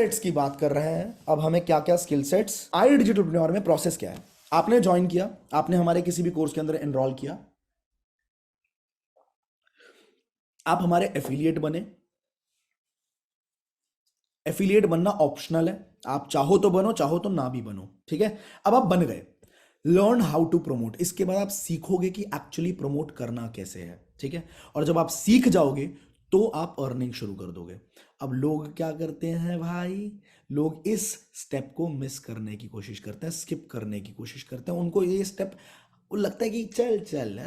Sets की बात कर रहे हैं। अब हमें क्या क्या स्किल सेट्स, आई डिजिटलप्रेन्योर में प्रोसेस क्या है। आपने ज्वाइन किया, आपने हमारे किसी भी कोर्स के अंदर एनरोल किया, आप हमारे एफिलिएट बने। एफिलिएट बनना ऑप्शनल है, आप चाहो तो बनो, चाहो तो ना भी बनो, ठीक है। अब आप बन गए, लर्न हाउ टू प्रमोट। इसके बाद आप सीखोगे कि एक्चुअली प्रमोट करना कैसे है, ठीक है। और जब आप सीख जाओगे तो आप अर्निंग शुरू कर दोगे। अब लोग क्या करते हैं भाई, लोग इस स्टेप को मिस करने की कोशिश करते हैं, स्किप करने की कोशिश करते हैं। उनको ये स्टेप लगता है कि चल चल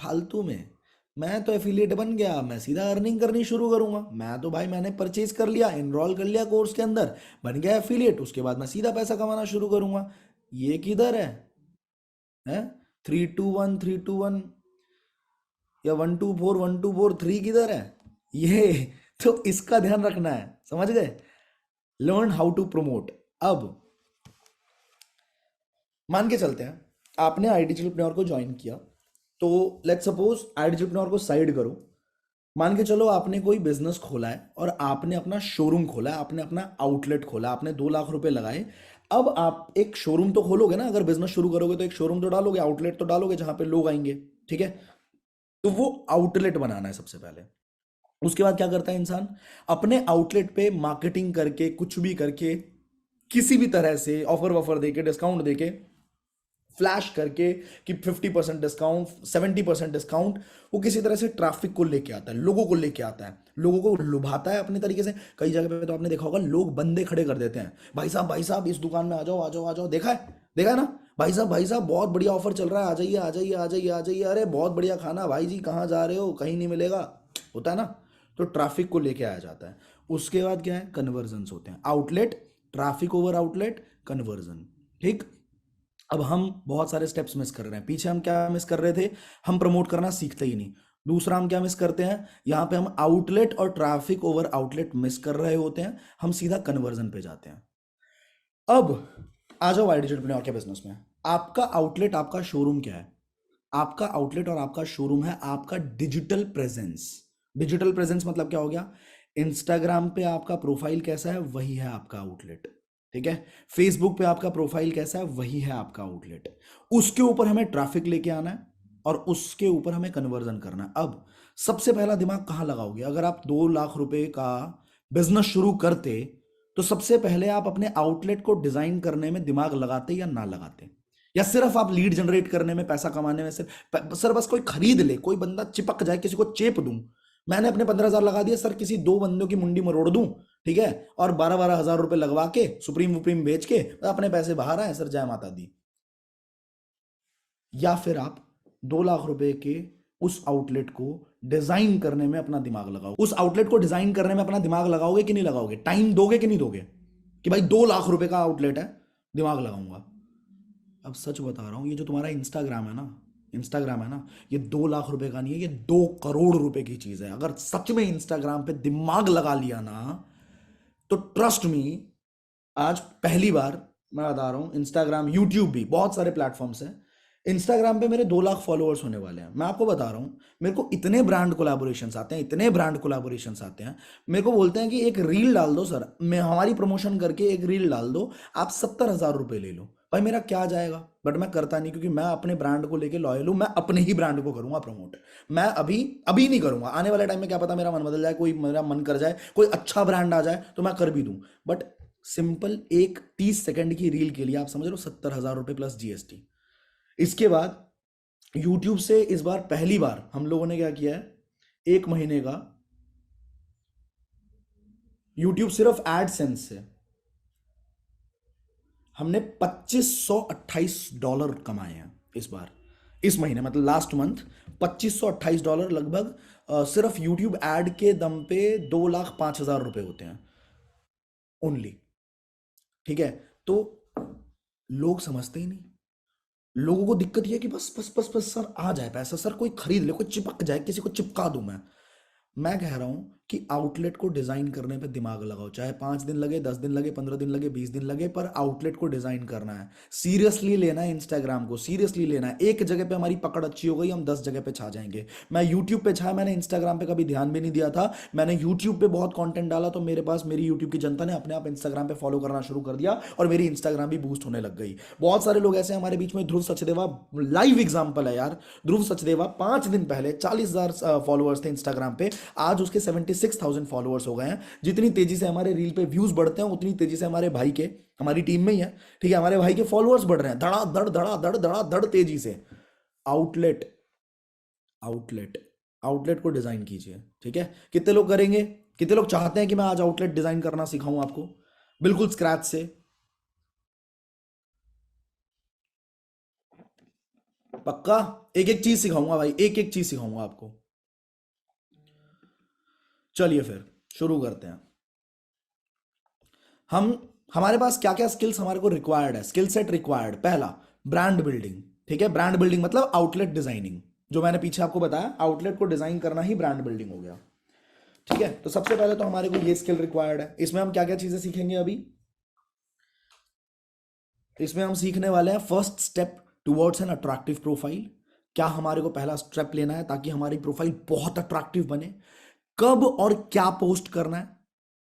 फालतू में, मैं तो एफिलिएट बन गया, मैं सीधा अर्निंग करनी शुरू करूंगा। मैं तो भाई मैंने परचेज कर लिया, एनरोल कर लिया कोर्स के अंदर, बन गया एफिलिएट, उसके बाद मैं सीधा पैसा कमाना शुरू करूंगा। ये किधर है 3 2 1 3 2 1 या 1 2 4 1 2 4 3 किधर है ये? तो इसका ध्यान रखना है, समझ गए। Learn how to promote. अब मान के चलते हैं आपने आई डिजिटलप्रेन्योर को ज्वाइन किया, तो लेट्स सपोज आई डिजिटलप्रेन्योर को साइड करो। मान के चलो आपने कोई बिजनेस खोला है और आपने अपना शोरूम खोला है, आपने अपना आउटलेट खोला, आपने 2 लाख रुपए लगाए। अब आप एक शोरूम तो खोलोगे ना, अगर बिजनेस शुरू करोगे तो एक शोरूम तो डालोगे, आउटलेट तो डालोगे जहां पे लोग आएंगे, ठीक है। तो वो आउटलेट बनाना है सबसे पहले। उसके बाद क्या करता है इंसान, अपने आउटलेट पे मार्केटिंग करके, कुछ भी करके, किसी भी तरह से ऑफर वफर देके, डिस्काउंट देके, फ्लैश करके कि 50% डिस्काउंट, 70% डिस्काउंट, वो किसी तरह से ट्रैफिक को लेके आता है, लोगों को लेके आता है, लोगों को लुभाता है अपने तरीके से। कई जगह पे तो आपने देखा होगा, लोग बंदे खड़े कर देते हैं, भाई साहब इस दुकान में आ जाओ आ जाओ आ जाओ, देखा है ना, भाई साहब बहुत बढ़िया ऑफर चल रहा है, आ जाइए आ जाइए आ जाइए आ जाइए, अरे बहुत बढ़िया खाना, भाई जी कहाँ जा रहे हो, कहीं नहीं मिलेगा, होता है ना। तो ट्रैफिक को लेके आया जाता है। उसके बाद क्या है, कन्वर्जन होते हैं, outlet, traffic over outlet, conversion, ठीक। अब हम बहुत सारे स्टेप्स मिस कर रहे हैं। पीछे हम क्या मिस कर रहे थे, हम प्रमोट करना सीखते ही नहीं। दूसरा हम क्या मिस करते हैं, यहां पे हम आउटलेट और ट्रैफिक ओवर आउटलेट मिस कर रहे होते हैं, हम सीधा कन्वर्जन पे जाते हैं। अब आ जाओ आई डिजिटल के बिजनेस में। आपका आउटलेट, आपका शोरूम क्या है? आपका आउटलेट और आपका शोरूम है आपका डिजिटल प्रेजेंस। डिजिटल प्रेजेंस मतलब क्या हो गया, इंस्टाग्राम पे आपका प्रोफाइल कैसा है वही है आपका आउटलेट, ठीक है। फेसबुक पे आपका प्रोफाइल कैसा है वही है आपका आउटलेट। उसके ऊपर हमें ट्रैफिक लेके आना है और उसके ऊपर हमें कन्वर्जन करना है। अब सबसे पहला दिमाग कहां लगाओगे? अगर आप 2 लाख रुपए का बिजनेस शुरू करते तो सबसे पहले आप अपने आउटलेट को डिजाइन करने में दिमाग लगाते या ना लगाते? या सिर्फ आप लीड जनरेट करने में, पैसा कमाने में, सिर्फ सर बस कोई खरीद ले, कोई बंदा चिपक जाए, किसी को चेप दूं, मैंने अपने 15,000 लगा दिया सर, किसी 2 बंदों की मुंडी मरोड़ दूं, ठीक है, और 12-12 हजार रुपए लगवा के सुप्रीम वुप्रीम बेच के अपने पैसे बाहर आए सर, जय माता दी। या फिर आप 2 लाख रुपए के उस आउटलेट को डिजाइन करने में अपना दिमाग लगाओ। उस आउटलेट को डिजाइन करने में अपना दिमाग लगाओगे कि नहीं लगाओगे? टाइम दोगे कि नहीं दोगे कि भाई 2 लाख रुपए का आउटलेट है, दिमाग लगाऊंगा। अब सच बता रहा हूं, ये जो तुम्हारा इंस्टाग्राम है ना, ये 2 लाख रुपए का नहीं है, ये 2 करोड़ रुपए की चीज है। अगर सच में इंस्टाग्राम पे दिमाग लगा लिया ना, तो ट्रस्ट मी, आज पहली बार मैं बता रहा हूं, इंस्टाग्राम, यूट्यूब भी, बहुत सारे प्लेटफॉर्म्स हैं, इंस्टाग्राम पे मेरे 2 लाख फॉलोअर्स होने वाले हैं। मैं आपको बता रहा हूं, मेरे को इतने ब्रांड कोलैबोरेशंस आते हैं, इतने ब्रांड कोलैबोरेशंस आते हैं, मेरे को बोलते हैं कि एक रील डाल दो सर, मैं हमारी प्रमोशन करके एक रील डाल दो, आप 70,000 रुपए ले लो। भाई मेरा क्या जाएगा, बट मैं करता नहीं, क्योंकि मैं अपने ब्रांड को लेके लॉयल हूं, मैं अपने ही ब्रांड को करूंगा प्रमोट। मैं अभी अभी नहीं करूंगा, आने वाले टाइम में क्या पता मेरा मन बदल जाए, कोई मेरा मन कर जाए, कोई अच्छा ब्रांड आ जाए तो मैं कर भी दूं। बट सिंपल एक 30 सेकंड की रील के लिए आप समझ लो 70,000 रुपए प्लस जीएसटी। इसके बाद यूट्यूब से इस बार पहली बार हम लोगों ने क्या किया है, 1 महीने का यूट्यूब सिर्फ एडसेंस से हमने $2528 कमाए हैं इस बार, इस महीने, मतलब लास्ट मंथ। $2528 लगभग, सिर्फ यूट्यूब एड के दम पे 2,05,000 रुपए होते हैं ओनली, ठीक है। तो लोग समझते ही नहीं, लोगों को दिक्कत ये है कि बस बस बस बस सर आ जाए पैसा, सर कोई खरीद ले, कोई चिपक जाए, किसी को चिपका दूं मैं कह रहा हूं कि आउटलेट को डिजाइन करने पे दिमाग लगाओ, चाहे 5 दिन लगे, 10 दिन लगे, 15 दिन लगे, 20 दिन लगे, पर आउटलेट को डिजाइन करना है। सीरियसली लेना है इंस्टाग्राम को, सीरियसली लेना है। एक जगह पे हमारी पकड़ अच्छी हो गई, हम 10 जगह पे छा जाएंगे। मैं यूट्यूब पे छाया, मैंने इंस्टाग्राम पे कभी ध्यान भी नहीं दिया था। मैंने यूट्यूब पे बहुत कंटेंट डाला तो मेरे पास मेरी यूट्यूब की जनता ने अपने आप इंस्टाग्राम पे फॉलो करना शुरू कर दिया और मेरी इंस्टाग्राम भी बूस्ट होने लग गई। बहुत सारे लोग ऐसे हमारे बीच में, ध्रुव सचदेवा लाइव एग्जांपल है यार। ध्रुव सचदेवा 5 दिन पहले 40,000 फॉलोअर्स थे इंस्टाग्राम पे, आज उसके 76,000 फॉलोअर्स हो गए हैं। जितनी तेजी से हमारे रील पे व्यूज बढ़ते हैं उतनी तेजी से हमारे भाई के, हमारी टीम में ही है, ठीक है, हमारे भाई के फॉलोअर्स बढ़ रहे हैं धड़ा धड़ धड़ा धड़ धड़ा धड़ तेजी से। आउटलेट आउटलेट आउटलेट को डिजाइन कीजिए, ठीक है। कितने लोग करेंगे, कितने लोग चाहते हैं कि मैं आज आउटलेट डिजाइन करना सिखाऊं आपको बिल्कुल स्क्रैच से? पक्का? एक एक चीज सिखाऊंगा भाई, एक एक चीज सिखाऊंगा आपको। चलिए फिर शुरू करते हैं। हम हमारे पास क्या क्या स्किल्स हमारे को रिक्वायर्ड है, स्किल सेट रिक्वायर्ड। पहला, ब्रांड बिल्डिंग, ठीक है। ब्रांड बिल्डिंग मतलब आउटलेट डिजाइनिंग, जो मैंने पीछे आपको बताया, आउटलेट को डिजाइन करना ही ब्रांड बिल्डिंग हो गया, ठीक है। तो सबसे पहले तो हमारे को ये स्किल रिक्वायर्ड है। इसमें हम क्या क्या चीजें सीखेंगे अभी? इसमें हम सीखने वाले हैं first step towards an attractive profile. क्या हमारे को पहला स्टेप लेना है ताकि हमारी प्रोफाइल बहुत अट्रैक्टिव बने? कब और क्या पोस्ट करना है,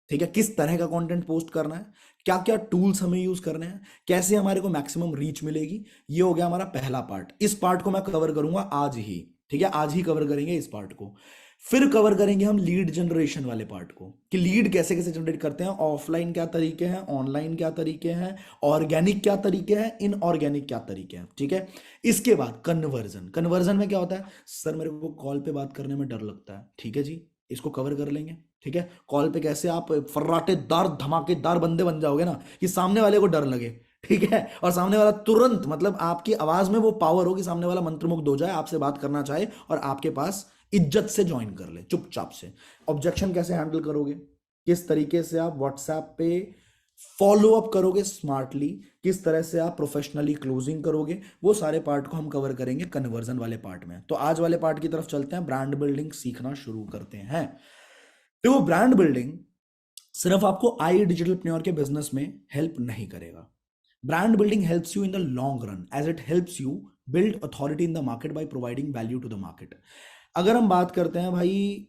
ठीक है, किस तरह का कंटेंट पोस्ट करना है, क्या क्या टूल्स हमें यूज करने हैं, कैसे हमारे को मैक्सिमम रीच मिलेगी। ये हो गया हमारा पहला पार्ट। इस पार्ट को मैं कवर करूंगा आज ही, ठीक है, आज ही कवर करेंगे इस पार्ट को। फिर कवर करेंगे हम लीड जनरेशन वाले पार्ट को, कि लीड कैसे कैसे जनरेट करते हैं, ऑफलाइन क्या तरीके हैं, ऑनलाइन क्या तरीके हैं, ऑर्गेनिक क्या तरीके हैं, इनऑर्गेनिक क्या तरीके हैं, ठीक है। इसके बाद कन्वर्जन। कन्वर्जन में क्या होता है? सर मेरे को कॉल पे बात करने में डर लगता है, ठीक है जी, इसको कवर कर लेंगे, ठीक है। कॉल पे कैसे आप फर्राटेदार धमाकेदार बंदे बन जाओगे ना कि सामने वाले को डर लगे, ठीक है, और सामने वाला तुरंत, मतलब आपकी आवाज में वो पावर हो कि सामने वाला मंत्रमुग्ध हो जाए, आपसे बात करना चाहे और आपके पास इज्जत से ज्वाइन कर ले चुपचाप से। ऑब्जेक्शन कैसे हैंडल करोगे, किस तरीके से आप व्हाट्सएप पे फॉलो अप करोगे स्मार्टली, किस तरह से आप प्रोफेशनली क्लोजिंग करोगे, वो सारे पार्ट को हम कवर करेंगे कन्वर्जन वाले पार्ट में। तो आज वाले पार्ट की तरफ चलते हैं, ब्रांड बिल्डिंग सीखना शुरू करते हैं। तो ब्रांड बिल्डिंग सिर्फ आपको आई डिजिटलप्रेन्योर के बिजनेस में हेल्प नहीं करेगा। Brand building helps you in the long run as it helps you build authority in the market by providing value to the market. अगर हम बात करते हैं भाई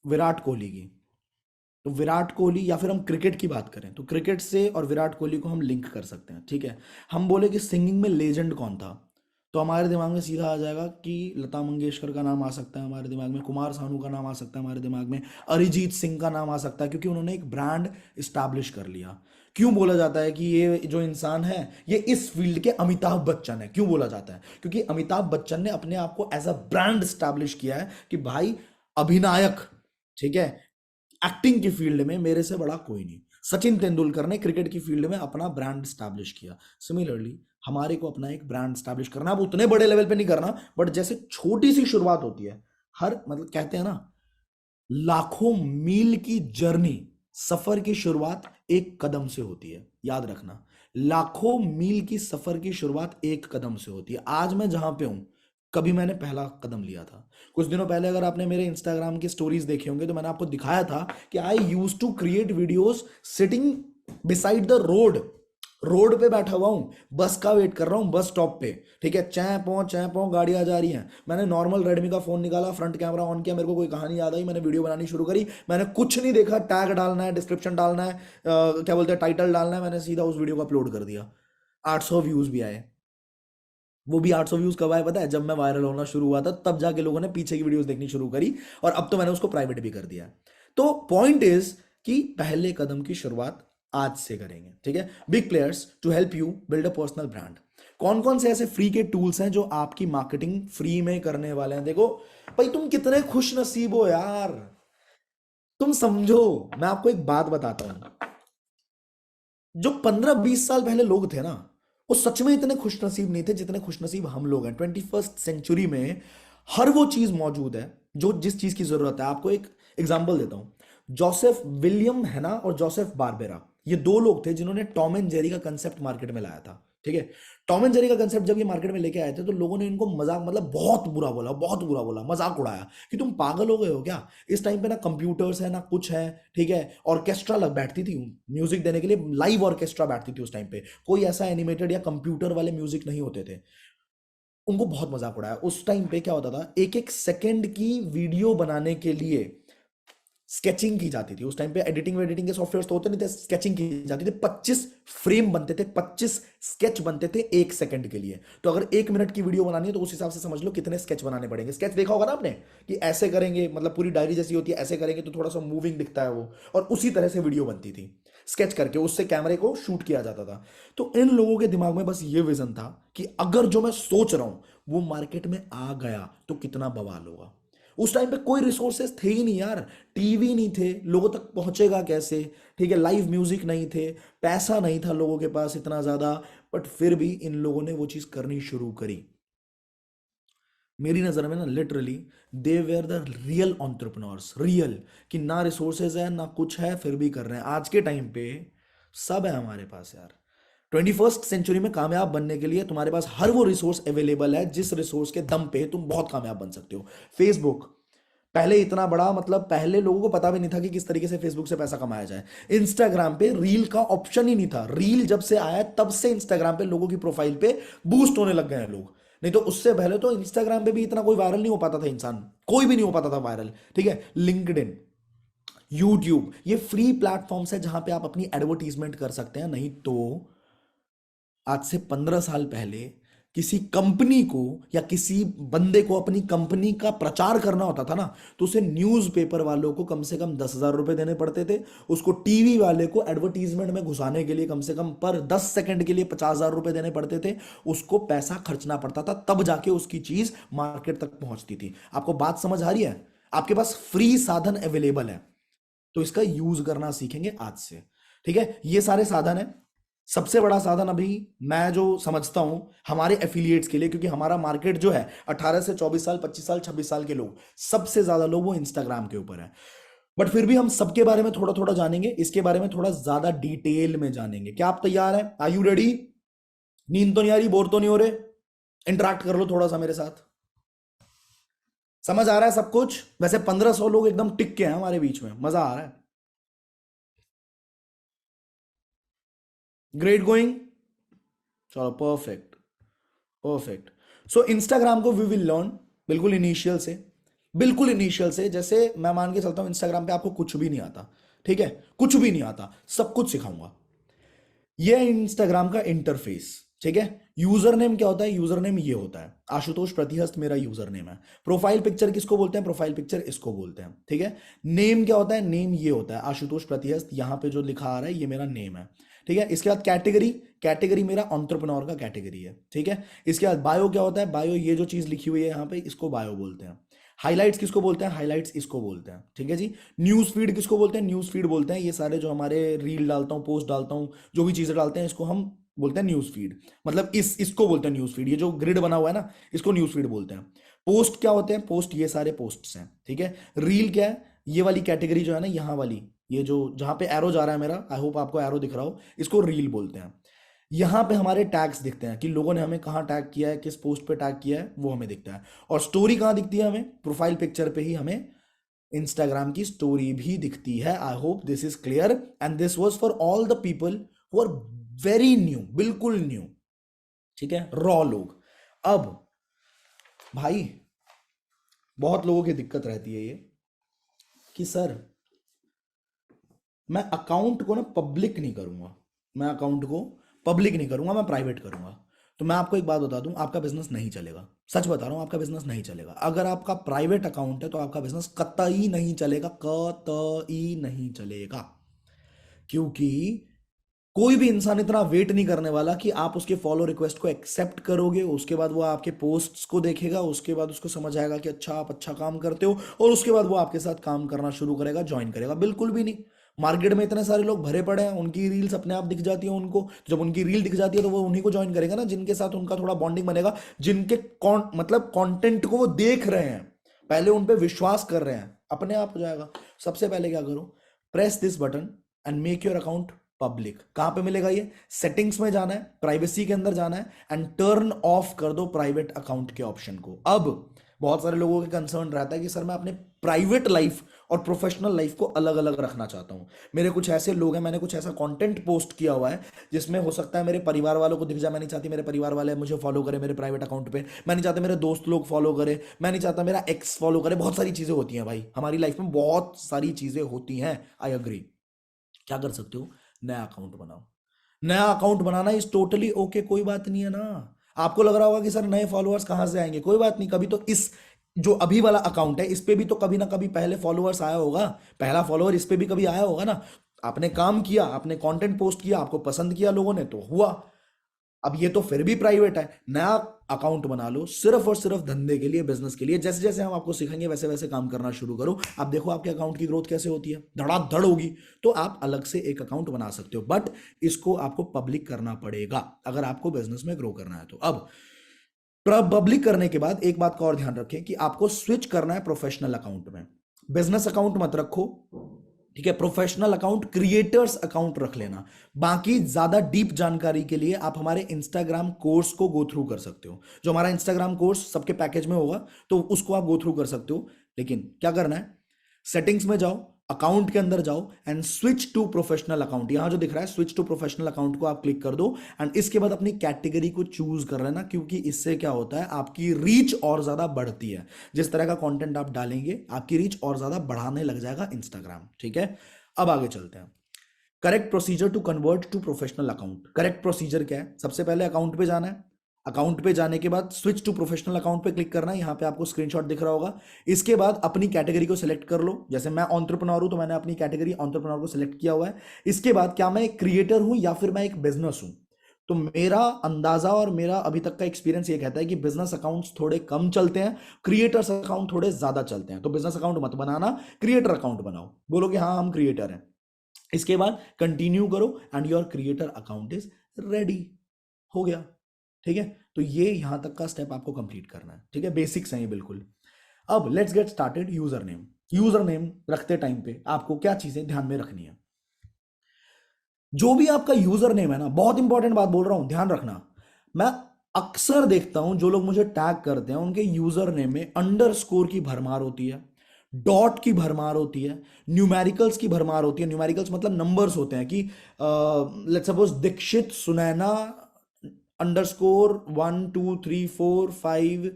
विराट कोहली की, तो विराट कोहली, या फिर हम क्रिकेट की बात करें तो क्रिकेट से और विराट कोहली को हम लिंक कर सकते हैं, ठीक है। हम बोले कि सिंगिंग में लेजेंड कौन था, तो हमारे दिमाग में सीधा आ जाएगा कि लता मंगेशकर का नाम आ सकता है हमारे दिमाग में, कुमार सानू का नाम आ सकता है हमारे दिमाग में, अरिजीत सिंह का नाम आ सकता है, क्योंकि उन्होंने एक ब्रांड इस्टेब्लिश कर लिया। क्यों बोला जाता है कि ये जो इंसान है ये इस फील्ड के अमिताभ बच्चन है? क्यों बोला जाता है? क्योंकि अमिताभ बच्चन ने अपने आप को एज अ ब्रांड स्टैब्लिश किया है कि भाई अभिनायक, ठीक है, एक्टिंग की फील्ड में मेरे से बड़ा कोई नहीं। सचिन तेंदुलकर ने क्रिकेट की फील्ड में अपना ब्रांड स्टैब्लिश किया। सिमिलरली हमारे को अपना एक ब्रांड स्टैब्लिश करना, अब उतने बड़े लेवल पे नहीं करना, बट जैसे छोटी सी शुरुआत होती है, हर मतलब कहते हैं ना, लाखों मील की जर्नी, सफर की शुरुआत एक कदम से होती है। याद रखना, लाखों मील की सफर की शुरुआत एक कदम से होती है। आज मैं जहां पे हूं, कभी मैंने पहला कदम लिया था। कुछ दिनों पहले अगर आपने मेरे इंस्टाग्राम की स्टोरीज देखे होंगे तो मैंने आपको दिखाया था कि I use to create videos sitting beside the road. Road पे बैठा हुआ हूं, बस का वेट कर रहा हूं, बस स्टॉप पे, ठीक है, चै पौ गाड़ियां जा रही हैं, मैंने नॉर्मल रेडमी का फोन निकाला, फ्रंट कैमरा ऑन किया, मेरे को कोई कहानी याद आई, मैंने वीडियो बनानी शुरू करी। मैंने कुछ नहीं देखा, टैग डालना है, डिस्क्रिप्शन डालना है, क्या बोलते हैं, टाइटल डालना है, मैंने सीधा उस वीडियो को अपलोड कर दिया। 800 व्यूज भी आए। वो भी 800 व्यूज कब आए पता है? जब मैं वायरल होना शुरू हुआ था, तब जाके लोगों ने पीछे की वीडियोस देखनी शुरू करी, और अब तो मैंने उसको प्राइवेट भी कर दिया। तो पॉइंट इज कि पहले कदम की शुरुआत आज से करेंगे, ठीक है। Big players to help you build a personal brand. कौन कौन से ऐसे फ्री के टूल्स हैं जो आपकी मार्केटिंग फ्री में करने वाले हैं? देखो भाई, तुम कितने खुश नसीब हो यार, तुम समझो। मैं आपको एक बात बताता हूं, जो 15-20 साल पहले लोग थे ना, वो सच में इतने खुशनसीब नहीं थे जितने खुशनसीब हम लोग हैं। 21st सेंचुरी में हर वो चीज मौजूद है जो जिस चीज की जरूरत है। आपको एक एग्जांपल देता हूं, जोसेफ विलियम है ना, और जोसेफ बारबेरा, ये दो लोग थे जिन्होंने टॉम एंड जेरी का कंसेप्ट मार्केट में लाया था, ठीक है। टॉम एंड जेरी का कंसेप्ट जब ये मार्केट में लेके आए थे तो लोगों ने इनको मजाक, मतलब बहुत बुरा बोला, बहुत बुरा बोला, मजाक उड़ाया कि तुम पागल हो गए हो क्या। इस टाइम पे ना कंप्यूटर्स है ना कुछ है, ठीक है। ऑर्केस्ट्रा लग बैठती थी म्यूजिक देने के लिए, लाइव ऑर्केस्ट्रा बैठती थी उस टाइम पे, कोई ऐसा एनिमेटेड या कंप्यूटर वाले म्यूजिक नहीं होते थे। उनको बहुत मजाक उड़ाया। उस टाइम पे क्या होता था, एक एक सेकंड की वीडियो बनाने के लिए स्केचिंग की जाती थी। उस टाइम पे एडिटिंग वेडिटिंग के सॉफ्टवेयर तो होते नहीं थे, स्केचिंग की जाती थी। 25 फ्रेम बनते थे, 25 स्केच बनते थे एक सेकंड के लिए। तो अगर 1 मिनट की वीडियो बनानी है तो उस हिसाब से समझ लो कितने स्केच बनाने पड़ेंगे। स्केच देखा होगा ना आपने कि ऐसे करेंगे, मतलब पूरी डायरी जैसी होती है, ऐसे करेंगे तो थोड़ा सा मूविंग दिखता है वो, और उसी तरह से वीडियो बनती थी स्केच करके, उससे कैमरे को शूट किया जाता था। तो इन लोगों के दिमाग में बस ये विजन था कि अगर जो मैं सोच रहा हूं वो मार्केट में आ गया तो कितना बवाल होगा। उस टाइम पे कोई रिसोर्सेस थे ही नहीं यार, टीवी नहीं थे, लोगों तक पहुंचेगा कैसे, ठीक है, लाइव म्यूजिक नहीं थे, पैसा नहीं था लोगों के पास इतना ज्यादा। बट फिर भी इन लोगों ने वो चीज करनी शुरू करी। मेरी नजर में ना literally they were the real entrepreneurs, real, कि ना रिसोर्सेज है ना कुछ है फिर भी कर रहे हैं। आज के टाइम पे सब है हमारे पास यार। 21st सेंचुरी में कामयाब बनने के लिए तुम्हारे पास हर वो रिसोर्स अवेलेबल है जिस रिसोर्स के दम पे तुम बहुत कामयाब बन सकते हो। फेसबुक पहले इतना बड़ा, मतलब पहले लोगों को पता भी नहीं था कि किस तरीके से फेसबुक से पैसा कमाया जाए। इंस्टाग्राम पे रील का ऑप्शन ही नहीं था। रील जब से आया तब से इंस्टाग्राम पे लोगों की प्रोफाइल पे बूस्ट होने लग गए हैं लोग। नहीं तो उससे पहले तो इंस्टाग्राम पे भी इतना कोई वायरल नहीं हो पाता था, इंसान कोई भी नहीं हो पाता था वायरल, ठीक है। लिंक्डइन, यूट्यूब, ये फ्री प्लेटफॉर्म्स है जहां पे आप अपनी एडवर्टीजमेंट कर सकते हैं। नहीं तो आज से 15 साल पहले किसी कंपनी को या किसी बंदे को अपनी कंपनी का प्रचार करना होता था ना, तो उसे न्यूज़पेपर वालों को कम से कम 10,000 रुपए देने पड़ते थे। उसको टीवी वाले को एडवर्टीजमेंट में घुसाने के लिए कम से कम पर 10 सेकंड के लिए 50,000 रुपए देने पड़ते थे। उसको पैसा खर्चना पड़ता था, तब जाके उसकी चीज मार्केट तक पहुंचती थी। आपको बात समझ आ रही है? आपके पास फ्री साधन अवेलेबल है, तो इसका यूज करना सीखेंगे आज से, ठीक है। ये सारे साधन है। सबसे बड़ा साधन अभी मैं जो समझता हूं हमारे एफिलिएट्स के लिए, क्योंकि हमारा मार्केट जो है 18 से 24 साल, 25 साल, 26 साल के लोग, सबसे ज्यादा लोग वो इंस्टाग्राम के ऊपर है। बट फिर भी हम सबके बारे में थोड़ा थोड़ा जानेंगे, इसके बारे में थोड़ा ज्यादा डिटेल में जानेंगे। क्या आप तैयार हैं? Are you ready? नींद तो नहीं आ रही, बोर तो नहीं हो रहे? इंटरेक्ट कर लो थोड़ा सा मेरे साथ। समझ आ रहा है सब कुछ? वैसे 1500 लोग एकदम टिक के हैं हमारे बीच में, मजा आ रहा है। ग्रेट गोइंग, चलो परफेक्ट, परफेक्ट। सो इंस्टाग्राम को वी विल लर्न बिल्कुल इनिशियल से, बिल्कुल इनिशियल से। जैसे मैं मान के चलता हूं इंस्टाग्राम पे आपको कुछ भी नहीं आता, ठीक है, कुछ भी नहीं आता, सब कुछ सिखाऊंगा। ये है इंस्टाग्राम का इंटरफेस, ठीक है। यूजर नेम क्या होता है? यूजर नेम ये होता है, आशुतोष प्रतिहस्त मेरा यूजर नेम है। प्रोफाइल पिक्चर किसको बोलते हैं? प्रोफाइल पिक्चर इसको बोलते हैं, ठीक है। नेम क्या होता है? नेम ये होता है आशुतोष प्रतिहस्त, यहां पे जो लिखा आ रहा है ये मेरा नेम है, ठीक है। इसके बाद कैटेगरी, कैटेगरी मेरा एंटरप्रेन्योर का कैटेगरी है, ठीक है। इसके बाद बायो क्या होता है? बायो ये जो चीज लिखी हुई है यहाँ पे, इसको बायो बोलते हैं। हाइलाइट्स किसको बोलते हैं? हाइलाइट्स इसको बोलते हैं, ठीक है जी। न्यूज फीड किसको बोलते हैं? न्यूज फीड बोलते हैं ये सारे जो हमारे रील डालता हूँ, पोस्ट डालता हूँ, जो भी चीजें डालते हैं, इसको हम बोलते हैं न्यूज फीड। मतलब इसको बोलते हैं न्यूज फीड। ये जो ग्रिड बना हुआ है ना, इसको न्यूज फीड बोलते हैं। पोस्ट क्या होते हैं? पोस्ट ये सारे पोस्ट्स हैं, ठीक है। रील क्या है? ये वाली कैटेगरी जो है ना, यहाँ वाली, ये जो जहां पे एरो जा रहा है मेरा, आई होप आपको एरो दिख रहा हो, इसको रील बोलते हैं। यहाँ पे हमारे टैग्स दिखते हैं कि लोगों ने हमें कहाँ टैग किया है, किस पोस्ट पे टैग किया है, वो हमें दिखता है। और स्टोरी कहाँ दिखती है हमें? प्रोफाइल पिक्चर पे ही हमें इंस्टाग्राम की स्टोरी भी दिखती है। I hope this is clear and this was for all the people who are very new, बिल्कुल न्यू, ठीक है, रॉ लोग। अब भाई बहुत लोगों की दिक्कत रहती है ये कि सर मैं अकाउंट को ना पब्लिक नहीं करूंगा, मैं अकाउंट को पब्लिक नहीं करूंगा, मैं प्राइवेट करूंगा। तो मैं आपको एक बात बता दूं, आपका बिजनेस नहीं चलेगा। सच बता रहा हूं, आपका बिजनेस नहीं चलेगा। अगर आपका प्राइवेट अकाउंट है तो आपका बिजनेस कतई नहीं चलेगा, कतई नहीं चलेगा। क्योंकि कोई भी इंसान इतना वेट नहीं करने वाला कि आप उसके फॉलो रिक्वेस्ट को एक्सेप्ट करोगे, उसके बाद वो आपके पोस्ट्स को देखेगा, उसके बाद उसको समझ आएगा कि अच्छा आप अच्छा काम करते हो, और उसके बाद वो आपके साथ काम करना शुरू करेगा, ज्वाइन करेगा। बिल्कुल भी नहीं। मार्केट में इतने सारे लोग भरे पड़े हैं, उनकी रील्स अपने आप दिख जाती है उनको। तो जब उनकी रील दिख जाती है तो वो उन्हीं को ज्वाइन करेगा ना, जिनके साथ उनका थोड़ा बॉन्डिंग बनेगा, जिनके मतलब कंटेंट को वो देख रहे हैं, पहले उन पे विश्वास कर रहे हैं, अपने आप हो जाएगा। सबसे पहले क्या करो? Press this button and make your account public. कहां पे मिलेगा ये? सेटिंग्स में जाना है, प्राइवेसी के अंदर जाना है एंड टर्न ऑफ कर दो प्राइवेट अकाउंट के ऑप्शन को। अब बहुत सारे लोगों के कंसर्न रहता है कि सर मैं अपने प्राइवेट लाइफ और प्रोफेशनल लाइफ को अलग अलग रखना चाहता हूं। मेरे कुछ ऐसे लोग हैं, मैंने कुछ ऐसा कंटेंट पोस्ट किया हुआ है जिसमें हो सकता है मेरे परिवार वालों को दिख जाए। मैं नहीं चाहती मेरे परिवार वाले मुझे फॉलो करें मेरे प्राइवेट अकाउंट पे, मैं नहीं चाहता मेरे दोस्त लोग फॉलो करें, मैं नहीं चाहता मेरा एक्स फॉलो करे। बहुत सारी चीजें होती हैं भाई, हमारी लाइफ में बहुत सारी चीजें होती हैं, आई अग्री। क्या कर सकते हो? नया अकाउंट बनाओ। नया account banana is totally okay, कोई बात नहीं है ना। आपको लग रहा होगा कि सर नए फॉलोअर्स कहां से आएंगे, कोई बात नहीं, कभी तो इस जो अभी वाला अकाउंट है इस पे भी तो कभी ना कभी पहले फॉलोअर्स आया होगा, पहला फॉलोअर इस पे भी कभी आया होगा ना। आपने काम किया, आपने कंटेंट पोस्ट किया, आपको पसंद किया लोगों ने तो हुआ। अब ये तो फिर भी प्राइवेट है। नया अकाउंट बना लो सिर्फ और सिर्फ धंधे के लिए, बिजनेस के लिए। जैसे जैसे हम आपको सिखाएंगे वैसे वैसे काम करना शुरू करो। आप देखो आपके अकाउंट की ग्रोथ कैसे होती है, धड़ाधड़ होगी। तो आप अलग से एक अकाउंट बना सकते हो, बट इसको आपको पब्लिक करना पड़ेगा अगर आपको बिजनेस में ग्रो करना है तो। अब पब्लिक करने के बाद एक बात का और ध्यान रखें कि आपको स्विच करना है प्रोफेशनल अकाउंट में। बिजनेस अकाउंट मत रखो, ठीक है? प्रोफेशनल अकाउंट, क्रिएटर्स अकाउंट रख लेना। बाकी ज्यादा डीप जानकारी के लिए आप हमारे इंस्टाग्राम कोर्स को गो थ्रू कर सकते हो। जो हमारा इंस्टाग्राम कोर्स सबके पैकेज में होगा तो उसको आप गो थ्रू कर सकते हो। लेकिन क्या करना है? सेटिंग्स में जाओ, अकाउंट के अंदर जाओ and switch to professional account. यहां जो दिख रहा है स्विच टू प्रोफेशनल अकाउंट को आप क्लिक कर दो एंड इसके बाद अपनी कैटेगरी को चूज कर लेना, क्योंकि इससे क्या होता है आपकी रीच और ज्यादा बढ़ती है। जिस तरह का कंटेंट आप डालेंगे आपकी रीच और ज्यादा बढ़ाने लग जाएगा इंस्टाग्राम, ठीक है? अब आगे चलते हैं। Correct procedure to convert to professional account. Correct procedure क्या है? सबसे पहले अकाउंट पे जाना है। अकाउंट पे जाने के बाद स्विच टू प्रोफेशनल अकाउंट पे क्लिक करना है। यहां पे आपको स्क्रीनशॉट दिख रहा होगा। इसके बाद अपनी कैटेगरी को सिलेक्ट कर लो। जैसे मैं एंटरप्रेन्योर हूं तो मैंने अपनी कैटेगरी एंटरप्रेन्योर को सिलेक्ट किया हुआ है। इसके बाद क्या मैं एक क्रिएटर हूं या फिर मैं एक बिजनेस हूं? तो मेरा अंदाजा और मेरा अभी तक का एक्सपीरियंस ये कहता है कि बिजनेस अकाउंट्स थोड़े कम चलते हैं, क्रिएटर्स अकाउंट थोड़े ज्यादा चलते हैं। तो बिजनेस अकाउंट मत बनाना, क्रिएटर अकाउंट बनाओ। बोलो कि हाँ हम क्रिएटर हैं। इसके बाद कंटिन्यू करो and your creator account is ready, हो गया। ठीक है? तो ये यहां तक का स्टेप आपको कंप्लीट करना है, ठीक है? बेसिक्स हैं ये बिल्कुल। अब let's get started. User name. User name रखते टाइम पे आपको क्या चीजें ध्यान में रखनी है? जो भी आपका यूजर नेम है ना, बहुत इंपॉर्टेंट बात बोल रहा हूं, ध्यान रखना। मैं अक्सर देखता हूं जो लोग मुझे टैग करते हैं उनके यूजर नेम में अंडरस्कोर की भरमार होती है, डॉट की भरमार होती है, न्यूमेरिकल्स की भरमार होती है। न्यूमेरिकल्स मतलब नंबर्स होते हैं कि let's suppose Dikshit Sunaina underscore 1 2 3 4 5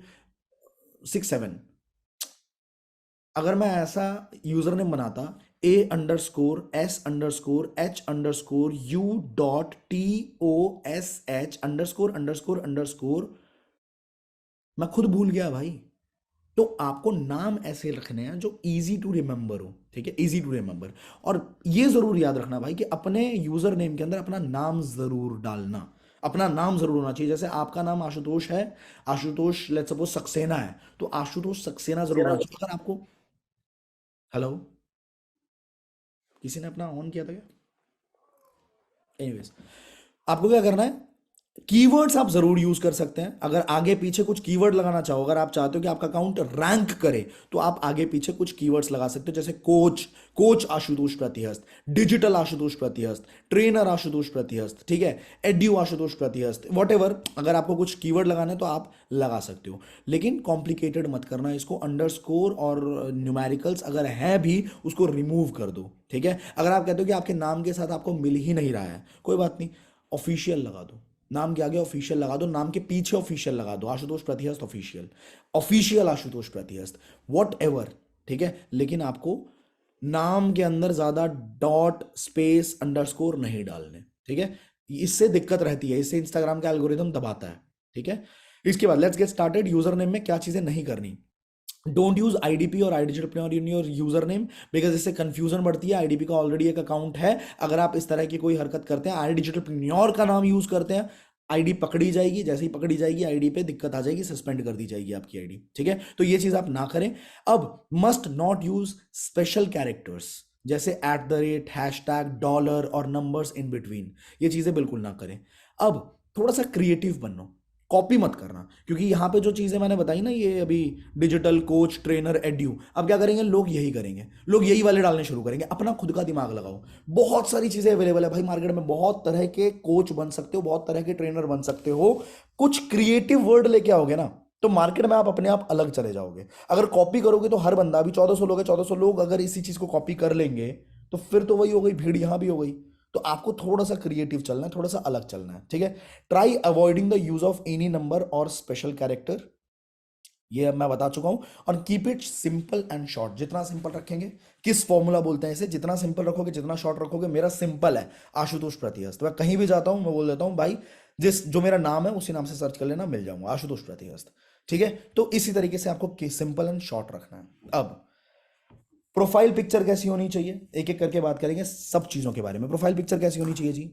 6 7। अगर मैं ऐसा यूजर नेम बनाता, A_SCOR_H_U.TOSH_अंडरस्कोर मैं खुद भूल गया भाई। तो आपको नाम ऐसे रखने हैं जो इजी टू रिमेंबर हो, ठीक है? Easy to remember. और ये जरूर याद रखना भाई कि अपने यूजर नेम के अंदर अपना नाम जरूर डालना। अपना नाम जरूर होना चाहिए। जैसे आपका नाम आशुतोष है, आशुतोष लेट्स सपोज सक्सेना है, तो आशुतोष सक्सेना जरूर होना चाहिए। अगर आपको हेलो, किसी ने अपना ऑन किया था क्या? एनीवेज, आपको क्या करना है? कीवर्ड्स आप जरूर यूज कर सकते हैं। अगर आगे पीछे कुछ कीवर्ड लगाना चाहो, अगर आप चाहते हो कि आपका अकाउंट रैंक करे, तो आप आगे पीछे कुछ कीवर्ड्स लगा सकते हो। जैसे coach, coach Ashutosh प्रतिहस्त, digital Ashutosh प्रतिहस्त, trainer Ashutosh प्रतिहस्त, ठीक है? Edu Ashutosh Pratihast, what ever. अगर आपको कुछ कीवर्ड लगाना है तो आप लगा सकते हो, लेकिन कॉम्प्लिकेटेड मत करना इसको। अंडरस्कोर और न्यूमेरिकल्स अगर है भी उसको रिमूव कर दो, ठीक है? अगर आप कहते हो कि आपके नाम के साथ आपको मिल ही नहीं रहा है, कोई बात नहीं, ऑफिशियल लगा दो। नाम के आगे ऑफिशियल लगा दो, नाम के पीछे ऑफिशियल लगा दो, Ashutosh Pratihast official, official Ashutosh Pratihast, whatever, ठीक है? लेकिन आपको नाम के अंदर ज्यादा डॉट स्पेस अंडरस्कोर नहीं डालने, ठीक है? इससे दिक्कत रहती है, इससे इंस्टाग्राम का एल्गोरिथम दबाता है, ठीक है? इसके बाद let's get started. User name में क्या चीजें नहीं करनी? डोंट यूज आईडीपी और I Digitalpreneur in your user name, because इससे कंफ्यूजन बढ़ती है। आईडीपी का ऑलरेडी एक अकाउंट है, अगर आप इस तरह की कोई हरकत करते हैं, आईडिजिटलप्रेन्योर का नाम यूज करते हैं, आईडी पकड़ी जाएगी। जैसे ही पकड़ी जाएगी आईडी पे दिक्कत आ जाएगी, सस्पेंड कर दी जाएगी आपकी आईडी, ठीक है? तो ये चीज आप ना करें। अब must not use special characters जैसे @ हैशटैग डॉलर और नंबर्स इन बिटवीन, ये चीजें बिल्कुल ना करें। अब थोड़ा सा क्रिएटिव बनो, कॉपी मत करना, क्योंकि यहाँ पे जो चीजें मैंने बताई ना, ये अभी डिजिटल कोच ट्रेनर एड्यू, अब क्या करेंगे लोग, यही करेंगे, लोग यही वाले डालने शुरू करेंगे। अपना खुद का दिमाग लगाओ, बहुत सारी चीजें अवेलेबल है भाई मार्केट में, बहुत तरह के कोच बन सकते हो, बहुत तरह के ट्रेनर बन सकते हो। कुछ क्रिएटिव वर्ड लेके आओगे ना, तो मार्केट में आप अपने आप अलग चले जाओगे। अगर कॉपी करोगे तो हर बंदा, अभी 1400 लोग है, 1400 लोग अगर इसी चीज को कॉपी कर लेंगे तो फिर तो वही हो गई, भीड़ यहां भी हो गई। तो आपको थोड़ा सा क्रिएटिव चलना है, थोड़ा सा अलग चलना है, ठीक है। Try avoiding the use of any number और स्पेशल कैरेक्टर, ये अब मैं बता चुका हूं। और keep it simple and short, जितना सिंपल रखेंगे, किस फॉर्मूला बोलते हैं इसे, जितना सिंपल रखोगे जितना शॉर्ट रखोगे। मेरा सिंपल है, आशुतोष प्रतिहस्त, मैं कहीं भी जाता हूं मैं बोल देता हूं भाई, जिस जो मेरा नाम है उसी नाम से सर्च कर लेना, मिल जाऊंगा, आशुतोष प्रतिहस्त, ठीक है। तो इसी तरीके से आपको सिंपल एंड शॉर्ट रखना है। अब प्रोफाइल पिक्चर कैसी होनी चाहिए, एक एक करके बात करेंगे सब चीजों के बारे में। प्रोफाइल पिक्चर कैसी होनी चाहिए जी,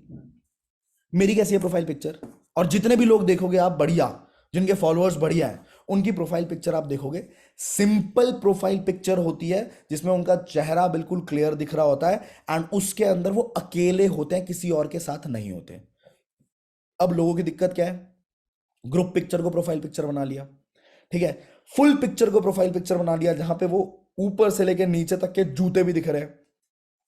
मेरी कैसी है प्रोफाइल पिक्चर, और जितने भी लोग देखोगे आप बढ़िया, जिनके फॉलोअर्स बढ़िया हैं, उनकी प्रोफाइल पिक्चर आप देखोगे, सिंपल प्रोफाइल पिक्चर होती है, जिसमें उनका चेहरा बिल्कुल क्लियर दिख रहा होता है, एंड उसके अंदर वो अकेले होते हैं, किसी और के साथ नहीं होते। अब लोगों की दिक्कत क्या है, ग्रुप पिक्चर को प्रोफाइल पिक्चर बना लिया, ठीक है, फुल पिक्चर को प्रोफाइल पिक्चर बना लिया, जहां पे वो ऊपर से लेकर नीचे तक के जूते भी दिख रहे हैं,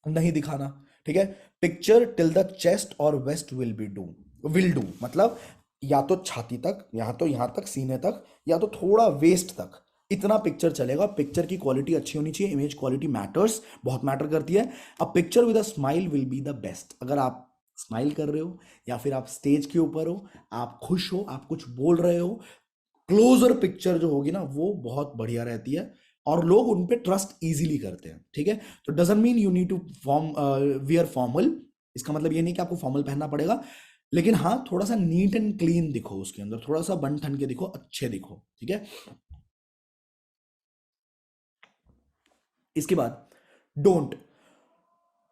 नहीं दिखाना, ठीक है। पिक्चर टिल द चेस्ट और वेस्ट विल डू, मतलब या तो छाती तक, यहां तक सीने तक, या तो थोड़ा वेस्ट तक, इतना पिक्चर चलेगा। पिक्चर की क्वालिटी अच्छी होनी चाहिए, इमेज क्वालिटी मैटर्स, बहुत मैटर करती है। A picture with a smile will be the best. अगर आप स्माइल कर रहे हो, या फिर आप स्टेज के ऊपर हो, आप खुश हो, आप कुछ बोल रहे हो, क्लोजर पिक्चर जो होगी ना वो बहुत बढ़िया रहती है, और लोग उन पे ट्रस्ट इजीली करते हैं, ठीक है। तो doesn't mean you need to wear formal, इसका मतलब ये नहीं कि आपको फॉर्मल पहनना पड़ेगा, लेकिन हाँ थोड़ा सा नीट एंड क्लीन दिखो, उसके अंदर थोड़ा सा बन ठन के दिखो, अच्छे दिखो, ठीक है। इसके बाद डोंट,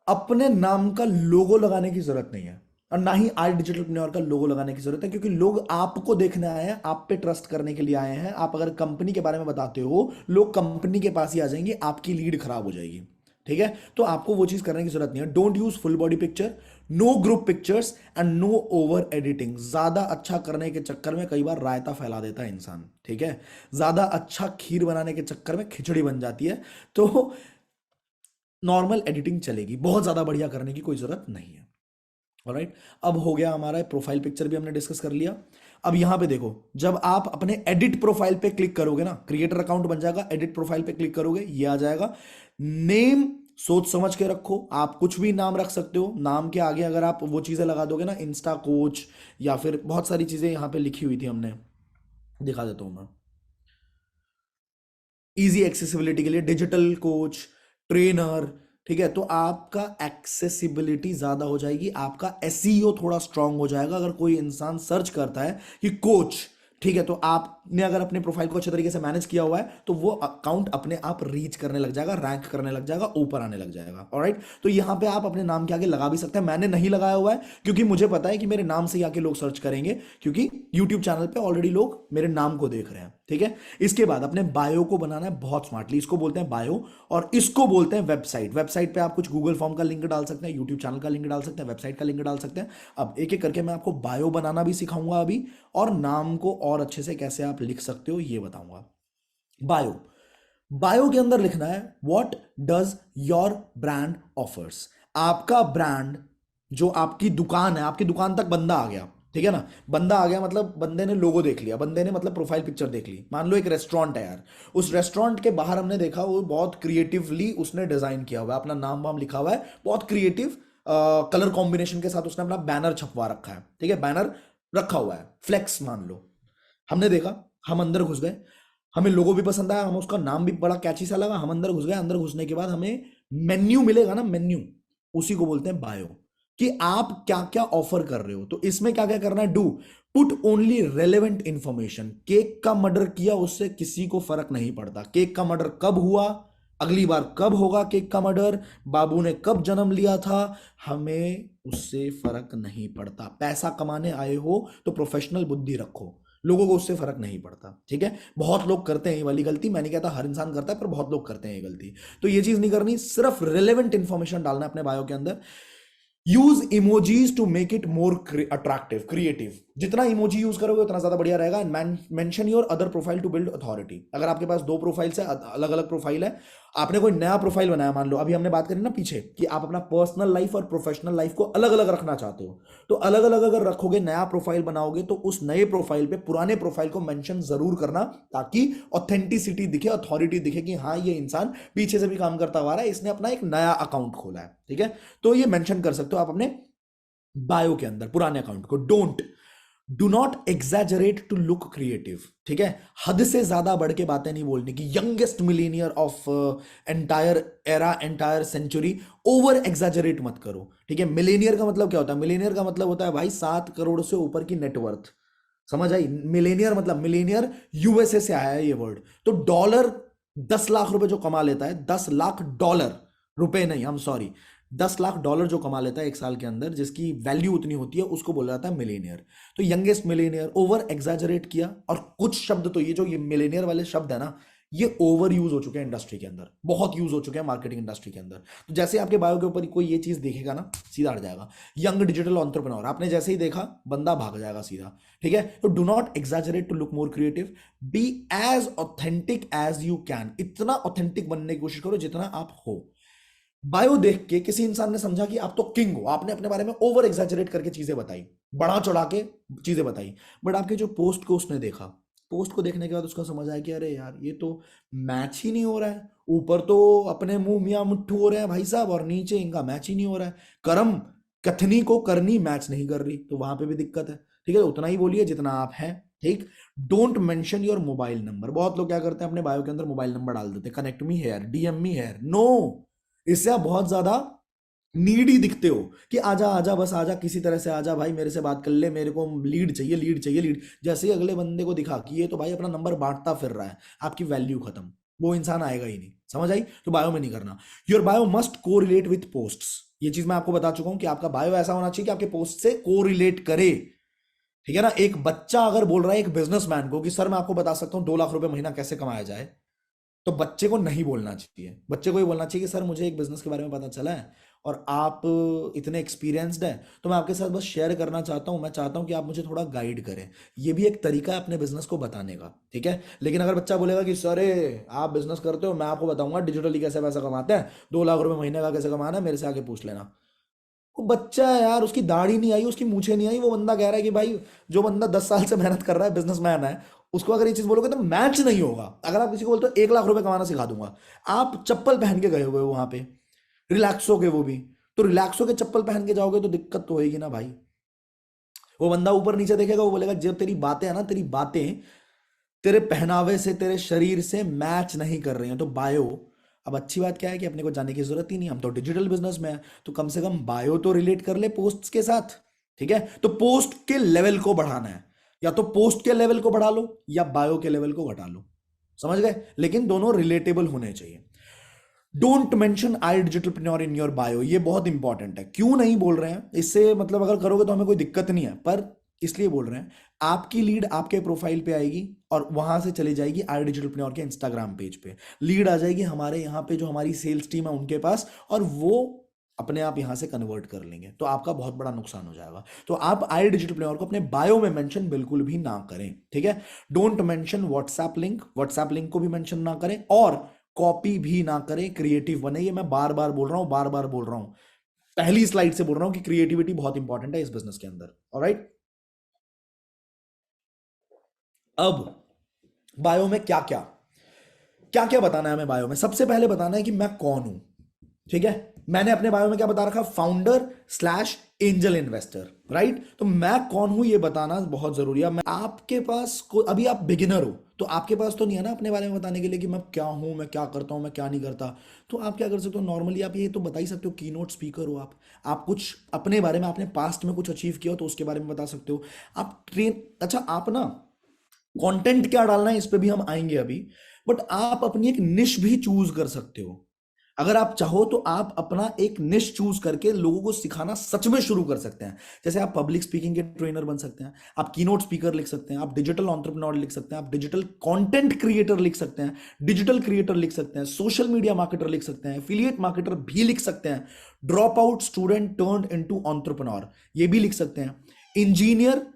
अपने नाम का लोगो लगाने की जरूरत नहीं है, और ना ही आज डिजिटलप्रेन्योर का लोगो लगाने की जरूरत है, क्योंकि लोग आपको देखने आए हैं, आप पे ट्रस्ट करने के लिए आए हैं। आप अगर कंपनी के बारे में बताते हो, लोग कंपनी के पास ही आ जाएंगे, आपकी लीड खराब हो जाएगी, ठीक है। तो आपको वो चीज करने की जरूरत नहीं है। Don't use full body picture, no group pictures, and no over editing. ज्यादा अच्छा करने के चक्कर में कई बार रायता फैला देता है इंसान, ठीक है। ज्यादा अच्छा खीर बनाने के चक्कर में खिचड़ी बन जाती है। तो नॉर्मल एडिटिंग चलेगी, बहुत ज्यादा बढ़िया करने की कोई जरूरत नहीं है। ऑलराइट, अब हो गया हमारा प्रोफाइल पिक्चर भी हमने डिस्कस कर लिया। अब यहां पे देखो, जब आप अपने एडिट प्रोफाइल पे क्लिक करोगे ना, क्रिएटर अकाउंट बन जाएगा, एडिट प्रोफाइल पे क्लिक करोगे, ये आ जाएगा। नेम सोच समझ के रखो, आप कुछ भी नाम रख सकते हो। नाम के आगे अगर आप वो चीजें लगा दोगे ना, इंस्टा कोच, या फिर बहुत सारी चीजें यहां पे लिखी हुई थी, हमने दिखा देता हूं मैं, इजी एक्सेसिबिलिटी के लिए डिजिटल कोच, ट्रेनर, ठीक है। तो आपका एक्सेसिबिलिटी ज्यादा हो जाएगी, आपका एसईओ थोड़ा स्ट्रांग हो जाएगा। अगर कोई इंसान सर्च करता है कि कोच, ठीक है, तो आपने अगर अपने प्रोफाइल को अच्छे तरीके से मैनेज किया हुआ है, तो वो अकाउंट अपने आप रीच करने लग जाएगा, रैंक करने लग जाएगा, ऊपर आने लग जाएगा। ऑलराइट, तो यहां पे आप अपने नाम के आगे लगा भी सकते हैं। मैंने नहीं लगाया हुआ है, क्योंकि मुझे पता है कि मेरे नाम से ही आके लोग सर्च करेंगे, क्योंकि यूट्यूब चैनल पे ऑलरेडी लोग मेरे नाम को देख रहे हैं, ठीक है। इसके बाद अपने बायो को बनाना है बहुत स्मार्टली, इसको बोलते हैं बायो, और इसको बोलते हैं वेबसाइट। वेबसाइट पे आप कुछ गूगल फॉर्म का लिंक डाल सकते हैं, यूट्यूब चैनल का लिंक डाल सकते हैं, वेबसाइट का लिंक डाल सकते हैं। अब एक एक करके मैं आपको बायो बनाना भी सिखाऊंगा अभी, और नाम को और अच्छे से कैसे आप लिख सकते हो ये बताऊंगा। बायो, बायो के अंदर लिखना है what does your brand offers. आपका ब्रांड, जो आपकी दुकान है, आपकी दुकान तक बंदा आ गया, ठीक है ना। बंदा आ गया मतलब बंदे ने लोगो देख लिया, बंदे ने मतलब प्रोफाइल पिक्चर देख ली। मान लो एक रेस्टोरेंट है यार, उस रेस्टोरेंट के बाहर हमने देखा वो बहुत क्रिएटिवली उसने डिजाइन किया हुआ है, अपना नाम वाम लिखा हुआ है, बहुत क्रिएटिव कलर कॉम्बिनेशन के साथ उसने अपना बैनर छपवा रखा है, ठीक है। बैनर रखा हुआ है, फ्लेक्स मान लो। हमने देखा, हम अंदर घुस गए, हमें लोगो भी पसंद आया, हमें उसका नाम भी बड़ा कैची सा लगा, हम अंदर घुस गए। अंदर घुसने के बाद हमें मेन्यू मिलेगा ना, मेन्यू, उसी को बोलते हैं बायो, कि आप क्या क्या ऑफर कर रहे हो। तो इसमें क्या क्या करना है, do put only relevant information. Cake का मर्डर किया, उससे किसी को फर्क नहीं पड़ता। केक का मर्डर कब हुआ, अगली बार कब होगा केक का मर्डर, बाबू ने कब जन्म लिया था, हमें उससे फर्क नहीं पड़ता। पैसा कमाने आए हो तो प्रोफेशनल बुद्धि रखो, लोगों को उससे फर्क नहीं पड़ता, ठीक है। बहुत लोग करते हैं ये वाली गलती, मैं नहीं कहता हर इंसान करता है, पर बहुत लोग करते हैं ये गलती। तो ये चीज नहीं करनी, सिर्फ रिलेवेंट इंफॉर्मेशन डालना है अपने बायो के अंदर। Use emojis to make it more attractive creative. जितना इमोजी यूज करोगे उतना ज्यादा बढ़िया रहेगा। Mention your other profile to build authority. अगर आपके पास दो प्रोफाइल है, अलग अलग प्रोफाइल है, आपने कोई नया प्रोफाइल बनाया, मान लो अभी हमने बात करी ना पीछे कि आप अपना पर्सनल लाइफ और प्रोफेशनल लाइफ को अलग अलग रखना चाहते हो, तो अलग अलग अगर रखोगे, नया प्रोफाइल बनाओगे, तो उस नए प्रोफाइल पे पुराने प्रोफाइल को मेंशन जरूर करना, ताकि ऑथेंटिसिटी दिखे, अथॉरिटी दिखे कि हाँ ये इंसान पीछे से भी काम करता हुआ रहा है, इसने अपना एक नया अकाउंट खोला है। ठीक है, तो ये मेंशन कर सकते हो आप अपने बायो के अंदर पुराने अकाउंट को। Do not exaggerate to look creative. ठीक है, हद से ज्यादा बढ़ के बातें नहीं बोलनी कि youngest millionaire of entire era, entire century. Over exaggerate मत करो। ठीक है, मिलेनियर का मतलब क्या होता है? मिलेनियर का मतलब होता है भाई 7 करोड़ से ऊपर की नेटवर्थ। समझ आई? मिलेनियर मतलब, मिलेनियर यूएसए से आया है ये वर्ड। तो डॉलर 10 लाख रुपए जो कमा लेता है, 10 लाख डॉलर, रुपए नहीं, हम सॉरी, 10 लाख डॉलर जो कमा लेता है एक साल के अंदर, जिसकी वैल्यू उतनी होती है, उसको बोला जाता है मिलेनियर। तो यंगेस्ट मिलेनियर, ओवर एग्जैजरेट किया। और कुछ शब्द तो ये जो ये मिलेनियर वाले शब्द है ना, ये ओवर यूज हो चुके हैं इंडस्ट्री के अंदर, बहुत यूज हो चुके हैं मार्केटिंग इंडस्ट्री के अंदर। तो जैसे आपके बायो के ऊपर कोई ये चीज देखेगा ना, सीधा हट जाएगा। यंग डिजिटल एंटरप्रेन्योर, आपने जैसे ही देखा बंदा भाग जाएगा सीधा। ठीक है, तो do not exaggerate to look more creative, be as authentic as you can. इतना ऑथेंटिक बनने की कोशिश करो जितना आप हो। बायो देख के किसी इंसान ने समझा कि आप तो किंग हो, आपने अपने बारे में ओवर एग्जैजरेट करके चीजें बताई, बढ़ा चढ़ा के चीजें बताई, बट आपके जो पोस्ट को उसने देखा, पोस्ट को देखने के बाद उसको समझ आया कि अरे यार ये तो मैच ही नहीं हो रहा है। ऊपर तो अपने मुंह मियां मुट्ठू हो रहे हैं भाई साहब, और नीचे इनका मैच ही नहीं हो रहा है। करम कथनी को करनी मैच नहीं कर रही, तो वहां पे भी दिक्कत है। ठीक है, तो उतना ही बोलिए जितना आप हैं। ठीक, don't mention your mobile number. बहुत लोग क्या करते हैं, अपने बायो के अंदर मोबाइल नंबर डाल देते हैं, connect me here, DM me here. No, इससे आप बहुत ज्यादा नीडी दिखते हो कि आजा आजा, बस आजा, किसी तरह से आजा भाई, मेरे से बात कर ले, मेरे को लीड चाहिए, लीड चाहिए, लीड। जैसे ही अगले बंदे को दिखा कि ये तो भाई अपना नंबर बांटता फिर रहा है, आपकी वैल्यू खत्म, वो इंसान आएगा ही नहीं। समझ आई? तो बायो में नहीं करना। योर बायो मस्ट को रिलेट विथ पोस्ट। ये चीज मैं आपको बता चुका हूं कि आपका बायो ऐसा होना चाहिए कि आपके पोस्ट से को रिलेट करे। ठीक है ना, एक बच्चा अगर बोल रहा है एक बिजनेसमैन को कि सर मैं आपको बता सकता हूं 2 लाख रुपए महीना कैसे कमाया जाए, तो बच्चे को नहीं बोलना चाहिए। बच्चे को ये बोलना चाहिए कि सर मुझे एक बिजनेस के बारे में पता चला है, और आप इतने एक्सपीरियंस्ड हैं, तो मैं आपके साथ बस शेयर करना चाहता हूं, मैं चाहता हूं कि आप मुझे थोड़ा गाइड करें। ये भी एक तरीका है अपने बिजनेस को बताने का। ठीक है, लेकिन अगर बच्चा बोलेगा कि सर आप बिजनेस करते हो, मैं आपको बताऊंगा डिजिटली कैसे पैसा कमाते हैं, 2 लाख रुपए महीने का कैसे कमाना है, मेरे से आके पूछ लेना। वो बच्चा है यार, उसकी दाढ़ी नहीं आई, उसकी मूछें नहीं आई, वो बंदा कह रहा है कि भाई जो बंदा 10 साल से मेहनत कर रहा है, बिजनेसमैन है, उसको अगर ये चीज बोलोगे तो मैच नहीं होगा। अगर आप किसी को बोलते हो 1 लाख रुपए कमाना सिखा दूंगा, आप चप्पल पहन के गए हुए हो वहां पे, रिलैक्सो के, वो भी तो रिलैक्सो के चप्पल पहन के जाओगे तो दिक्कत तो होगी ना भाई। वो बंदा ऊपर नीचे देखेगा, वो बोलेगा जब तेरी बातें है ना, तेरी बातें तेरे पहनावे से, तेरे शरीर से मैच नहीं कर रही हैं, तो बायो। अब अच्छी बात क्या है कि अपने को जाने की जरूरत ही नहीं, हम तो डिजिटल बिजनेस में है, तो कम से कम बायो तो रिलेट कर ले पोस्ट्स के साथ। ठीक है, तो पोस्ट के लेवल को बढ़ाना है, या तो पोस्ट के लेवल को बढ़ा लो या बायो के लेवल को घटा लो। समझ गए? लेकिन दोनों रिलेटेबल होने चाहिए। Don't mention I Digitalpreneur in your bio. ये बहुत इंपॉर्टेंट है। क्यों नहीं बोल रहे हैं? इससे मतलब अगर करोगे तो हमें कोई दिक्कत नहीं है, पर इसलिए बोल रहे हैं, आपकी लीड आपके प्रोफाइल पे आएगी और वहां से चली जाएगी आई डिजिटलप्रेन्योर के इंस्टाग्राम पेज पे। लीड आ जाएगी हमारे यहाँ पे जो हमारी सेल्स टीम है उनके पास, और वो अपने आप यहां से कन्वर्ट कर लेंगे, तो आपका बहुत बड़ा नुकसान हो जाएगा। तो आप आई डिजिटलप्रेन्योर को अपने बायो में मेंशन बिल्कुल भी ना करें। ठीक है, don't mention WhatsApp link. WhatsApp link को भी मेंशन ना करें, और कॉपी भी ना करें, क्रिएटिव बने। ये मैं बार बार बोल रहा हूं, बार बार बोल रहा हूं, पहली स्लाइड से बोल रहा हूं कि क्रिएटिविटी बहुत इंपॉर्टेंट है इस बिजनेस के अंदर। ऑलराइट, अब बायो में क्या क्या क्या क्या बताना है हमें? बायो में सबसे पहले बताना है कि मैं कौन हूं। ठीक है, मैंने अपने बायो में क्या बता रखा? Founder slash angel investor. Right, तो मैं कौन हूं ये बताना बहुत जरूरी है। मैं आपके पास को अभी आप बिगिनर हो, तो आपके पास तो नहीं है ना अपने बारे में बताने के लिए कि मैं क्या हूं, मैं क्या करता हूं, मैं क्या नहीं करता। तो आप क्या कर सकते हो? नॉर्मली आप ये तो बता ही सकते हो, कीनोट स्पीकर हो आप कुछ अपने बारे में, आपने पास्ट में कुछ अचीव किया हो तो उसके बारे में बता सकते हो। आप ट्रेन, अच्छा आप ना कंटेंट क्या डालना है इस पे भी हम आएंगे अभी, बट आप अपनी एक निश भी चूज कर सकते हो। अगर आप चाहो तो आप अपना एक निश चूज करके लोगों को सिखाना सच में शुरू कर सकते हैं। जैसे आप पब्लिक स्पीकिंग के ट्रेनर बन सकते हैं, आप कीनोट स्पीकर लिख सकते हैं, आप डिजिटल एंटरप्रेन्योर लिख सकते हैं, आप डिजिटल कंटेंट क्रिएटर लिख सकते हैं, डिजिटल क्रिएटर लिख सकते हैं, सोशल मीडिया मार्केटर लिख सकते हैं, एफिलिएट मार्केटर भी लिख सकते हैं, drop out student turned into entrepreneur ये भी लिख सकते हैं, इंजीनियर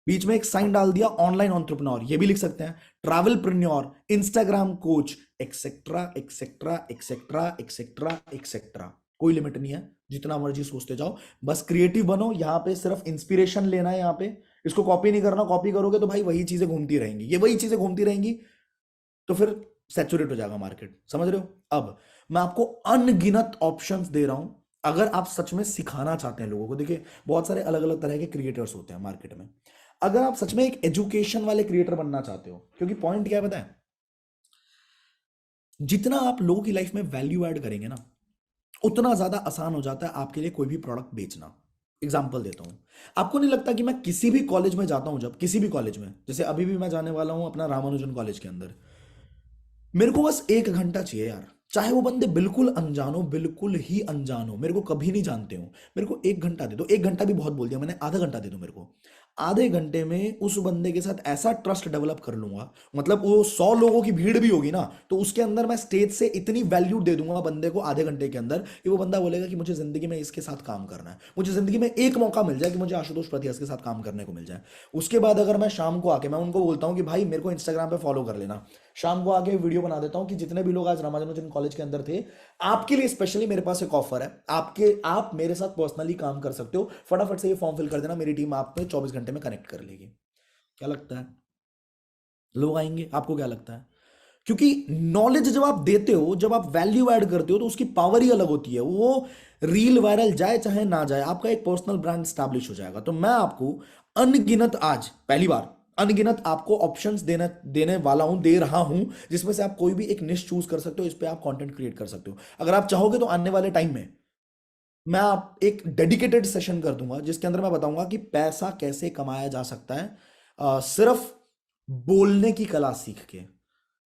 बीच में एक साइन डाल दिया ऑनलाइन एंटरप्रेन्योर ये भी लिख सकते हैं, travelpreneur, Instagram coach, etcetera etcetera etcetera etcetera etcetera. कोई लिमिट नहीं है, जितना मर्जी सोचते जाओ, बस क्रिएटिव बनो। यहाँ पे सिर्फ इंस्पिरेशन लेना है, यहाँ पे इसको कॉपी नहीं करना। कॉपी करोगे तो भाई वही चीजें घूमती रहेंगी, ये वही चीजें घूमती रहेंगी, तो फिर सैचुरेट हो जाएगा मार्केट। समझ रहे हो? अब मैं आपको अनगिनत ऑप्शंस दे रहा हूं, अगर आप सच में सिखाना चाहते हैं लोगों को। देखिए बहुत सारे अलग अलग तरह के क्रिएटर्स होते हैं मार्केट में। अगर आप सच में एक एजुकेशन वाले क्रिएटर बनना चाहते हो, क्योंकि पॉइंट क्या है पता है, जितना आप लोगों की लाइफ में वैल्यू ऐड करेंगे ना, उतना ज्यादा आसान हो जाता है आपके लिए कोई भी प्रोडक्ट बेचना। एग्जाम्पल देता हूं, आपको नहीं लगता कि मैं किसी भी कॉलेज में जाता हूं, जब किसी भी कॉलेज में, जैसे अभी भी मैं जाने वाला हूं अपना रामानुजन कॉलेज के अंदर, मेरे को बस 1 घंटा चाहिए यार, चाहे वो बंदे बिल्कुल अनजान हो, बिल्कुल ही अनजान हो, मेरे को कभी नहीं जानते हो, मेरे को 1 घंटा दे दो। 1 घंटा भी बहुत बोल दिया मैंने, आधा घंटा दे दो मेरे को। आधे घंटे में उस बंदे के साथ ऐसा ट्रस्ट डेवलप कर लूंगा, मतलब वो 100 लोगों की भीड़ भी होगी ना, तो उसके अंदर मैं स्टेज से इतनी वैल्यू दे दूंगा बंदे को आधे घंटे के अंदर, कि वो बंदा बोलेगा कि मुझे जिंदगी में इसके साथ काम करना है, मुझे जिंदगी में एक मौका मिल जाए कि मुझे आशुतोष प्रतियास के साथ काम करने को मिल जाए। उसके बाद अगर मैं शाम को आके मैं उनको बोलता हूँ कि भाई मेरे को इंस्टाग्राम पे फॉलो कर लेना, शाम को आके वीडियो बना देता हूँ कि जितने भी लोग आज रामानुजन कॉलेज के अंदर थे, आपके लिए स्पेशली मेरे पास एक ऑफर है, आप मेरे साथ पर्सनली काम कर सकते हो, फटाफट से ये फॉर्म फिल कर देना, मेरी टीम आप में 24 घंटे में कनेक्ट कर लेगी। क्या लगता है लोग आएंगे? आपको क्या लगता है? क्योंकि नॉलेज जब आप देते हो, जब आप वैल्यू ऐड करते हो, तो उसकी पावर ही अलग होती है। वो रील वायरल जाए चाहे ना जाए, आपका एक पर्सनल ब्रांड स्टैब्लिश हो जाएगा। तो मैं आपको अनगिनत, आज पहली बार अनगिनत आपको ऑप्शंस देने देने वाला हूं, दे रहा हूं, जिसमें से आप कोई भी एक निश चूज कर सकते हो, इस पे आप कंटेंट क्रिएट कर सकते हो। अगर आप चाहोगे तो आने वाले टाइम में मैं आप एक डेडिकेटेड सेशन कर दूंगा, जिसके अंदर मैं बताऊंगा कि पैसा कैसे कमाया जा सकता है, सिर्फ बोलने की कला सीख के।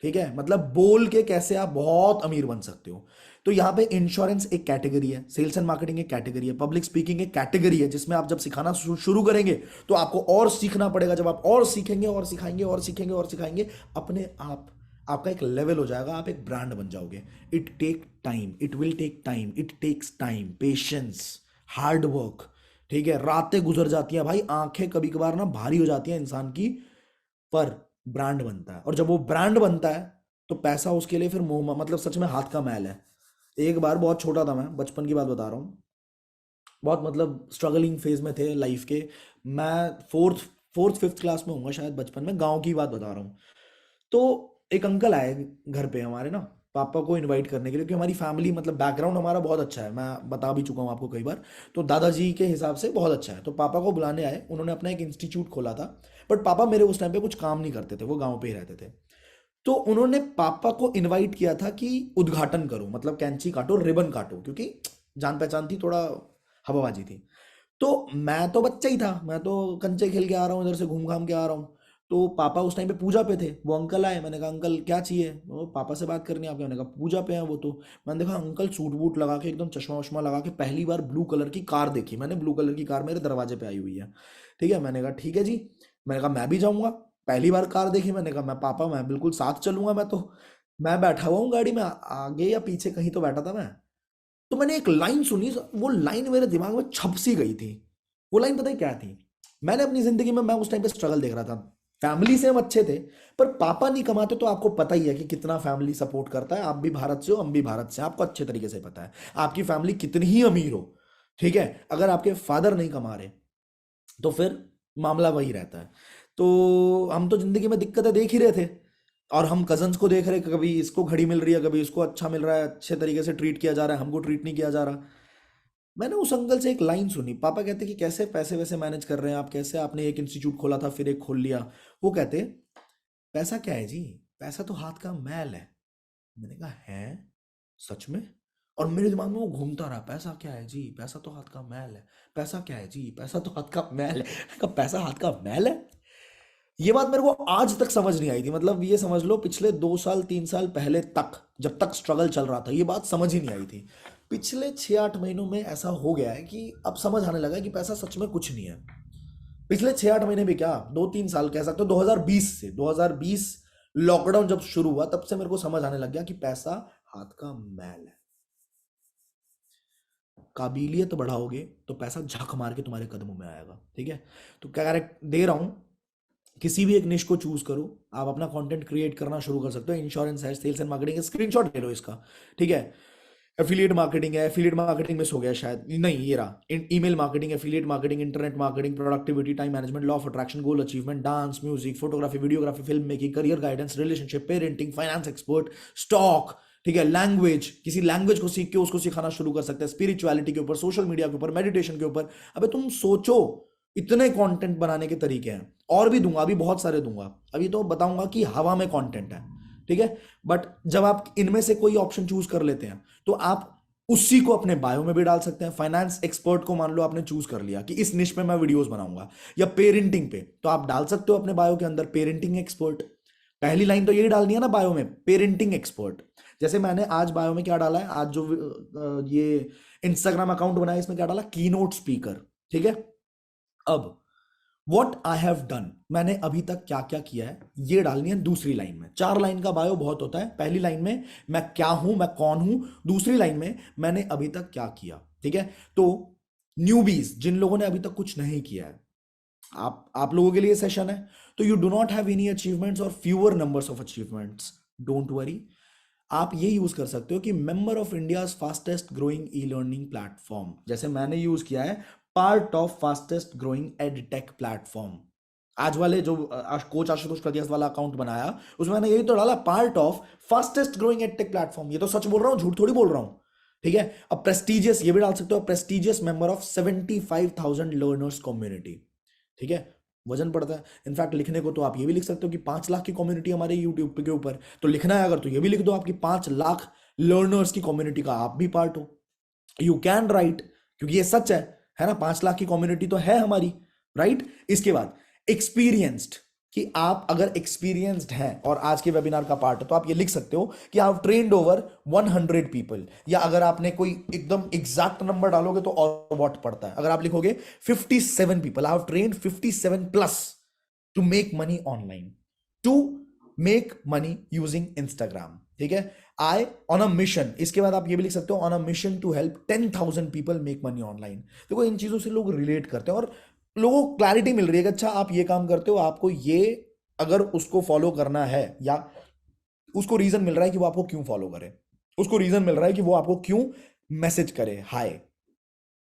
ठीक है, मतलब बोल के कैसे आप बहुत अमीर बन सकते हो। तो यहाँ पे इंश्योरेंस एक कैटेगरी है, सेल्स एंड मार्केटिंग एक कैटेगरी है, पब्लिक स्पीकिंग एक कैटेगरी है, जिसमें आप जब सिखाना शुरू करेंगे तो आपको और सीखना पड़ेगा। जब आप और सीखेंगे और सिखाएंगे और सीखेंगे और सिखाएंगे, अपने आप आपका एक लेवल हो जाएगा, आप एक ब्रांड बन जाओगे। It take time, it will take time, it takes time, patience, hard work. ठीक है, रातें गुजर जाती हैं भाई, आंखें कभी कभार ना भारी हो जाती हैं इंसान की, पर ब्रांड बनता है। और जब वो ब्रांड बनता है तो पैसा उसके लिए फिर मुंह, मतलब सच में हाथ का मैल है। एक बार बहुत छोटा था, मैं बचपन की बात बता रहा हूँ, बहुत मतलब स्ट्रगलिंग फेज में थे लाइफ के। मैं फोर्थ फोर्थ फिफ्थ क्लास में हूँ शायद, बचपन में, गांव की बात बता रहा हूँ। तो एक अंकल आए घर पे हमारे ना, पापा को इनवाइट करने के लिए, क्योंकि हमारी फैमिली मतलब बैकग्राउंड हमारा बहुत अच्छा है, मैं बता भी चुका हूँ आपको कई बार। तो दादाजी के हिसाब से बहुत अच्छा है, तो पापा को बुलाने आए। उन्होंने अपना एक इंस्टीट्यूट खोला था, बट पापा मेरे उस टाइम पे कुछ काम नहीं करते थे, वो गाँव पे ही रहते थे। तो उन्होंने पापा को इनवाइट किया था कि उद्घाटन करो, मतलब कैंची काटो, रिबन काटो, क्योंकि जान पहचान थी, थोड़ा हवाबाजी थी। तो मैं तो बच्चा ही था, मैं तो कंचे खेल के आ रहा हूँ, इधर से घूम घाम के आ रहा हूँ। तो पापा उस टाइम पे पूजा पे थे, वो अंकल आए, मैंने कहा अंकल क्या चाहिए? वो पापा से बात करनी है आपके? मैंने कहा पूजा पे हैं वो तो। मैंने देखा अंकल सूट वूट लगा के, एकदम चश्मा वश्मा लगा के, पहली बार ब्लू कलर की कार देखी मैंने, ब्लू कलर की कार मेरे दरवाजे पे आई हुई है। ठीक है, मैंने कहा ठीक है जी। मैंने कहा मैं भी जाऊंगा, पहली बार कार देखी। मैंने कहा मैं पापा, मैं बिल्कुल साथ चलूंगा। मैं तो मैं बैठा हुआ हूँ गाड़ी में, आगे या पीछे कहीं तो बैठा था मैं। तो मैंने एक लाइन सुनी, वो लाइन मेरे दिमाग में छप सी गई थी। वो लाइन पता है क्या थी? मैंने अपनी जिंदगी में, मैं उस टाइम पे स्ट्रगल देख रहा था, फैमिली से हम अच्छे थे, पर पापा नहीं कमाते। तो आपको पता ही है कि कितना फैमिली सपोर्ट करता है। आप भी भारत से हो, हम भी भारत से हैं, आपको अच्छे तरीके से पता है आपकी फैमिली कितनी ही अमीर हो। ठीक है, अगर आपके फादर नहीं कमा रहे तो फिर मामला वही रहता है। तो हम तो जिंदगी में दिक्कतें देख ही रहे थे, और हम कजन्स को देख रहे, कभी इसको घड़ी मिल रही है, कभी इसको अच्छा मिल रहा है, अच्छे तरीके से ट्रीट किया जा रहा है, हमको ट्रीट नहीं किया जा रहा। मैंने उस अंकल से एक लाइन सुनी, पापा कहते कि कैसे पैसे वैसे मैनेज कर रहे हैं आप, कैसे आपने एक इंस्टीट्यूट खोला था फिर एक खोल लिया। वो कहते पैसा क्या है जी, पैसा तो हाथ का मैल है। मैंने कहा है, सच में? और मेरे दिमाग में वो घूमता रहा, पैसा क्या है जी, पैसा तो हाथ का मैल है, पैसा क्या है जी, पैसा तो हाथ का मैल है। मैंने कहा पैसा हाथ का मैल है? ये बात मेरे को आज तक समझ नहीं आई थी, मतलब ये समझ लो पिछले 2 साल 3 साल पहले तक, जब तक स्ट्रगल चल रहा था, ये बात समझ ही नहीं आई थी। पिछले 6-8 महीनों में ऐसा हो गया है कि अब समझ आने लगा है कि पैसा सच में कुछ नहीं है। पिछले 6-8 महीने भी क्या, 2-3 साल कह सकते हो, 2020 लॉकडाउन जब शुरू हुआ तब से मेरे को समझ आने लग गया कि पैसा हाथ का मैल है। काबिलियत बढ़ाओगे तो पैसा झक मार के तुम्हारे कदमों में आएगा, ठीक है। तो क्या दे रहा हूं, किसी भी एक निश को चूज करो, आप अपना कंटेंट क्रिएट करना शुरू कर सकते हो। इंश्योरेंस है, सेल्स एंड मार्केटिंग है, स्क्रीनशॉट ले लो इसका, ठीक है। एफिलिएट मार्केटिंग है, एफिलिएट मार्केटिंग मिस हो गया शायद, नहीं ये रहा, email marketing, affiliate marketing, internet marketing, productivity, time management, law of attraction, goal achievement, dance, music, photography, videography, film making, career guidance, relationship, parenting, finance expert, stock, ठीक है। Language, किसी language को सीख के उसको सिखाना शुरू कर सकते हैं, स्पिरिचुअलिटी के ऊपर, सोशल मीडिया के ऊपर, मेडिटेशन के ऊपर। अबे तुम सोचो, इतने कंटेंट बनाने के तरीके हैं, और भी दूंगा, अभी बहुत सारे दूंगा, अभी तो बताऊंगा कि हवा में कंटेंट है, ठीक है। बट जब आप इनमें से कोई ऑप्शन चूज कर लेते हैं तो आप उसी को अपने बायो में भी डाल सकते हैं। फाइनेंस एक्सपर्ट को मान लो आपने चूज कर लिया कि इस निश पे मैं वीडियोस बनाऊंगा, या पेरेंटिंग पे, तो आप डाल सकते हो अपने बायो के अंदर पेरेंटिंग एक्सपर्ट। पहली लाइन तो यही डालनी है ना बायो में, पेरेंटिंग एक्सपर्ट। जैसे मैंने आज बायो में क्या डाला है, आज जो ये इंस्टाग्राम अकाउंट बनाया इसमें क्या डाला, की नोट स्पीकर, ठीक है। अब वॉट आई हैव डन, मैंने अभी तक क्या क्या किया है, ये डालनी है दूसरी लाइन में। 4 लाइन का बायो बहुत होता है, पहली लाइन में मैं क्या हूं, मैं कौन हूं, दूसरी लाइन में मैंने अभी तक क्या किया, ठीक है। तो न्यूबीज, जिन लोगों ने अभी तक कुछ नहीं किया है, आप लोगों के लिए सेशन है। तो you do not have any achievements और fewer numbers of achievements, don't worry. आप ये यूज कर सकते हो कि member of India fastest growing e learning platform, जैसे मैंने यूज किया है part of fastest growing edtech platform. आज वाले जो कोच आशुतोष कदियास वाला अकाउंट बनाया, उसमें मैंने यही तो डाला, part of fastest growing edtech platform. ये तो सच बोल रहा हूँ, झूठ थोड़ी बोल रहा हूँ, ठीक है। अब प्रेस्टिजियस, ये भी डाल सकते हो, prestigious member of 75,000 learners community, ठीक है। वजन पड़ता है, इनफैक्ट लिखने को तो आप ये भी लिख सकते हो कि 5 लाख की कम्युनिटी हमारे यूट्यूब के ऊपर, तो लिखना है अगर तो ये भी लिख दो आपकी 5 लाख लर्नर्स की कम्युनिटी का आप भी पार्ट हो। यू कैन राइट, क्योंकि ये सच है ना, 5 लाख की कम्युनिटी तो है हमारी, राइट। इसके बाद एक्सपीरियंस्ड, कि आप अगर एक्सपीरियंस्ड हैं और आज के वेबिनार का पार्ट है, तो आप ये लिख सकते हो कि आप ट्रेन्ड ओवर 100 पीपल, या अगर आपने कोई एकदम एग्जैक्ट नंबर डालोगे तो और व्हाट पड़ता है, अगर आप लिखोगे 57 people, I have trained 57 plus to make money online, to make money using Instagram, ठीक है। आई ऑन अ मिशन, इसके बाद आप ये भी लिख सकते हो on a mission to help 10,000 people make money online. देखो इन चीजों से लोग रिलेट करते हैं और लोगों को क्लैरिटी मिल रही है कि अच्छा आप ये काम करते हो, आपको ये अगर उसको फॉलो करना है, या उसको रीजन मिल रहा है कि वो आपको क्यों फॉलो करे, उसको रीजन मिल रहा है कि वो आपको क्यों मैसेज करे हाय,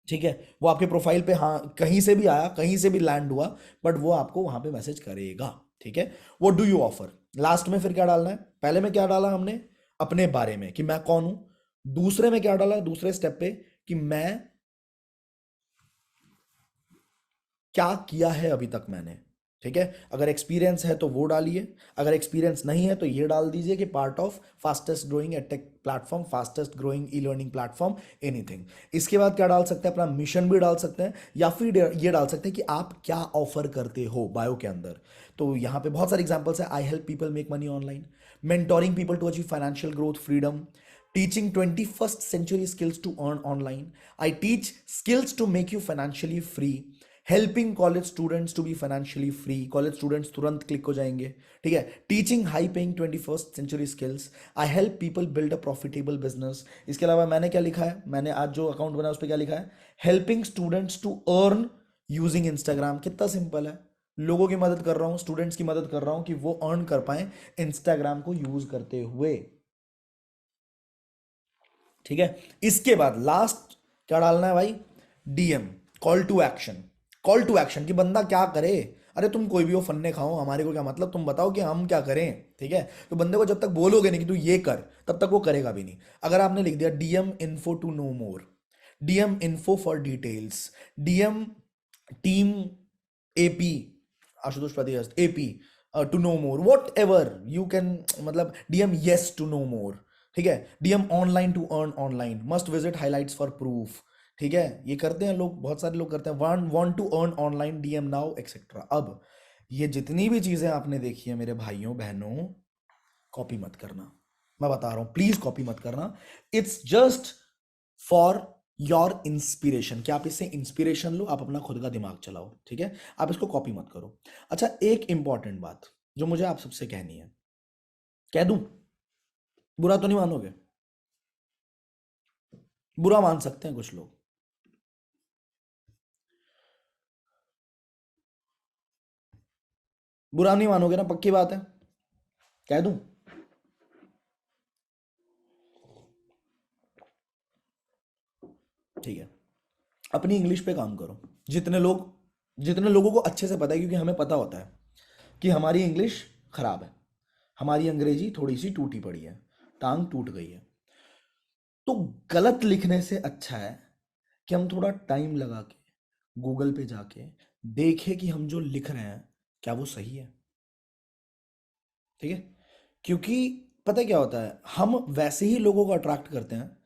ठीक है। वो आपके प्रोफाइल पे हाँ कहीं से भी आया, कहीं से भी लैंड हुआ, बट वो आपको वहां पे मैसेज करेगा, ठीक है। What do you offer, last में फिर क्या डालना है, पहले में क्या डाला हमने अपने बारे में कि मैं कौन हूं, दूसरे में क्या डाला, दूसरे स्टेप पे कि मैं क्या किया है अभी तक मैंने, ठीक है। अगर एक्सपीरियंस है तो वो डालिए, अगर एक्सपीरियंस नहीं है तो ये डाल दीजिए कि part of fastest growing edtech platform, fastest growing e learning platform, anything. इसके बाद क्या डाल सकते हैं, अपना मिशन भी डाल सकते हैं, या फिर ये डाल सकते हैं कि आप क्या ऑफर करते हो बायो के अंदर। तो यहाँ पे बहुत सारे एग्जांपल्स है, I help people make money online, mentoring people to achieve financial growth, freedom, teaching 21st century skills to earn online, I teach skills to make you financially free, helping college students to be financially free, college students तुरंत click हो जाएंगे, ठीक है। Teaching high paying 21st century skills, I help people build a profitable business. इसके अलावा मैंने क्या लिखा है, मैंने आज जो अकाउंट बनाया उस पर क्या लिखा है, helping students to earn using Instagram. कितना सिंपल है, लोगों की मदद कर रहा हूं, स्टूडेंट्स की मदद कर रहा हूं कि वो अर्न कर पाए इंस्टाग्राम को यूज करते हुए, ठीक है। इसके बाद लास्ट क्या डालना है भाई, DM, call to action. Call to action कि बंदा क्या करे, अरे तुम कोई भी हो, फन्ने खाओ, हमारे को क्या मतलब, तुम बताओ कि हम क्या करें, ठीक है। तो बंदे को जब तक बोलोगे नहीं कि तू ये कर, तब तक वो करेगा भी नहीं। अगर आपने लिख दिया DM info to know more, DM info for details, DM team AP Ashutosh Pratihast AP to know more, whatever you can, मतलब DM yes to know more, ठीक है। DM online to earn online, must visit highlights for proof, ठीक है। ये करते हैं लोग, बहुत सारे लोग करते हैं, want to earn online, DM now etcetera. अब ये जितनी भी चीजें आपने देखी है मेरे भाइयों बहनों, कॉपी मत करना। मैं बता रहा हूं, प्लीज कॉपी मत करना। It's just for your inspiration, कि आप इससे इंस्पिरेशन लो, आप अपना खुद का दिमाग चलाओ, ठीक है? आप इसको कॉपी मत करो। अच्छा, एक इंपॉर्टेंट बात जो मुझे आप सबसे कहनी है, कह दूं? बुरा तो नहीं मानोगे? बुरा मान सकते हैं कुछ लोग। बुरा नहीं मानोगे ना? पक्की बात है? कह दूं? ठीक है, अपनी इंग्लिश पे काम करो। जितने लोगों को अच्छे से पता है, क्योंकि हमें पता होता है कि हमारी इंग्लिश खराब है, हमारी अंग्रेजी थोड़ी सी टूटी पड़ी है, टांग टूट गई है। तो गलत लिखने से अच्छा है कि हम थोड़ा टाइम लगा के गूगल पे जाके देखें कि हम जो लिख रहे हैं क्या वो सही है, ठीक है? क्योंकि पता है क्या होता है, हम वैसे ही लोगों को अट्रैक्ट करते हैं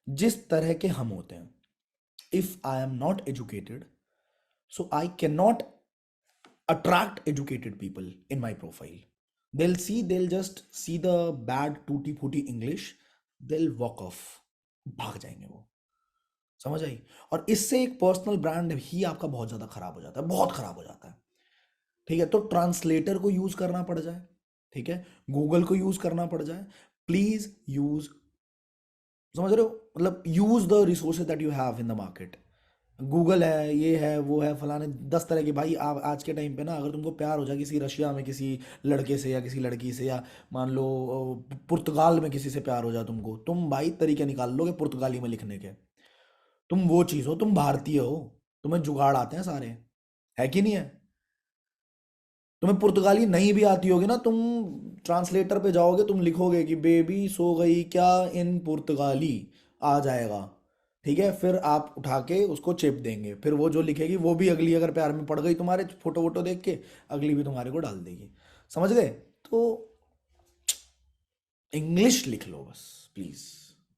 जिस तरह के हम होते हैं। If I am not educated, so I cannot attract educated people in my profile. They'll just see the bad टूटी फूटी इंग्लिश, they'll walk off, भाग जाएंगे वो। समझ आई? और इससे एक पर्सनल ब्रांड ही आपका बहुत ज्यादा खराब हो जाता है, बहुत खराब हो जाता है। ठीक है, तो ट्रांसलेटर को यूज करना पड़ जाए, ठीक है, गूगल को यूज करना पड़ जाए, प्लीज यूज, समझ रहे हो? मतलब use the resources that you have in the market. Google है, ये है, वो है, फलाने 10 तरह के। भाई आप आज के टाइम पे ना, अगर तुमको प्यार हो जाए किसी रशिया में किसी लड़के से या किसी लड़की से, या मान लो पुर्तगाल में किसी से प्यार हो जाए तुमको, तुम भाई तरीके निकाल लोगे पुर्तगाली में लिखने के। तुम वो चीज़ हो, तुम भारतीय हो, तुम्हें जुगाड़ आते हैं सारे, है कि नहीं है? तुम्हें पुर्तगाली नहीं भी आती होगी ना, तुम ट्रांसलेटर पे जाओगे, तुम लिखोगे कि बेबी सो गई क्या इन पुर्तगाली, आ जाएगा। ठीक है, फिर आप उठा के उसको चिप देंगे, फिर वो जो लिखेगी वो भी अगली अगर प्यार में पड़ गई तुम्हारे फोटो वोटो देख के, अगली भी तुम्हारे को डाल देगी। समझ गए? तो इंग्लिश लिख लो बस, प्लीज।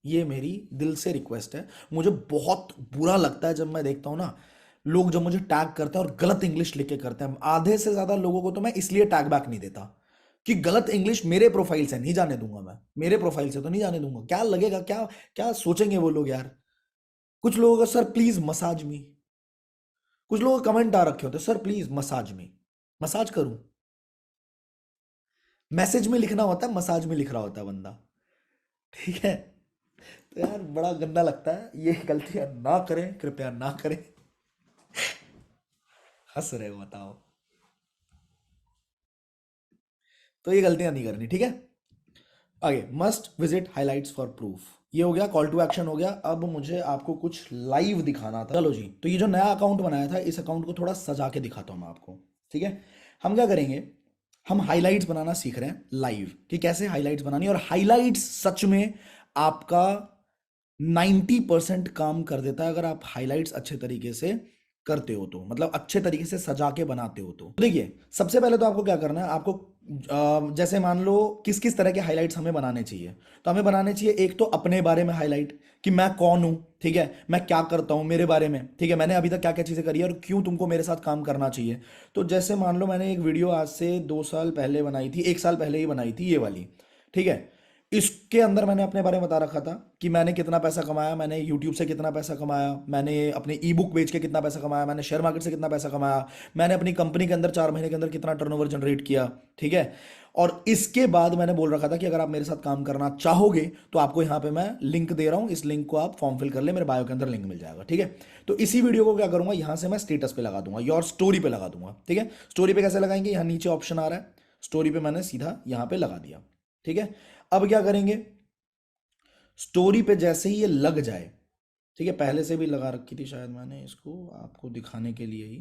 ये मेरी दिल से रिक्वेस्ट है। मुझे बहुत बुरा लगता है जब मैं देखता हूँ ना, लोग जब मुझे टैग करते हैं और गलत इंग्लिश लिख के करते हैं। आधे से ज्यादा लोगों को तो मैं इसलिए टैग बैक नहीं देता कि गलत इंग्लिश मेरे प्रोफाइल से नहीं जाने दूंगा। मैं मेरे प्रोफाइल से तो नहीं जाने दूंगा। क्या लगेगा, क्या क्या सोचेंगे वो लोग यार? कुछ लोगों का सर प्लीज मसाज मी, कुछ लोगों का कमेंट आ रखे होते sir please massage me. Massage करूं? मैसेज में लिखना होता है, मसाज में लिख रहा होता है बंदा। ठीक है, तो यार बड़ा गंदा लगता है। ये गलतियां ना करें, कृपया ना करें। हंस रहे हो, बताओ? तो ये गलतियां नहीं करनी, ठीक है? आगे, must visit highlights for proof, ये हो गया, कॉल टू एक्शन हो गया। अब मुझे आपको कुछ लाइव दिखाना था। चलो जी, तो ये जो नया अकाउंट बनाया था, इस अकाउंट को थोड़ा सजा के दिखाता हूँ मैं आपको, ठीक है? हम क्या करेंगे, हम हाइलाइट्स बनाना सीख रहे हैं लाइव, कि कैसे हाइलाइट्स बनानी है। और हाइलाइट्स सच में आपका 90% काम कर देता है, अगर आप हाइलाइट्स अच्छे तरीके से करते हो तो, मतलब अच्छे तरीके से सजा के बनाते हो तो। देखिए, सबसे पहले तो आपको क्या करना है, आपको जैसे मान लो किस किस तरह के हाइलाइट्स हमें बनाने चाहिए। तो हमें बनाने चाहिए एक तो अपने बारे में हाईलाइट, कि मैं कौन हूं, ठीक है, मैं क्या करता हूं, मेरे बारे में, ठीक है, मैंने अभी तक क्या क्या चीजें करी है और क्यों तुमको मेरे साथ काम करना चाहिए। तो जैसे मान लो मैंने एक वीडियो आज से 2 साल पहले बनाई थी, 1 साल पहले ही बनाई थी, ये वाली, ठीक है। इसके अंदर मैंने अपने बारे में बता रखा था कि मैंने कितना पैसा कमाया, मैंने यूट्यूब से कितना पैसा कमाया, मैंने अपने ई बुक बेच के कितना पैसा कमाया, मैंने शेयर मार्केट से कितना पैसा कमाया, मैंने अपनी कंपनी के अंदर 4 महीने के अंदर कितना टर्नओवर जनरेट किया, ठीक है। और इसके बाद मैंने बोल रखा था कि अगर आप मेरे साथ काम करना चाहोगे तो आपको यहाँ पे मैं लिंक दे रहा हूँ, इस लिंक को आप फॉर्म फिल कर ले, मेरे बायो के अंदर लिंक मिल जाएगा, ठीक है। तो इसी वीडियो को क्या करूंगा, यहाँ से मैं स्टेटस पे लगा दूंगा, योर स्टोरी पे लगा दूंगा, ठीक है। स्टोरी पे कैसे लगाएंगे, यहाँ नीचे ऑप्शन आ रहा है, स्टोरी पे मैंने सीधा यहाँ पे लगा दिया, ठीक है। अब क्या करेंगे, स्टोरी पे जैसे ही ये लग जाए, ठीक है, पहले से भी लगा रखी थी शायद मैंने इसको आपको दिखाने के लिए ही,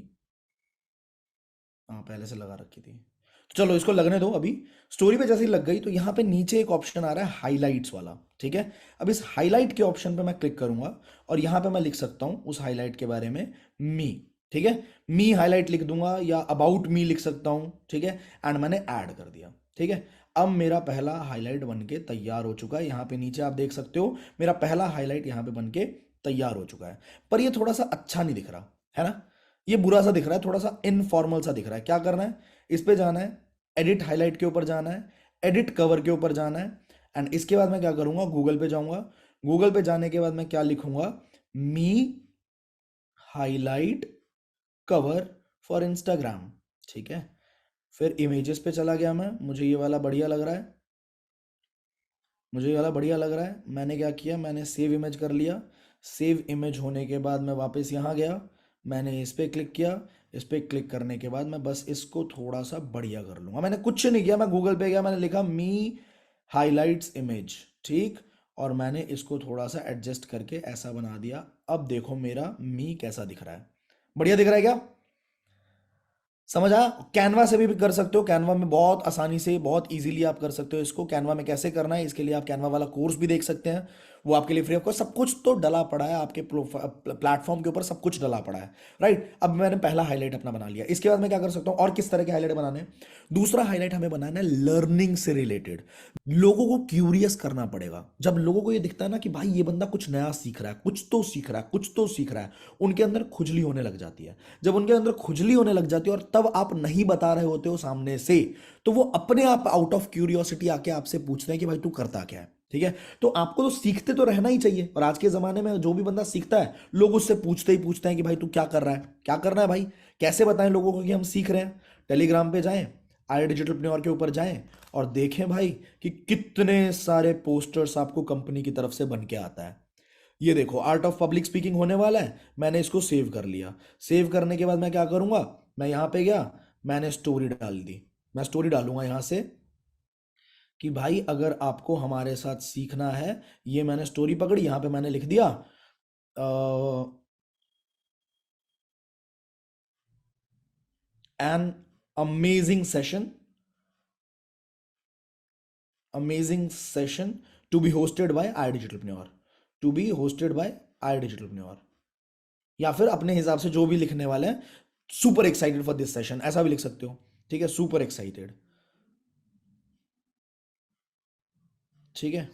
हाँ पहले से लगा रखी थी, तो चलो इसको लगने दो अभी। स्टोरी पे जैसे ही लग गई तो यहाँ पे नीचे एक ऑप्शन आ रहा है हाइलाइट्स वाला, ठीक है। अब इस हाईलाइट के ऑप्शन पे मैं क्लिक करूंगा और यहाँ पे मैं लिख सकता हूँ उस हाईलाइट के बारे में मी, ठीक है। मी हाईलाइट लिख दूंगा या अबाउट मी लिख सकता हूँ, ठीक है। एंड मैंने ऐड कर दिया, ठीक है। अब मेरा पहला हाईलाइट बन के तैयार हो चुका है। यहाँ पे नीचे आप देख सकते हो मेरा पहला हाईलाइट यहाँ पे बन के तैयार हो चुका है। पर ये थोड़ा सा अच्छा नहीं दिख रहा है ना, ये बुरा सा दिख रहा है, थोड़ा सा इनफॉर्मल सा दिख रहा है। क्या करना है, इस पे जाना है, एडिट हाईलाइट के ऊपर जाना है, एडिट कवर के ऊपर जाना है, एंड इसके बाद मैं क्या करूंगा, गूगल पे जाऊंगा। गूगल पे जाने के बाद मैं क्या लिखूंगा, मी हाईलाइट कवर फॉर इंस्टाग्राम। ठीक है, फिर इमेजेस पे चला गया मैं, मुझे ये वाला बढ़िया लग रहा है, मुझे ये वाला बढ़िया लग रहा है। मैंने क्या किया, मैंने सेव इमेज कर लिया। सेव इमेज होने के बाद मैं वापस यहाँ गया, मैंने इस पे क्लिक किया। इस पे क्लिक करने के बाद मैं बस इसको थोड़ा सा बढ़िया कर लूँगा। मैंने कुछ नहीं किया, मैं गूगल पे गया, मैंने लिखा मी हाइलाइट्स इमेज, ठीक, और मैंने इसको थोड़ा सा एडजस्ट करके ऐसा बना दिया। अब देखो मेरा मी कैसा दिख रहा है, बढ़िया दिख रहा है क्या? समझ आया? कैनवा से भी कर सकते हो, कैनवा में बहुत आसानी से, बहुत इजीली आप कर सकते हो इसको। कैनवा में कैसे करना है, इसके लिए आप कैनवा वाला कोर्स भी देख सकते हैं, वो आपके लिए फ्री ऑफ कॉस्ट, सब कुछ तो डला पड़ा है आपके प्लेटफॉर्म के ऊपर, सब कुछ डला पड़ा है। राइट, अब मैंने पहला हाईलाइट अपना बना लिया, इसके बाद मैं क्या कर सकता हूँ, और किस तरह के हाईलाइट बनाने हैं? दूसरा हाईलाइट हमें बनाना है लर्निंग से रिलेटेड। लोगों को क्यूरियस करना पड़ेगा। जब लोगों को ये दिखता है ना कि भाई ये बंदा कुछ नया सीख रहा है, कुछ तो सीख रहा है, कुछ तो सीख रहा है, उनके अंदर खुजली होने लग जाती है। जब उनके अंदर खुजली होने लग जाती है और तब आप नहीं बता रहे होते हो सामने से, तो वो अपने आप आउट ऑफ क्यूरियोसिटी आके आपसे पूछते हैं कि भाई तू करता क्या है। ठीक है, तो आपको तो सीखते तो रहना ही चाहिए, और आज के ज़माने में जो भी बंदा सीखता है, लोग उससे पूछते ही पूछते हैं कि भाई तू क्या कर रहा है, क्या करना है भाई, कैसे बताएं लोगों को कि हम सीख रहे हैं। टेलीग्राम पे जाएं, आई डिजिटलप्रेन्योर के ऊपर जाएं, और देखें भाई कि कितने सारे पोस्टर्स आपको कंपनी की तरफ से बन के आता है। ये देखो, आर्ट ऑफ पब्लिक स्पीकिंग होने वाला है, मैंने इसको सेव कर लिया। सेव करने के बाद मैं क्या करूंगा, मैं यहाँ पे गया, मैंने स्टोरी डाल दी। मैं स्टोरी डालूंगा यहाँ से कि भाई अगर आपको हमारे साथ सीखना है, ये मैंने स्टोरी पकड़ी, यहाँ पे मैंने लिख दिया an amazing session, amazing session to be hosted by I Digitalpreneur, to be hosted by I Digitalpreneur, या फिर अपने हिसाब से जो भी लिखने वाले हैं, super excited for this session, ऐसा भी लिख सकते हो। ठीक है, सुपर एक्साइटेड। ठीक है,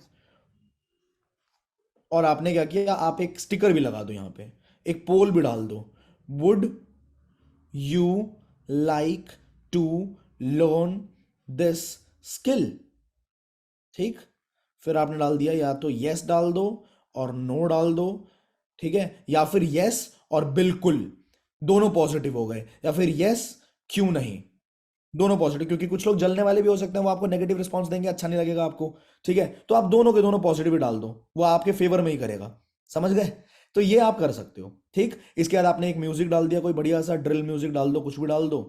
और आपने क्या किया, आप एक स्टिकर भी लगा दो यहाँ पे, एक पोल भी डाल दो, would you like to learn this skill. ठीक, फिर आपने डाल दिया, या तो यस डाल दो और नो डाल दो। ठीक है, या फिर यस और बिल्कुल, दोनों पॉजिटिव हो गए, या फिर यस क्यों नहीं, दोनों पॉजिटिव, क्योंकि कुछ लोग जलने वाले भी हो सकते हैं, वो आपको नेगेटिव रिस्पॉन्स देंगे, अच्छा नहीं लगेगा आपको। ठीक है, तो आप दोनों के दोनों पॉजिटिव ही डाल दो, वो आपके फेवर में ही करेगा। समझ गए? तो ये आप कर सकते हो। ठीक, इसके बाद आपने एक म्यूजिक डाल दिया, कोई बढ़िया सा ड्रिल म्यूजिक डाल दो, कुछ भी डाल दो।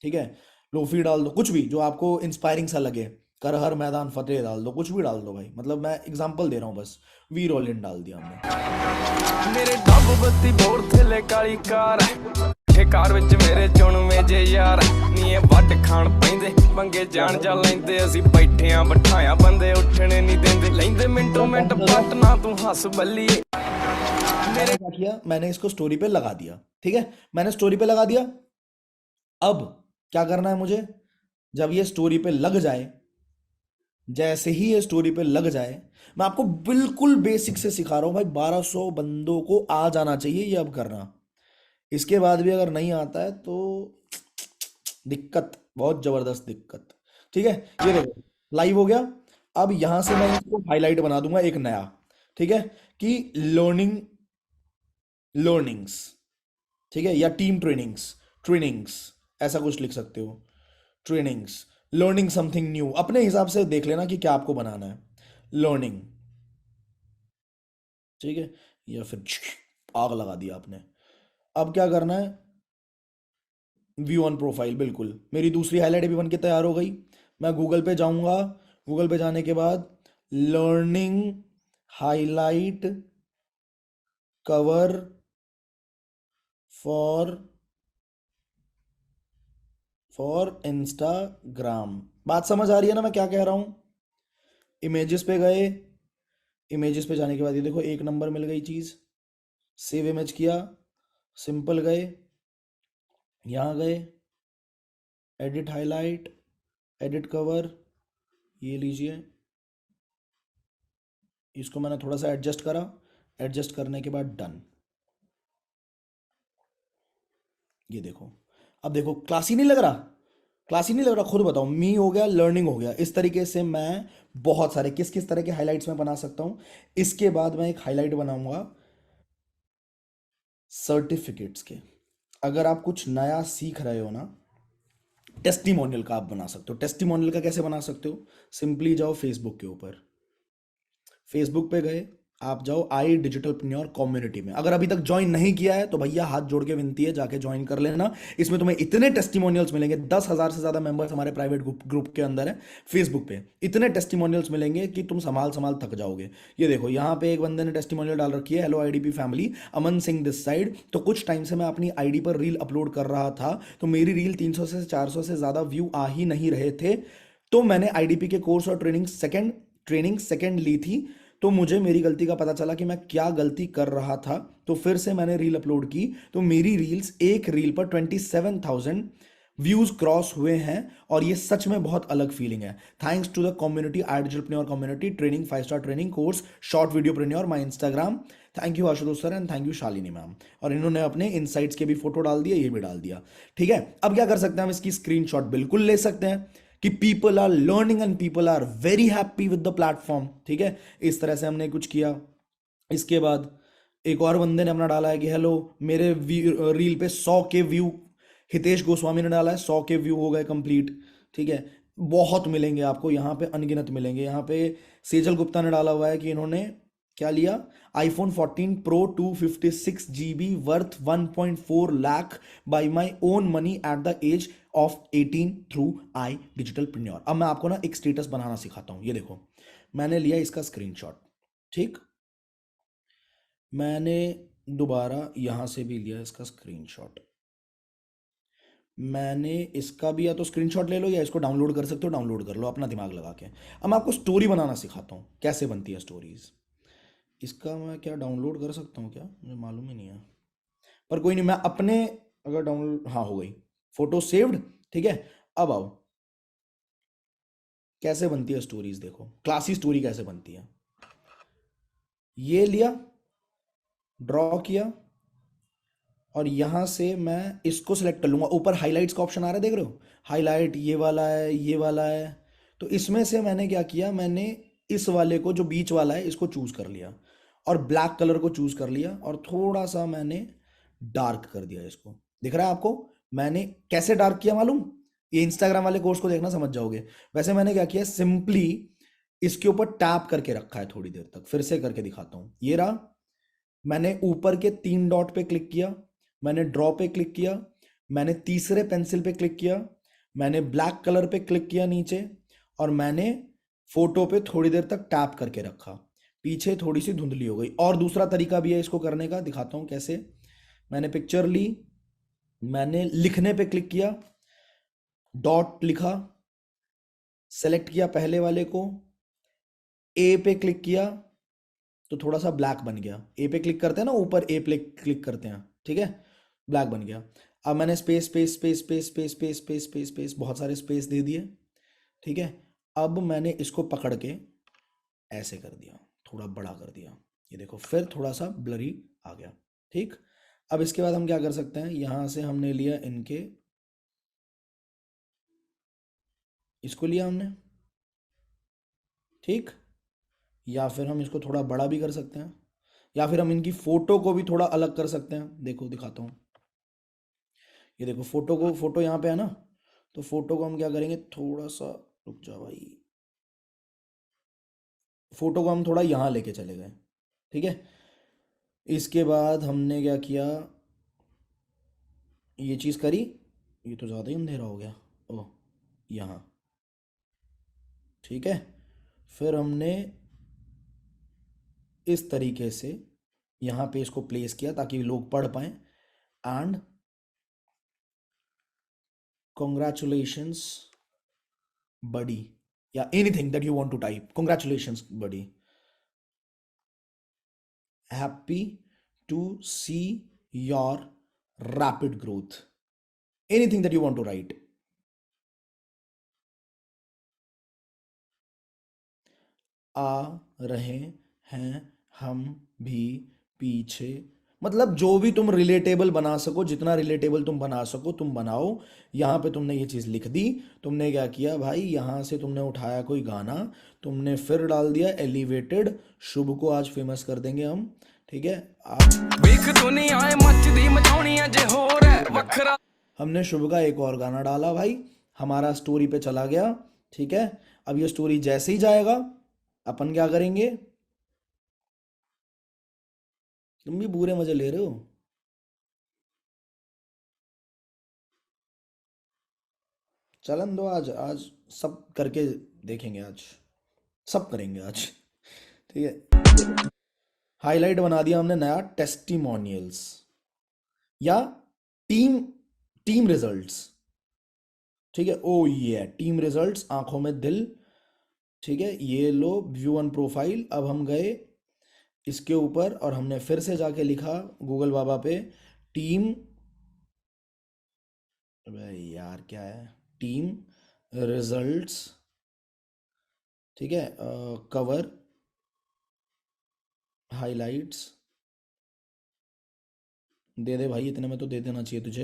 ठीक है, लोफी डाल दो, कुछ भी जो आपको इंस्पायरिंग सा लगे, कर हर मैदान फतेह डाल दो, कुछ भी डाल दो भाई, मतलब मैं एग्जांपल दे रहा हूँ बस। वीर ऑलिन डाल दिया हमने। मेरे डब बत्ती बोर थले काली कार के कार विच मेरे चुनवे जे यार नी ਵੱਟ ਖਾਣ ਪੈਂਦੇ ਪੰਗੇ ਜਾਣ ਜਾ ਲੈਂਦੇ ਅਸੀਂ ਬੈਠੇ ਆਂ ਬਿਠਾਇਆ ਬੰਦੇ ਉੱਠਣੇ ਨਹੀਂ ਦਿੰਦੇ ਲੈਂਦੇ ਮਿੰਟੋ ਮਿੰਟ ਪੱਟ ਨਾ ਤੂੰ ਹੱਸ ਬੱਲੀ मैंने क्या किया, मैंने इसको स्टोरी पे लगा दिया। ठीक है, मैंने स्टोरी पे लगा दिया। अब क्या करना है मुझे, जब ये स्टोरी पे लग जाए, जैसे ही ये स्टोरी पे लग जाए, मैं आपको बिल्कुल बेसिक से सिखा रहा हूं भाई, 1200 बंदों को आ जाना चाहिए ये अब करना। इसके बाद भी अगर नहीं आता है तो दिक्कत, बहुत जबरदस्त दिक्कत। ठीक है, ये देखो लाइव हो गया। अब यहां से मैं इसको हाईलाइट बना दूंगा एक नया। ठीक है, कि लर्निंग, लर्निंग्स, ठीक है, या टीम ट्रेनिंग्स, ट्रेनिंग्स, ऐसा कुछ लिख सकते हो, ट्रेनिंग्स, लर्निंग समथिंग न्यू, अपने हिसाब से देख लेना कि क्या आपको बनाना है, लर्निंग। ठीक है, या फिर आग लगा दिया आपने। अब क्या करना है, व्यू ऑन प्रोफाइल, बिल्कुल मेरी दूसरी हाईलाइट भी बन के तैयार हो गई। मैं गूगल पे जाऊंगा, गूगल पे जाने के बाद learning highlight cover for Instagram. बात समझ आ रही है ना मैं क्या कह रहा हूं? इमेजेस पे गए, इमेजेस पे जाने के बाद ये देखो एक नंबर मिल गई चीज, सेव इमेज किया, सिंपल गए, यहाँ गए, एडिट हाईलाइट, एडिट कवर, ये लीजिए, इसको मैंने थोड़ा सा एडजस्ट करा, एडजस्ट करने के बाद डन। ये देखो, अब देखो क्लासी नहीं लग रहा? क्लासी नहीं लग रहा? खुद बताओ। मी हो गया, लर्निंग हो गया। इस तरीके से मैं बहुत सारे किस किस तरह के हाइलाइट्स में बना सकता हूँ। इसके बाद मैं एक हाईलाइट बनाऊंगा सर्टिफिकेट्स के। अगर आप कुछ नया सीख रहे हो ना, टेस्टिमोनियल का आप बना सकते हो। टेस्टिमोनियल का कैसे बना सकते हो? सिंपली जाओ फेसबुक के ऊपर, फेसबुक पे गए, आप जाओ आई डिजिटलप्रेन्योर कम्युनिटी में। अगर अभी तक ज्वाइन नहीं किया है तो भैया हाथ जोड़ के विनती है, जाके ज्वाइन कर लेना। इसमें तुम्हें इतने टेस्टिमोनियल्स मिलेंगे, 10,000 से ज्यादा मेंबर्स हमारे प्राइवेट ग्रुप के अंदर है फेसबुक पे। इतने टेस्टिमोनियल्स मिलेंगे कि तुम संभाल संभाल थक जाओगे। ये देखो, यहाँ पे एक बंदे ने टेस्टिमोनियल डाल रखी है, hello IDP family, Aman Singh this side. तो कुछ टाइम से मैं अपनी आईडी पर रील अपलोड कर रहा था, तो मेरी रील 300 से 400 से ज्यादा व्यू आ ही नहीं रहे थे। तो मैंने आईडीपी के कोर्स और ट्रेनिंग सेकंड ली थी। तो मुझे मेरी गलती का पता चला कि मैं क्या गलती कर रहा था। तो फिर से मैंने रील अपलोड की, तो मेरी रील्स एक रील पर 27,000 व्यूज क्रॉस हुए हैं। और ये सच में बहुत अलग फीलिंग है। Thanks to the community, idealpreneur community training, 5 star training course, short videopreneur, my Instagram. Thank you Ashutosh sir and thank you Shalini ma'am. और इन्होंने अपने इनसाइट्स के भी फोटो डाल दिए, ये भी डाल दिया। ठीक है, अब क्या कर सकते हैं हम? इसकी स्क्रीनशॉट बिल्कुल ले सकते हैं कि people are learning and people are very happy with the platform. ठीक है, इस तरह से हमने कुछ किया। इसके बाद एक और बंदे ने अपना डाला है कि हेलो, मेरे रील पे 100 के व्यू, हितेश गोस्वामी ने डाला है 100 के व्यू हो गए कंप्लीट। ठीक है, बहुत मिलेंगे आपको यहाँ पे, अनगिनत मिलेंगे। यहाँ पे सेजल गुप्ता ने डाला हुआ है कि इन्होंने क्या लिया, iPhone 14 pro 256 GB worth 1.4 lakh by my own money at the age of 18 through I Digitalpreneur. अब मैं आपको ना एक स्टेटस बनाना सिखाता हूँ। ये देखो, मैंने लिया इसका स्क्रीनशॉट। ठीक, मैंने दोबारा यहां से भी लिया इसका स्क्रीनशॉट। मैंने इसका भी, या तो स्क्रीनशॉट ले लो या इसको डाउनलोड कर सकते हो, डाउनलोड कर लो अपना दिमाग लगा के। अब मैं आपको स्टोरी बनाना सिखाता हूँ कैसे बनती है स्टोरीज। इसका मैं क्या डाउनलोड कर सकता हूँ क्या, मुझे मालूम ही नहीं है। पर कोई नहीं, मैं अपने, अगर डाउनलोड, हाँ हो गई, फोटो सेव्ड। ठीक है, अब आओ कैसे बनती है स्टोरीज। देखो क्लासी स्टोरी कैसे बनती है। ये लिया, ड्रॉ किया, और यहां से मैं इसको सेलेक्ट कर लूंगा। ऊपर हाइलाइट्स का ऑप्शन आ रहा है, देख रहे हो? हाईलाइट ये वाला है, ये वाला है। तो इसमें से मैंने क्या किया, मैंने इस वाले को, जो बीच वाला है, इसको चूज कर लिया, और ब्लैक कलर को चूज कर लिया, और थोड़ा सा मैंने डार्क कर दिया इसको। दिख रहा है आपको मैंने कैसे डार्क किया मालूम? ये इंस्टाग्राम वाले कोर्स को देखना, समझ जाओगे। वैसे मैंने क्या किया, सिंपली इसके ऊपर टैप करके रखा है थोड़ी देर तक। फिर से करके दिखाता हूं, ये रहा। मैंने ऊपर के 3 डॉट पे क्लिक किया, मैंने ड्रॉ पे क्लिक किया, मैंने तीसरे पेंसिल पे क्लिक किया, मैंने ब्लैक कलर पे क्लिक किया नीचे, और मैंने फोटो पे थोड़ी देर तक टैप करके रखा। पीछे थोड़ी सी धुंधली हो गई। और दूसरा तरीका भी है इसको करने का, दिखाता हूं कैसे। मैंने पिक्चर ली, मैंने लिखने पे क्लिक किया, डॉट लिखा, सेलेक्ट किया पहले वाले को, ए पे क्लिक किया, तो थोड़ा सा ब्लैक बन गया। ए पे क्लिक करते हैं ना, ऊपर ए पे क्लिक करते हैं, ठीक है, ब्लैक बन गया। अब मैंने space space space space space space space space space बहुत सारे स्पेस दे दिए। ठीक है, अब मैंने इसको पकड़ के ऐसे कर दिया, थोड़ा बड़ा कर दिया। ये देखो, फिर थोड़ा सा ब्लरी आ गया। ठीक, अब इसके बाद हम क्या कर सकते हैं, यहां से हमने लिया इनके, इसको लिया हमने। ठीक, या फिर हम इसको थोड़ा बड़ा भी कर सकते हैं, या फिर हम इनकी फोटो को भी थोड़ा अलग कर सकते हैं। देखो दिखाता हूँ, ये देखो फोटो यहाँ पे है ना, तो फोटो को हम क्या करेंगे, थोड़ा सा, रुक जा भाई, फोटो को हम थोड़ा यहाँ लेके चले गए। ठीक है, इसके बाद हमने क्या किया, ये चीज़ करी। ये तो ज़्यादा ही अंधेरा हो गया, ओह, यहाँ। ठीक है, फिर हमने इस तरीके से यहाँ पे इसको प्लेस किया ताकि लोग पढ़ पाएं। एंड कॉन्ग्रेचुलेशंस बडी, या anything that you want to type, congratulations buddy, happy to see your rapid growth, anything that you want to write. आ रहे हैं हम भी पीछे मतलब जो भी तुम रिलेटेबल बना सको, जितना रिलेटेबल तुम बना सको तुम बनाओ। यहाँ पे तुमने ये चीज़ लिख दी, तुमने क्या किया भाई, यहाँ से तुमने उठाया कोई गाना, तुमने फिर डाल दिया एलिवेटेड, शुभ को आज फेमस कर देंगे हम, ठीक है। आप ਵੇਖ ਦੁਨੀਆ ਏ ਮੱਚਦੀ ਮਚਾਉਣੀ ਅਜੇ ਹੋਰ ਹੈ ਵੱਖਰਾ हमने शुभ का एक और गाना डाला भाई, हमारा स्टोरी पे चला गया, ठीक है। अब ये स्टोरी जैसे ही जाएगा अपन क्या करेंगे, तुम भी बुरे मजे ले रहे हो। चलन दो, आज आज सब करके देखेंगे, आज सब करेंगे आज, ठीक है। हाईलाइट बना दिया हमने नया टेस्टिमोनियल्स या टीम टीम रिजल्ट्स, ठीक है। ओ ये टीम रिजल्ट्स, आंखों में दिल, ठीक है। ये लो व्यू ऑन प्रोफाइल। अब हम गए इसके ऊपर और हमने फिर से जाके लिखा गूगल बाबा पे टीम, अबे यार क्या है, टीम रिजल्ट्स, ठीक है। कवर हाइलाइट्स दे दे भाई, इतने में तो दे देना चाहिए तुझे।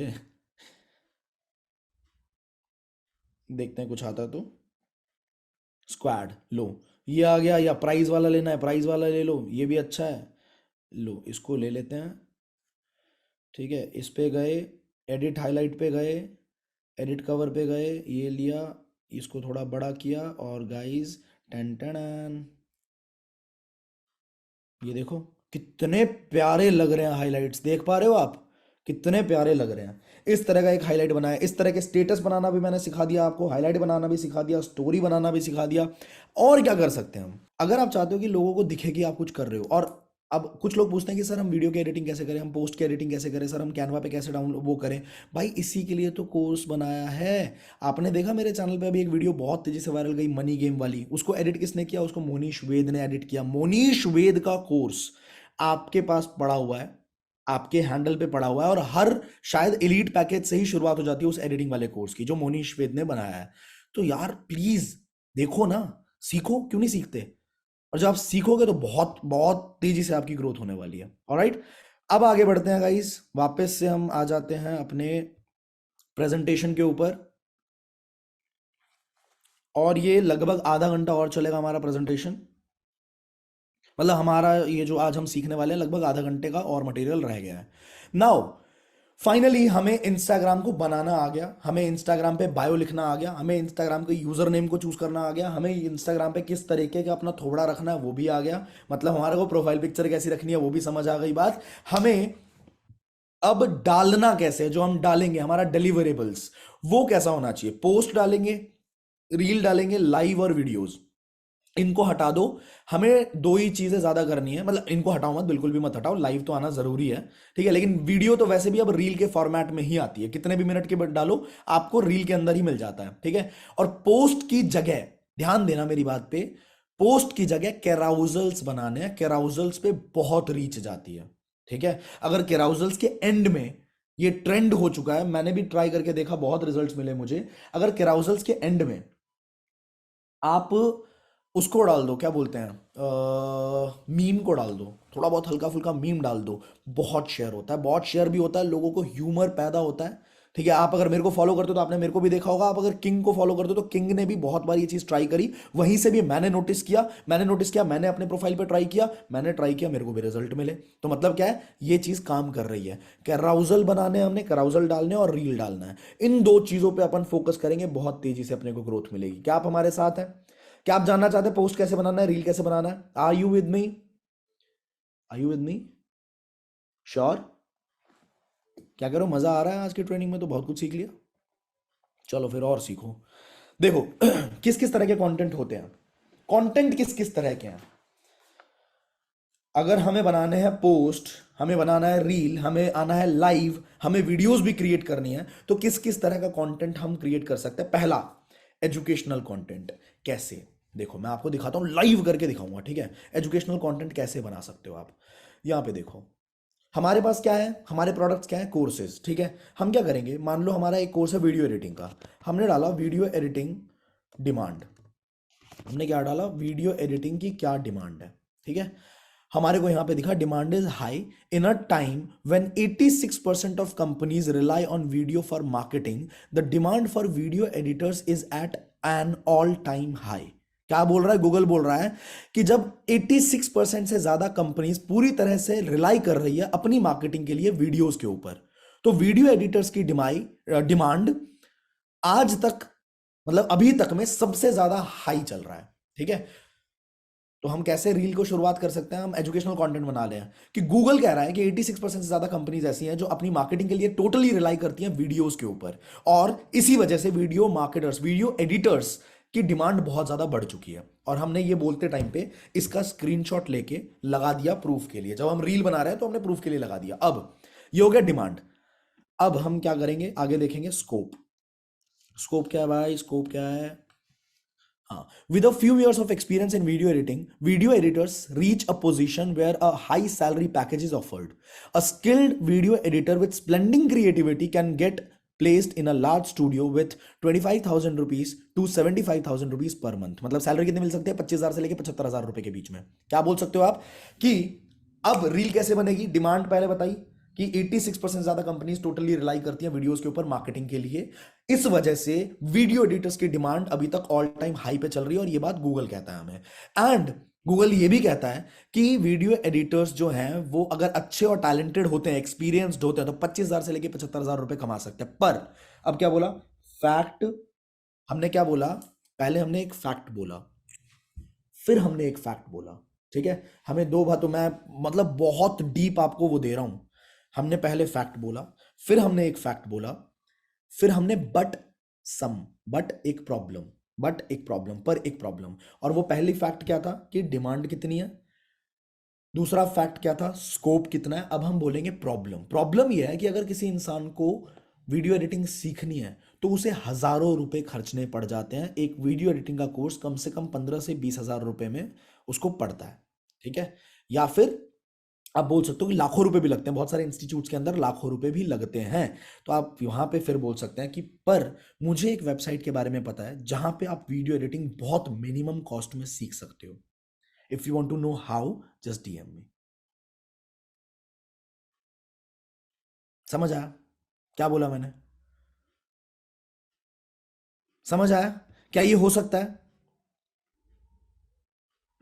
देखते हैं कुछ आता तो। स्क्वाड लो, ये आ गया, या प्राइस वाला लेना है प्राइस वाला ले लो, ये भी अच्छा है, लो इसको ले लेते हैं, ठीक है। इस पे गए, एडिट हाईलाइट पे गए, एडिट कवर पे गए, ये लिया, इसको थोड़ा बड़ा किया और गाइस टन टन, ये देखो कितने प्यारे लग रहे हैं हाइलाइट्स, देख पा रहे हो आप कितने प्यारे लग रहे हैं। इस तरह का एक हाईलाइट बनाया, इस तरह के स्टेटस बनाना भी मैंने सिखा दिया आपको, हाईलाइट बनाना भी सिखा दिया, स्टोरी बनाना भी सिखा दिया। और क्या कर सकते हैं हम, अगर आप चाहते हो कि लोगों को दिखे कि आप कुछ कर रहे हो। और अब कुछ लोग पूछते हैं कि सर हम वीडियो की एडिटिंग कैसे करें, हम पोस्ट की एडिटिंग कैसे करें, सर हम कैनवा पे कैसे डाउनलोड वो करें। भाई इसी के लिए तो कोर्स बनाया है। आपने देखा मेरे चैनल पे अभी एक वीडियो बहुत तेजी से वायरल गई, मनी गेम वाली, उसको एडिट किसने किया, उसको मोनीश वेद ने एडिट किया। मोनीश वेद का कोर्स आपके पास पड़ा हुआ है, आपके हैंडल पे पड़ा हुआ है, और हर शायद एलीट पैकेज से ही शुरुआत हो जाती है उस एडिटिंग वाले कोर्स की जो मोनीश वेद ने बनाया है। तो यार प्लीज देखो ना, सीखो, क्यों नहीं सीखते। और जब आप सीखोगे तो बहुत बहुत तेजी से आपकी ग्रोथ होने वाली है। ऑलराइट, अब आगे बढ़ते हैं गाइस, वापस से हम आ जाते हैं अपने प्रेजेंटेशन के ऊपर, और ये लगभग आधा घंटा और चलेगा हमारा प्रेजेंटेशन। मतलब हमारा ये जो आज हम सीखने वाले हैं लगभग आधा घंटे का और मटेरियल रह गया है। नाउ फाइनली हमें इंस्टाग्राम को बनाना आ गया, हमें इंस्टाग्राम पे बायो लिखना आ गया, हमें इंस्टाग्राम के यूजर नेम को चूज करना आ गया, हमें इंस्टाग्राम पे किस तरीके का अपना थोबड़ा रखना है वो भी आ गया, मतलब हमारे को प्रोफाइल पिक्चर कैसी रखनी है वो भी समझ आ गई बात। हमें अब डालना कैसे, जो हम डालेंगे हमारा डिलीवरेबल्स वो कैसा होना चाहिए, पोस्ट डालेंगे, रील डालेंगे, लाइव और वीडियोस, इनको हटा दो। हमें दो ही चीजें ज्यादा करनी है, मतलब इनको हटाओ मत, बिल्कुल भी मत हटाओ, लाइव तो आना जरूरी है, ठीक है। लेकिन वीडियो तो वैसे भी अब रील के फॉर्मेट में ही आती है, कितने भी मिनट के डालो आपको रील के अंदर ही मिल जाता है, ठीक है। और पोस्ट की जगह, ध्यान देना मेरी बात पे, पोस्ट की जगह कैराउजल्स बनाने हैं, कैराउजल्स पे बहुत रीच जाती है, ठीक है। अगर कैराउजल्स के एंड में, ये ट्रेंड हो चुका है, मैंने भी ट्राई करके देखा, बहुत रिजल्ट्स मिले मुझे। अगर कैराउजल्स के एंड में आप उसको डाल दो, क्या बोलते हैं, मीम को डाल दो, थोड़ा बहुत हल्का फुल्का मीम डाल दो, बहुत शेयर होता है, बहुत शेयर भी होता है, लोगों को ह्यूमर पैदा होता है, ठीक है। आप अगर मेरे को फॉलो करते हो तो आपने मेरे को भी देखा होगा, आप अगर किंग को फॉलो करते हो तो किंग ने भी बहुत बार ये चीज ट्राई करी, वहीं से भी मैंने नोटिस किया, मैंने अपने प्रोफाइल पे ट्राई किया, मैंने ट्राई किया, मेरे को भी रिजल्ट मिले। तो मतलब क्या है, ये चीज काम कर रही है। कैराउजल बनाने हमने, कैराउजल डालने और रील डालना है, इन दो चीजों पे अपन फोकस करेंगे, बहुत तेजी से अपने को ग्रोथ मिलेगी। क्या आप हमारे साथ हैं? क्या आप जानना चाहते हैं पोस्ट कैसे बनाना है, रील कैसे बनाना है? Are you with me? Are you with me? Sure? क्या करो, मजा आ रहा है आज की ट्रेनिंग में? तो बहुत कुछ सीख लिया, चलो फिर और सीखो। देखो किस किस तरह के कंटेंट होते हैं, कंटेंट किस किस तरह के हैं। अगर हमें बनाने हैं पोस्ट, हमें बनाना है रील, हमें आना है लाइव, हमें वीडियोस भी क्रिएट करनी है, तो किस किस तरह का कंटेंट हम क्रिएट कर सकते हैं। पहला, एजुकेशनल कंटेंट। कैसे? देखो मैं आपको दिखाता हूं, लाइव करके दिखाऊंगा, ठीक है। एजुकेशनल कंटेंट कैसे बना सकते हो आप, यहां पे देखो हमारे पास क्या है, हमारे प्रोडक्ट्स क्या है, कोर्सेज, ठीक है। हम क्या करेंगे, मान लो हमारा एक कोर्स है वीडियो एडिटिंग का, हमने डाला वीडियो एडिटिंग डिमांड, हमने क्या डाला, वीडियो एडिटिंग की क्या डिमांड है, ठीक है। हमारे को यहां पे दिखा demand is high in a time when 86% of companies rely on video for marketing, the demand for video editors is at an all time high. क्या बोल रहा है गूगल? बोल रहा है कि जब 86% से ज्यादा कंपनीज पूरी तरह से रिलाई कर रही है अपनी मार्केटिंग के लिए वीडियोस के ऊपर, तो वीडियो एडिटर्स की डिमांड आज तक, मतलब अभी तक में सबसे ज्यादा हाई चल रहा है। ठीक है, तो हम कैसे रील को शुरुआत कर सकते हैं? हम एजुकेशनल कंटेंट बना ले कि गूगल कह रहा है कि 86% से ज्यादा कंपनीज ऐसी हैं जो अपनी मार्केटिंग के लिए टोटली रिलाई करती हैं वीडियोस के ऊपर, और इसी वजह से वीडियो मार्केटर्स, वीडियो एडिटर्स की डिमांड बहुत ज्यादा बढ़ चुकी है। और हमने ये बोलते टाइम पे इसका स्क्रीनशॉट लेके लगा दिया प्रूफ के लिए। जब हम रील बना रहे हैं तो हमने प्रूफ के लिए लगा दिया। अब ये हो गया डिमांड। अब हम क्या करेंगे, आगे देखेंगे स्कोप। स्कोप क्या है भाई? स्कोप क्या है? हाँ, with a few years of experience in video editing, video editors reach a position where a high salary package is offered. A skilled video editor with splendid creativity can get placed in a large studio with 25,000 rupees to 75,000 rupees per month. मतलब salary कितनी मिल सकती है? 25,000 से लेके 75,000 रुपए के बीच में। क्या बोल सकते हो आप कि अब रील कैसे बनेगी? डिमांड पहले बताई कि 86% ज्यादा कंपनीज टोटली रिलाई करती हैं वीडियोस के ऊपर मार्केटिंग के लिए। इस वजह से वीडियो एडिटर्स की डिमांड अभी तक ऑल टाइम हाई पे चल रही है, और ये बात गूगल कहता है हमें। एंड गूगल ये भी कहता है कि वीडियो एडिटर्स जो हैं वो अगर अच्छे और टैलेंटेड होते हैं, एक्सपीरियंस्ड होते हैं, तो 25,000 से लेके 75,000 रुपए कमा सकते हैं। पर अब क्या बोला? फैक्ट। हमने क्या बोला? पहले हमने एक फैक्ट बोला, फिर हमने एक फैक्ट बोला। ठीक है, हमें दो बातों, मैं मतलब बहुत डीप आपको वो दे रहा हूं। हमने पहले फैक्ट बोला, फिर हमने एक फैक्ट बोला, फिर हमने बट एक प्रॉब्लम, बट एक प्रॉब्लम, पर एक प्रॉब्लम। और वो पहली फैक्ट क्या था? कि डिमांड कितनी है। दूसरा फैक्ट क्या था? स्कोप कितना है। अब हम बोलेंगे प्रॉब्लम। प्रॉब्लम यह है कि अगर किसी इंसान को वीडियो एडिटिंग सीखनी है तो उसे हजारों रुपए खर्चने पड़ जाते हैं। एक वीडियो एडिटिंग का कोर्स कम से कम 15 से 20,000 रुपए में उसको पड़ता है। ठीक है, या फिर आप बोल सकते हो कि लाखों रुपए भी लगते हैं। बहुत सारे इंस्टीट्यूट्स के अंदर लाखों रुपए भी लगते हैं। तो आप वहां पे फिर बोल सकते हैं कि पर मुझे एक वेबसाइट के बारे में पता है जहां पे आप वीडियो एडिटिंग बहुत मिनिमम कॉस्ट में सीख सकते हो। If you want to know how, just DM me. समझ आया क्या बोला मैंने? समझ आया? क्या ये हो सकता है?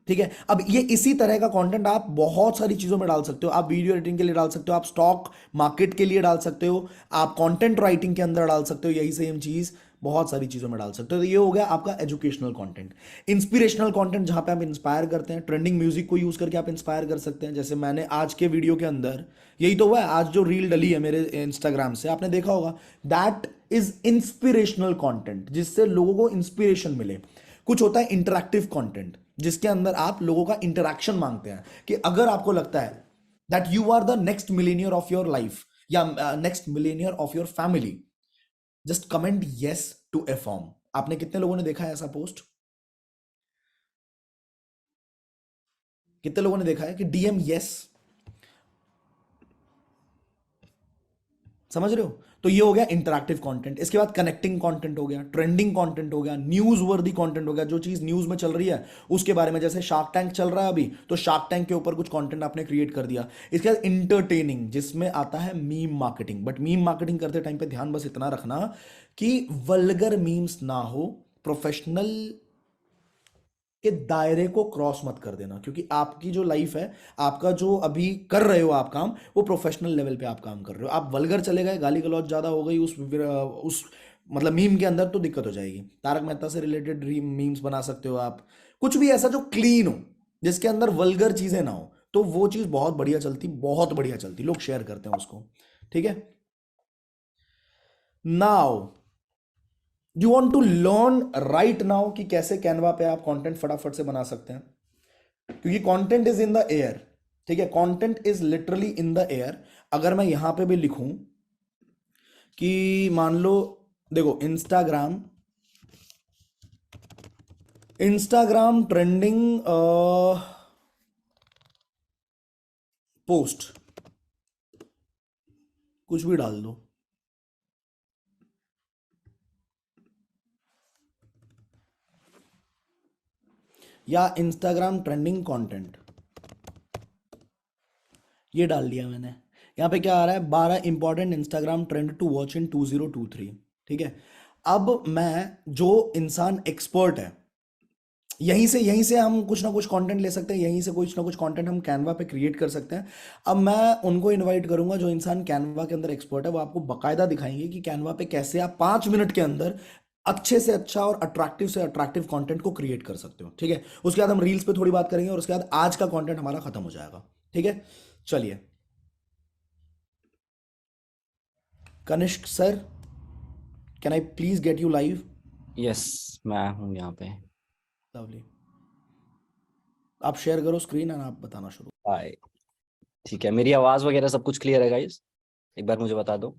ठीक है, अब ये इसी तरह का कंटेंट आप बहुत सारी चीजों में डाल सकते हो। आप वीडियो एडिटिंग के लिए डाल सकते हो, आप स्टॉक मार्केट के लिए डाल सकते हो, आप कंटेंट राइटिंग के अंदर डाल सकते हो, यही सेम चीज बहुत सारी चीजों में डाल सकते हो। तो ये हो गया आपका एजुकेशनल कंटेंट। इंस्पिरेशनल कंटेंट, जहां पे आप इंस्पायर करते हैं, ट्रेंडिंग म्यूजिक को यूज करके आप इंस्पायर कर सकते हैं। जैसे मैंने आज के वीडियो के अंदर यही तो हुआ है। आज जो रील डली है मेरे इंस्टाग्राम से, आपने देखा होगा, दैट इज इंस्पिरेशनल कंटेंट, जिससे लोगों को इंस्पिरेशन मिले। कुछ होता है इंटरैक्टिव कंटेंट, जिसके अंदर आप लोगों का इंटरैक्शन मांगते हैं कि अगर आपको लगता है that you are the next millionaire of your life या next millionaire of your family, just comment yes to a form. आपने कितने लोगों ने देखा है ऐसा पोस्ट? कितने लोगों ने देखा है कि डीएम यस? समझ रहे हो? तो ये हो गया इंटरैक्टिव कंटेंट। इसके बाद कनेक्टिंग कंटेंट हो गया, ट्रेंडिंग कंटेंट हो गया, न्यूज वर्दी कंटेंट हो गया। जो चीज न्यूज में चल रही है उसके बारे में, जैसे शार्क टैंक चल रहा है अभी, तो शार्क टैंक के ऊपर कुछ कंटेंट आपने क्रिएट कर दिया। इसके बाद इंटरटेनिंग, जिसमें आता है meme marketing. But meme marketing करते टाइम पे ध्यान बस इतना रखना कि वल्गर मीम्स ना हो, प्रोफेशनल के दायरे को क्रॉस मत कर देना, क्योंकि आपकी जो लाइफ है, आपका जो अभी कर रहे हो आप काम, वो प्रोफेशनल लेवल पे आप काम कर रहे हो। आप वल्गर चले गए, गाली गलौज ज्यादा हो गई उस मतलब मीम के अंदर, तो दिक्कत हो जाएगी। तारक मेहता से रिलेटेड मीम्स बना सकते हो आप, कुछ भी ऐसा जो क्लीन हो, जिसके अंदर वल्गर चीजें ना हो, तो वो चीज बहुत बढ़िया चलती, बहुत बढ़िया चलती, लोग शेयर करते हैं उसको। ठीक है, now you want to learn right now कि कैसे कैनवा पे आप कंटेंट फटाफट से बना सकते हैं, क्योंकि content is in the air. ठीक है, content is literally in the air. अगर मैं यहां पे भी लिखूं कि मान लो, देखो, इंस्टाग्राम ट्रेंडिंग पोस्ट, कुछ भी डाल दो, या इंस्टाग्राम ट्रेंडिंग कंटेंट, ये डाल दिया मैंने। यहाँ पे क्या आ रहा है, 12 important Instagram trend to watch in 2023। ठीक है, अब मैं जो इंसान एक्सपर्ट है, यहीं से हम कुछ ना कुछ कंटेंट ले सकते हैं, यहीं से कुछ ना कुछ कंटेंट हम कैनवा पे क्रिएट कर सकते हैं। अब मैं उनको इनवाइट करूंगा जो इंसान कैनवा के अंदर एक्सपर्ट है, वो आपको बकायदा दिखाएंगे कि कैनवा पे कैसे आप 5 मिनट के अंदर अच्छे से अच्छा और अट्रैक्टिव से अट्रैक्टिव कंटेंट को क्रिएट कर सकते हो। ठीक है, उसके बाद हम रील्स पे थोड़ी बात करेंगे और उसके बाद आज का कंटेंट हमारा खत्म हो जाएगा। ठीक है, चलिए। Kanishk sir, can I please get you live? Yes, मैं हूँ यहाँ पे। लवली, आप शेयर करो स्क्रीन और आप बताना शुरू। हाय, ठीक है। मेरी आवाज़ वगैरह सब कुछ क्लियर है गाइस? एक बार मुझे बता दो।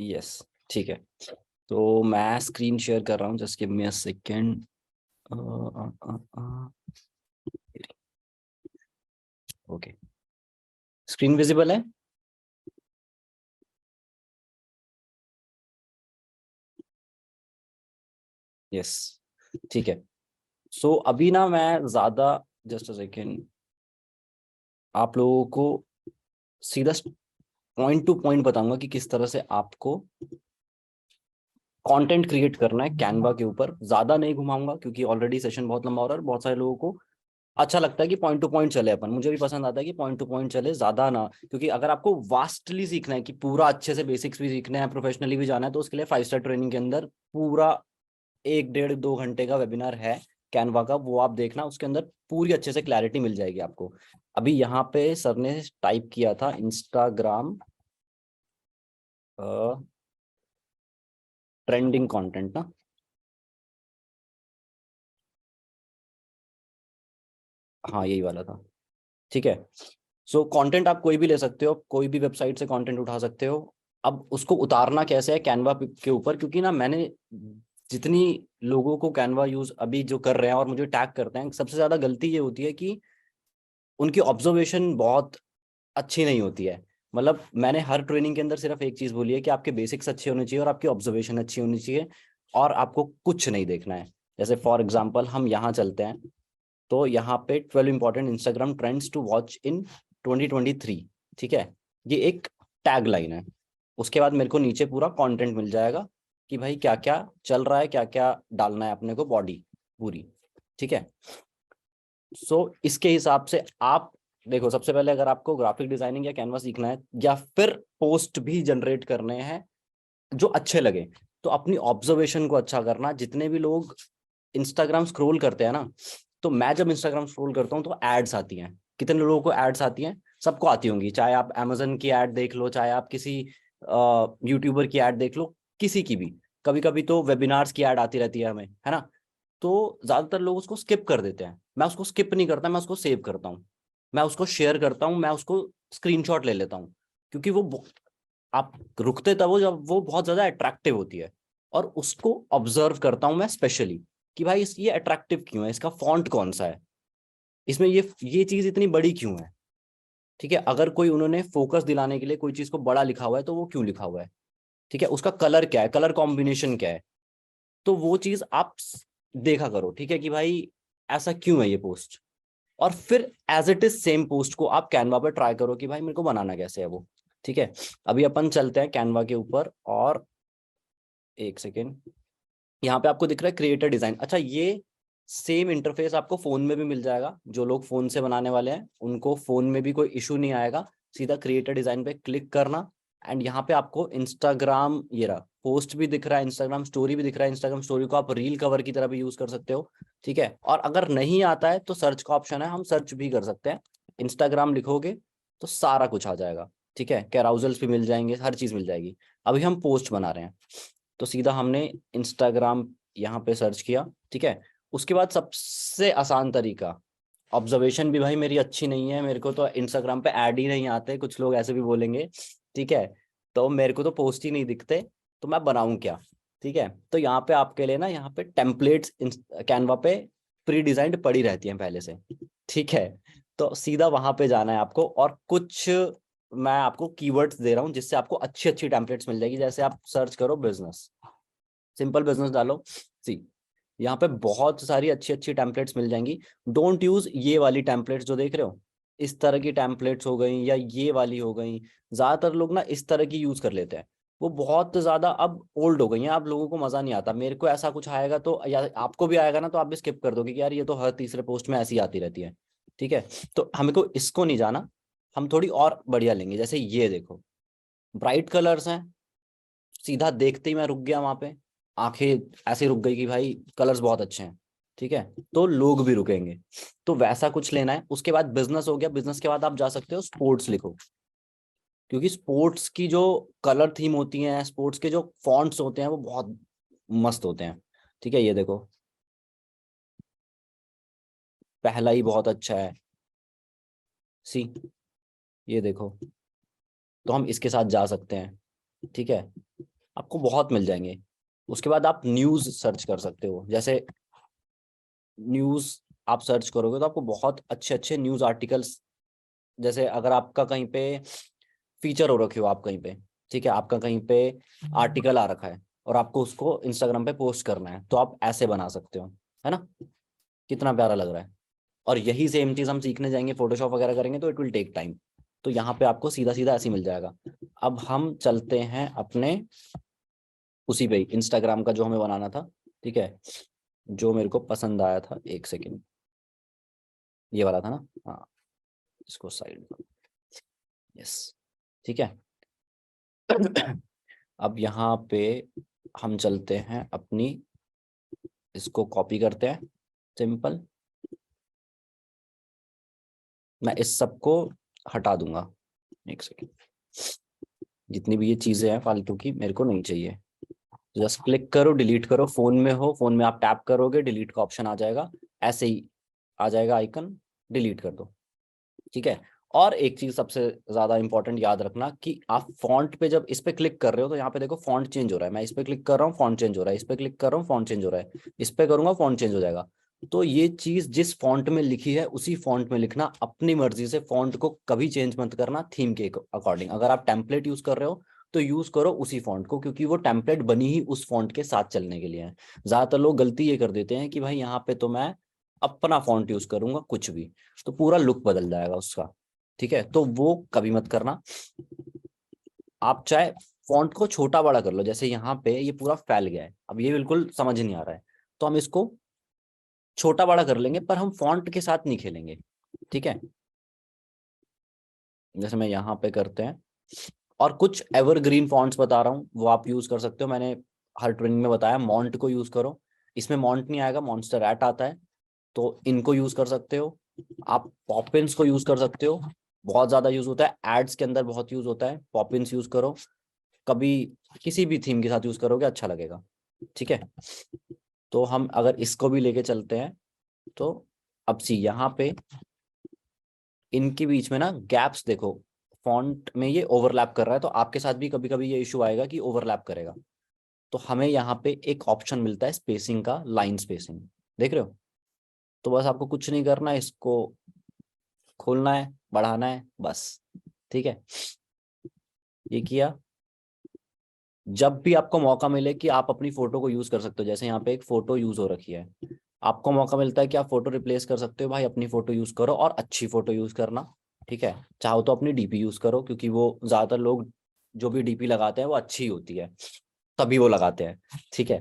यस, ठीक है। तो मैं स्क्रीन शेयर कर रहा हूँ, just give me a second. Okay, screen visible है? यस, ठीक है। सो अभी ना मैं ज़्यादा, जस्ट अ सेकेंड, आप लोगों को सीधा पॉइंट टू पॉइंट बताऊंगा कि किस तरह से आपको कंटेंट क्रिएट करना है कैनवा के ऊपर। ज्यादा नहीं घुमाऊंगा क्योंकि ऑलरेडी सेशन बहुत लंबा हो रहा है और बहुत सारे लोगों को अच्छा लगता है कि पॉइंट टू पॉइंट चले अपन। मुझे भी पसंद आता है कि पॉइंट टू पॉइंट चले, ज्यादा ना। क्योंकि अगर आपको वास्टली सीखना है कि पूरा अच्छे से बेसिक्स भी सीखना है, प्रोफेशनली भी जाना है, तो उसके लिए 5 स्टार ट्रेनिंग के अंदर पूरा 1 डेढ़ 2 घंटे का वेबिनार है कैनवा का, वो आप देखना। उसके अंदर पूरी अच्छे से क्लैरिटी मिल जाएगी आपको। अभी यहाँ पे सर ने टाइप किया था इंस्टाग्राम ट्रेंडिंग कंटेंट ना। हाँ, यही वाला था। ठीक है। सो कंटेंट आप कोई भी ले सकते हो, कोई भी वेबसाइट से कंटेंट उठा सकते हो। अब उसको उतारना कैसे है कैनवा के ऊपर, क्योंकि ना मैंने जितनी लोगों को कैनवा यूज अभी जो कर रहे हैं और मुझे टैग करते हैं, सबसे ज्यादा गलती ये होती है कि उनकी ऑब्जर्वेशन बहुत अच्छी नहीं होती है। मतलब मैंने हर ट्रेनिंग के अंदर सिर्फ एक चीज बोली है कि आपके बेसिक्स अच्छे होने चाहिए और आपकी ऑब्जर्वेशन अच्छी होनी चाहिए, और आपको कुछ नहीं देखना है। जैसे फॉर एग्जाम्पल हम यहाँ चलते हैं, तो यहाँ पे 12 important Instagram trends to watch in 2023। ठीक है, ये एक टैग लाइन है। उसके बाद मेरे को नीचे पूरा कंटेंट मिल जाएगा कि भाई क्या क्या चल रहा है, क्या क्या डालना है अपने को, बॉडी पूरी। ठीक है। सो इसके हिसाब से आप देखो, सबसे पहले अगर आपको ग्राफिक डिजाइनिंग या कैनवा सीखना है या फिर पोस्ट भी जनरेट करने हैं जो अच्छे लगे, तो अपनी ऑब्जर्वेशन को अच्छा करना। जितने भी लोग इंस्टाग्राम स्क्रॉल करते हैं ना, तो मैं जब इंस्टाग्राम स्क्रॉल करता हूँ तो एड्स आती हैं। कितने लोगों को एड्स आती हैं? सबको आती होंगी। चाहे आप अमेजन की ऐड देख लो, चाहे आप किसी यूट्यूबर की ऐड देख लो, किसी की भी। कभी कभी तो वेबिनार्स की ऐड आती रहती है हमें, है ना। तो ज्यादातर लोग उसको स्किप कर देते हैं। मैं उसको स्किप नहीं करता, मैं उसको सेव करता हूँ, मैं उसको शेयर करता हूँ, मैं उसको स्क्रीनशॉट ले लेता हूँ। क्योंकि वो आप रुकते तब हो जब वो बहुत ज्यादा अट्रैक्टिव होती है, और उसको ऑब्जर्व करता हूं मैं स्पेशली कि भाई ये अट्रैक्टिव क्यों है, इसका फॉन्ट कौन सा है, इसमें ये चीज इतनी बड़ी क्यों है। ठीक है, अगर कोई उन्होंने फोकस दिलाने के लिए कोई चीज को बड़ा लिखा हुआ है तो वो क्यों लिखा हुआ है। ठीक है, उसका कलर क्या है, कलर कॉम्बिनेशन क्या है, तो वो चीज आप देखा करो। ठीक है, कि भाई ऐसा क्यों है ये पोस्ट, और फिर as it is same post को आप कैनवा पे ट्राई करो कि भाई मेरे को बनाना कैसे है वो। ठीक है, अभी अपन चलते हैं कैनवा के ऊपर, और एक सेकेंड, यहाँ पे आपको दिख रहा है क्रिएटर डिजाइन। अच्छा, ये सेम इंटरफेस आपको फोन में भी मिल जाएगा। जो लोग फोन से बनाने वाले हैं उनको फोन में भी कोई इशू नहीं आएगा। सीधा क्रिएटर डिजाइन पे क्लिक करना, एंड यहाँ पे आपको इंस्टाग्राम, ये रहा, पोस्ट भी दिख रहा है, इंस्टाग्राम स्टोरी भी दिख रहा है। इंस्टाग्राम स्टोरी को आप रील कवर की तरह भी यूज कर सकते हो। ठीक है, और अगर नहीं आता है तो सर्च का ऑप्शन है, हम सर्च भी कर सकते हैं। इंस्टाग्राम लिखोगे तो सारा कुछ आ जाएगा। ठीक है, कैराउजल्स भी मिल जाएंगे, हर चीज मिल जाएगी। अभी हम पोस्ट बना रहे हैं, तो सीधा हमने इंस्टाग्राम यहाँ पे सर्च किया। ठीक है, उसके बाद सबसे आसान तरीका, ऑब्जर्वेशन भी भाई मेरी अच्छी नहीं है, मेरे को तो इंस्टाग्राम पे ऐड ही नहीं आते, कुछ लोग ऐसे भी बोलेंगे। ठीक है, तो मेरे को तो पोस्ट ही नहीं दिखते, तो मैं बनाऊं क्या। ठीक है, तो यहाँ पे आपके लिए ना, यहाँ पे टेम्पलेट्स कैनवा पे प्री डिजाइंड पड़ी रहती हैं पहले से। ठीक है, तो सीधा वहां पे जाना है आपको, और कुछ मैं आपको कीवर्ड्स दे रहा हूँ जिससे आपको अच्छी अच्छी टेम्पलेट्स मिल जाएगी। जैसे आप सर्च करो बिजनेस, सिंपल बिजनेस डालो, सी यहाँ पे बहुत सारी अच्छी अच्छी टेम्पलेट्स मिल जाएंगी। डोंट यूज ये वाली टेम्पलेट्स जो देख रहे हो, इस तरह की टेम्पलेट्स हो गई या ये वाली हो गई। ज्यादातर लोग ना इस तरह की यूज कर लेते हैं, वो बहुत ज्यादा अब ओल्ड हो गई हैं, आप लोगों को मजा नहीं आता। मेरे को ऐसा कुछ आएगा तो, या आपको भी आएगा ना, तो आप भी स्किप कर दोगे कि यार ये तो हर तीसरे पोस्ट में ऐसी आती रहती है। ठीक है, तो हमें को इसको नहीं जाना, हम थोड़ी और बढ़िया लेंगे। जैसे ये देखो, ब्राइट कलर्स हैं, सीधा देखते ही मैं रुक गया वहां पे, आंखें ऐसे रुक गई कि भाई कलर्स बहुत अच्छे हैं। ठीक है, तो लोग भी रुकेंगे। तो वैसा कुछ लेना है। उसके बाद बिजनेस हो गया, बिजनेस के बाद आप जा सकते हो स्पोर्ट्स लिखो, क्योंकि स्पोर्ट्स की जो कलर थीम होती है, स्पोर्ट्स के जो फॉन्ट्स होते हैं वो बहुत मस्त होते हैं। ठीक है, ये देखो पहला ही बहुत अच्छा है, सी, ये देखो। तो हम इसके साथ जा सकते हैं। ठीक है, आपको बहुत मिल जाएंगे। उसके बाद आप न्यूज़ सर्च कर सकते हो। जैसे न्यूज़ आप सर्च करोगे तो आपको बहुत अच्छे अच्छे न्यूज़ आर्टिकल्स, जैसे अगर आपका कहीं पे फीचर हो रखे हो, आप कहीं पे, ठीक है, आपका कहीं पे आर्टिकल आ रखा है और आपको उसको इंस्टाग्राम पे पोस्ट करना है, तो आप ऐसे बना सकते हो। है ना, कितना प्यारा लग रहा है। और यही सेम चीज़ हम सीखने जाएंगे, फोटोशॉप वगैरह करेंगे तो इट विल टेक टाइम। तो यहाँ पे आपको सीधा सीधा ऐसे ही मिल जाएगा। अब हम चलते हैं अपने उसी पे, इंस्टाग्राम का जो हमें बनाना था। ठीक है, जो मेरे को पसंद आया था, एक सेकेंड, ये वाला था ना, हाँ, इसको साइड, यस, ठीक है। अब यहाँ पे हम चलते हैं अपनी, इसको कॉपी करते हैं, सिंपल। मैं इस सबको हटा दूंगा, एक सेकेंड। जितनी भी ये चीजें हैं फालतू की मेरे को नहीं चाहिए। जस्ट क्लिक करो, डिलीट करो। फोन में हो, फोन में आप टैप करोगे, डिलीट का ऑप्शन आ जाएगा, ऐसे ही आ जाएगा आइकन, डिलीट कर दो। ठीक है। और एक चीज सबसे ज्यादा इंपॉर्टेंट याद रखना कि आप फॉन्ट पे जब इस पे क्लिक कर रहे हो तो यहाँ पे देखो फॉन्ट चेंज हो रहा है। मैं इस पे क्लिक कर रहा हूँ, फॉन्ट चेंज हो रहा है, इस पे क्लिक कर रहा हूँ, फॉन्ट चेंज हो रहा है, इस पे करूंगा फॉन्ट चेंज हो जाएगा। तो ये चीज जिस फॉन्ट में लिखी है उसी फॉन्ट में लिखना, अपनी मर्जी से फॉन्ट को कभी चेंज मत करना थीम के अकॉर्डिंग। अगर आप टेम्पलेट यूज कर रहे हो तो यूज करो उसी फॉन्ट को, क्योंकि वो टेम्पलेट बनी ही उस फॉन्ट के साथ चलने के लिए है। ज्यादातर लोग गलती ये कर देते हैं कि भाई यहाँ पे तो मैं अपना फॉन्ट यूज करूंगा कुछ भी, तो पूरा लुक बदल जाएगा उसका। ठीक है, तो वो कभी मत करना। आप चाहे फॉन्ट को छोटा बड़ा कर लो, जैसे यहाँ पे ये पूरा फैल गया है, अब ये बिल्कुल समझ नहीं आ रहा है, तो हम इसको छोटा बड़ा कर लेंगे, पर हम फॉन्ट के साथ नहीं खेलेंगे। ठीक है, जैसे मैं यहाँ पे करते हैं। और कुछ एवरग्रीन फॉन्ट्स बता रहा हूँ, वो आप यूज कर सकते हो। मैंने हर ट्रेनिंग में बताया मॉन्ट को यूज करो। इसमें मॉन्ट नहीं आएगा, मॉन्स्टर एट आता है, तो इनको यूज कर सकते हो। आप पॉपिंस को यूज कर सकते हो, बहुत ज्यादा यूज होता है, एड्स के अंदर बहुत यूज होता है। पॉपिंस यूज करो, कभी किसी भी थीम के साथ यूज करोगे अच्छा लगेगा। ठीक है, तो हम अगर इसको भी लेके चलते हैं तो अब सी यहाँ पे इनके बीच में ना गैप्स देखो, फॉन्ट में ये ओवरलैप कर रहा है, तो आपके साथ भी कभी कभी ये इशू आएगा कि ओवरलैप करेगा। तो हमें यहाँ पे एक ऑप्शन मिलता है स्पेसिंग का, लाइन स्पेसिंग, देख रहे हो। तो बस आपको कुछ नहीं करना है, इसको खोलना है, बढ़ाना है, बस। ठीक है, ये किया। जब भी आपको मौका मिले कि आप अपनी फोटो को यूज कर सकते हो, जैसे यहाँ पे एक फोटो यूज हो रखी है, आपको मौका मिलता है कि आप फोटो रिप्लेस कर सकते हो, भाई अपनी फोटो यूज करो और अच्छी फोटो यूज करना। ठीक है, चाहो तो अपनी डीपी यूज करो, क्योंकि वो ज्यादातर लोग जो भी डीपी लगाते हैं वो अच्छी होती है, तभी वो लगाते हैं। ठीक है,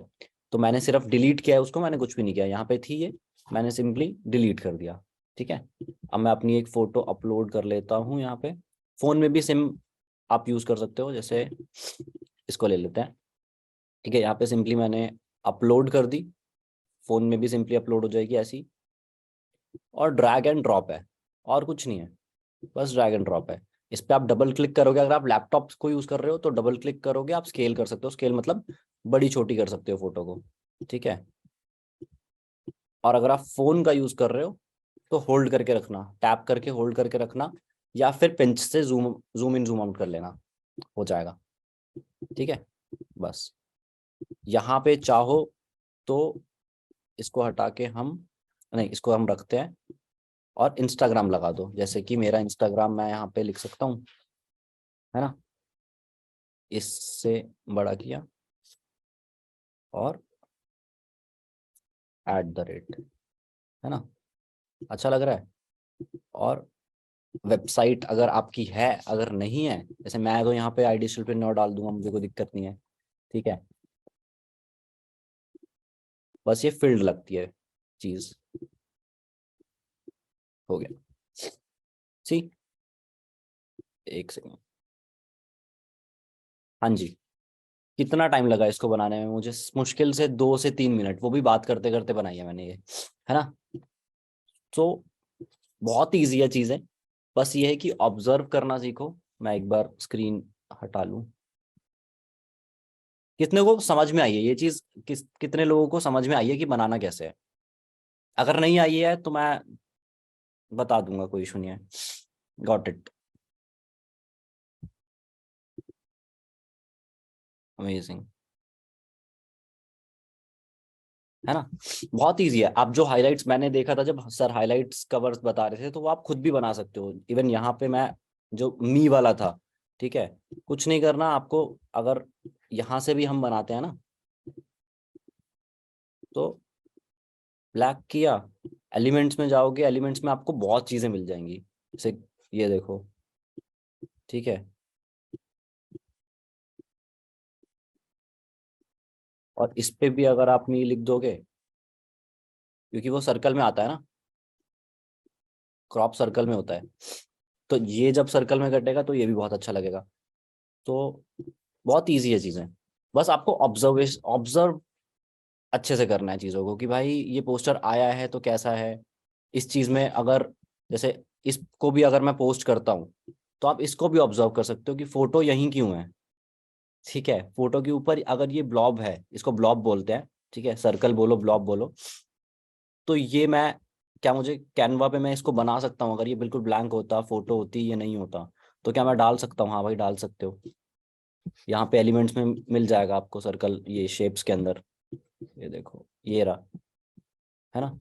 तो मैंने सिर्फ डिलीट किया है उसको, मैंने कुछ भी नहीं किया, यहाँ पे थी ये, मैंने सिंपली डिलीट कर दिया। ठीक है, अब मैं अपनी एक फोटो अपलोड कर लेता हूँ यहाँ पे। फोन में भी सिम आप यूज कर सकते हो, जैसे इसको ले लेते हैं। ठीक है, यहाँ पे सिंपली मैंने अपलोड कर दी, फोन में भी सिंपली अपलोड हो जाएगी ऐसी। और ड्रैग एंड ड्रॉप है, और कुछ नहीं है, बस ड्रैग एंड ड्रॉप है। इस पे आप डबल क्लिक करोगे, अगर आप लैपटॉप को यूज कर रहे हो तो डबल क्लिक करोगे, आप स्केल कर सकते हो, स्केल मतलब बड़ी छोटी कर सकते हो फोटो को। ठीक है, और अगर आप फोन का यूज कर रहे हो तो होल्ड करके रखना, टैप करके होल्ड करके रखना, या फिर पिंच से zoom zoom in zoom out कर लेना, हो जाएगा। ठीक है, बस यहाँ पे चाहो तो इसको हटा के हम, नहीं इसको हम रखते हैं, और इंस्टाग्राम लगा दो, जैसे कि मेरा इंस्टाग्राम मैं यहाँ पे लिख सकता हूँ, है ना, इससे बड़ा किया और @, है ना? अच्छा लग रहा है? और वेबसाइट अगर आपकी है, अगर नहीं है, जैसे मैं तो यहाँ पे iDigitalPreneur डाल दूंगा, मुझे कोई दिक्कत नहीं है, ठीक है? बस ये फील्ड लगती है चीज। हो गया। सी, एक सेकंड। हाँ जी। कितना टाइम लगा इसको बनाने में? मुझे मुश्किल से 2 से 3 मिनट, वो भी बात करते करते बनाई है मैंने ये, है ना? तो बहुत ईजी है चीजें, बस ये है कि ऑब्जर्व करना सीखो। मैं एक बार स्क्रीन हटा लूं। कितने को समझ में आई है ये चीज? कितने लोगों को समझ में आई है कि बनाना कैसे है? अगर नहीं आई है तो मैं बता दूंगा, कोई इशू नहीं है। Got it. अमेजिंग, है ना? बहुत इजी है। आप जो हाइलाइट्स, मैंने देखा था जब सर हाइलाइट्स कवर्स बता रहे थे, तो वो आप खुद भी बना सकते हो। इवन यहाँ पे मैं जो मी वाला था, ठीक है, कुछ नहीं करना आपको। अगर यहाँ से भी हम बनाते हैं ना, तो ब्लैक किया, एलिमेंट्स में जाओगे, एलिमेंट्स में आपको बहुत चीजें मिल जाएंगी। जैसे ये देखो, ठीक है, और इस पे भी अगर आप मी लिख दोगे, क्योंकि वो सर्कल में आता है ना, क्रॉप सर्कल में होता है, तो ये जब सर्कल में कटेगा तो ये भी बहुत अच्छा लगेगा। तो बहुत ईजी है चीजें, बस आपको ऑब्जर्व अच्छे से करना है चीज़ों को, कि भाई ये पोस्टर आया है तो कैसा है। इस चीज़ में अगर, जैसे इसको भी अगर मैं पोस्ट करता हूँ, तो आप इसको भी ऑब्जर्व कर सकते हो कि फोटो यहीं क्यों है, ठीक है? फोटो के ऊपर अगर ये ब्लॉब है, इसको ब्लॉब बोलते हैं, ठीक है, सर्कल बोलो, ब्लॉब बोलो, तो ये मैं, क्या मुझे कैनवा पे मैं इसको बना सकता हूँ? अगर ये बिल्कुल ब्लैंक होता, फोटो होती, ये नहीं होता, तो क्या मैं डाल सकता हूँ? हाँ भाई, डाल सकते हो। यहाँ पे एलिमेंट्स में मिल जाएगा आपको सर्कल, ये शेप्स के अंदर, ये देखो, ये रहा, है ना?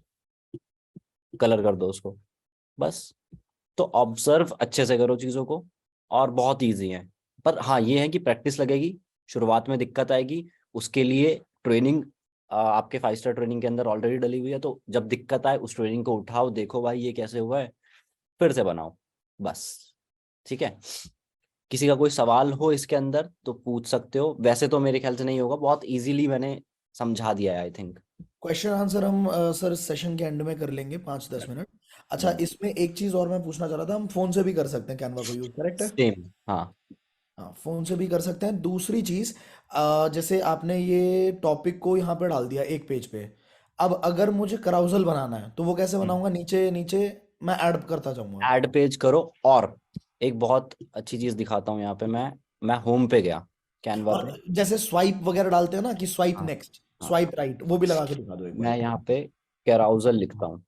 कलर कर दो उसको, बस। तो ऑब्जर्व अच्छे से करो चीज़ों को, और बहुत इजी है। पर हाँ, ये है कि प्रैक्टिस लगेगी, शुरुआत में दिक्कत आएगी, उसके लिए ट्रेनिंग आपके 5 स्टार ट्रेनिंग के अंदर ऑलरेडी डली हुई है। तो जब दिक्कत आए, उस ट्रेनिंग को उठाओ, देखो भाई ये कैसे हुआ है, फिर से बनाओ, बस। ठीक है? किसी का कोई सवाल हो इसके अंदर तो पूछ सकते हो। वैसे तो मेरे ख्याल से नहीं होगा, बहुत इजीली मैंने समझा दिया है, आई थिंक। क्वेश्चन आंसर हम सर सेशन के एंड में कर लेंगे, 5-10 मिनट। अच्छा, इसमें एक चीज और मैं पूछना चाह रहा था, हम फोन से भी कर सकते हैं कैनवा को यूज, करेक्ट है? सेम, हाँ। हाँ, फोन से भी कर सकते हैं। दूसरी चीज, जैसे आपने ये टॉपिक को यहाँ पे डाल दिया एक पेज पे, अब अगर मुझे कराउजल बनाना है तो वो कैसे बनाऊंगा? नीचे नीचे मैं ऐड करता जाऊंगा। ऐड पेज करो, और एक बहुत अच्छी चीज दिखाता हूँ यहाँ पे। मैं होम पे गया, कैनवा और पे। जैसे स्वाइप वगैरह डालते हैं ना, कि स्वाइप हाँ, नेक्स्ट, हाँ। स्वाइप राइट, वो भी लगा के दिखा दो एक बार। मैं यहाँ पे कैराउजल लिखता हूँ,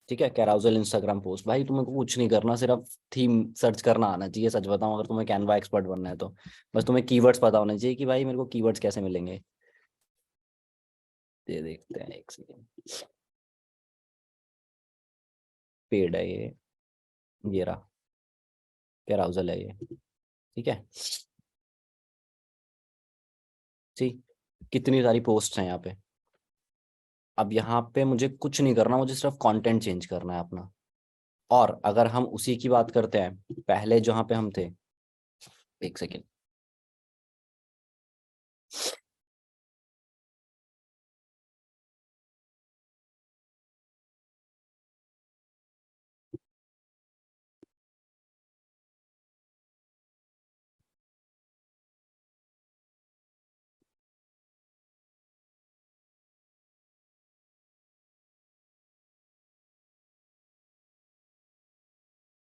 ठीक है? Carousel Instagram post. भाई तुम्हें कुछ नहीं करना, सिर्फ थीम सर्च करना आना चाहिए। सच बताऊं, अगर तुम्हें कैनवा एक्सपर्ट बनना है तो बस तुम्हें कीवर्ड्स पता होने चाहिए, कि भाई मेरे को कीवर्ड्स कैसे मिलेंगे। ये देखते हैं, एक सेकेंड। पेड है ये रहा, कैराउजल है ये, ठीक है? ठीक, कितनी सारी पोस्ट हैं यहाँ पे। अब यहाँ पे मुझे कुछ नहीं करना, मुझे सिर्फ कंटेंट चेंज करना है अपना। और अगर हम उसी की बात करते हैं, पहले जहाँ पे हम थे, एक सेकेंड।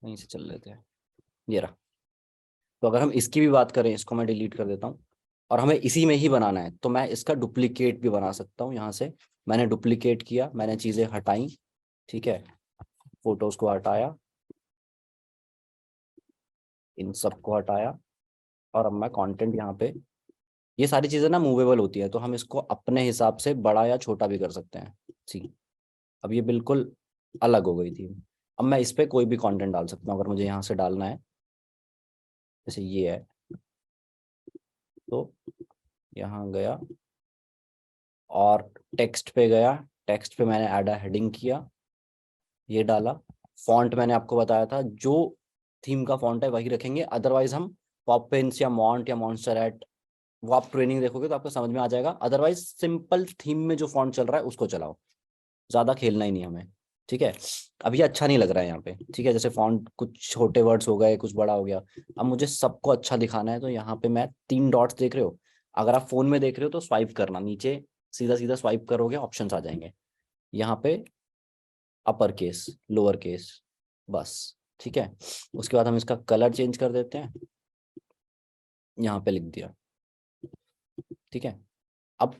यहीं से चल लेते हैं, ये रहा। तो अगर हम इसकी भी बात करें, इसको मैं डिलीट कर देता हूँ, और हमें इसी में ही बनाना है, तो मैं इसका डुप्लीकेट भी बना सकता हूँ यहाँ से। मैंने डुप्लीकेट किया, मैंने चीज़ें हटाई, ठीक है, फोटोज को हटाया, इन सबको हटाया, और अब मैं कंटेंट यहाँ पे, ये सारी चीज़ें ना मूवेबल होती है, तो हम इसको अपने हिसाब से बड़ा या छोटा भी कर सकते हैं। ठीक, अब ये बिल्कुल अलग हो गई थी। अब मैं इस पे कोई भी कंटेंट डाल सकता हूँ, अगर मुझे यहाँ से डालना है, जैसे ये है, तो यहाँ गया और टेक्स्ट पे गया, टेक्स्ट पे मैंने ऐड हेडिंग किया, ये डाला। फॉन्ट मैंने आपको बताया था, जो थीम का फॉन्ट है वही रखेंगे, अदरवाइज हम पॉपिंस या मॉन्ट या मॉन्स्टरएट, वो आप ट्रेनिंग देखोगे तो आपको समझ में आ जाएगा। अदरवाइज सिंपल थीम में जो फॉन्ट चल रहा है उसको चलाओ, ज्यादा खेलना ही नहीं हमें, ठीक है। अब ये अच्छा नहीं लग रहा है यहाँ पे, ठीक है, जैसे फॉन्ट कुछ छोटे वर्ड्स हो गए, कुछ बड़ा हो गया। अब मुझे सबको अच्छा दिखाना है, तो यहाँ पे मैं 3 डॉट्स देख रहे हो, अगर आप फोन में देख रहे हो तो स्वाइप करना, नीचे सीधा सीधा स्वाइप करोगे ऑप्शंस आ जाएंगे, यहाँ पे अपर केस, लोअर केस, बस, ठीक है। उसके बाद हम इसका कलर चेंज कर देते हैं, यहाँ पे लिख दिया, ठीक है। अब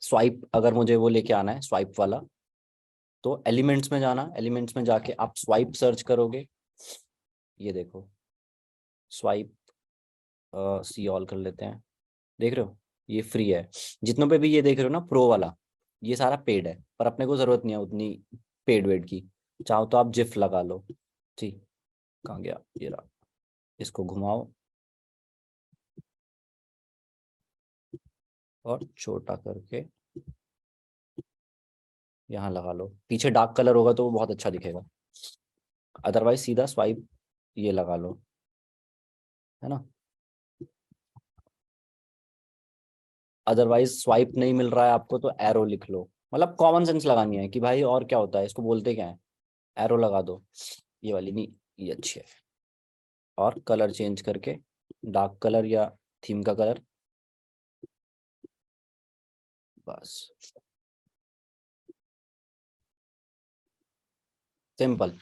स्वाइप अगर मुझे वो लेके आना है स्वाइप वाला, तो एलिमेंट्स में जाना, एलिमेंट्स में जाके आप स्वाइप सर्च करोगे, ये देखो स्वाइप, सी ऑल कर लेते हैं, देख रहे हो ये फ्री है। जितनों पे भी ये देख रहे हो ना प्रो वाला, ये सारा पेड है, पर अपने को जरूरत नहीं है उतनी पेड वेड की। चाहो तो आप जिफ लगा लो, ठीक, कहाँ गया ये रहा, इसको घुमाओ और छोटा करके यहाँ लगा लो, पीछे डार्क कलर होगा तो वो बहुत अच्छा दिखेगा, अदरवाइज सीधा स्वाइप ये लगा लो, है ना। अदरवाइज स्वाइप नहीं मिल रहा है आपको तो एरो लिख लो, मतलब कॉमन सेंस लगानी है कि भाई और क्या होता है, इसको बोलते क्या है, एरो लगा दो, ये वाली नहीं, ये अच्छी है। और कलर चेंज करके डार्क कलर या थीम का कलर, बस, सिंपल।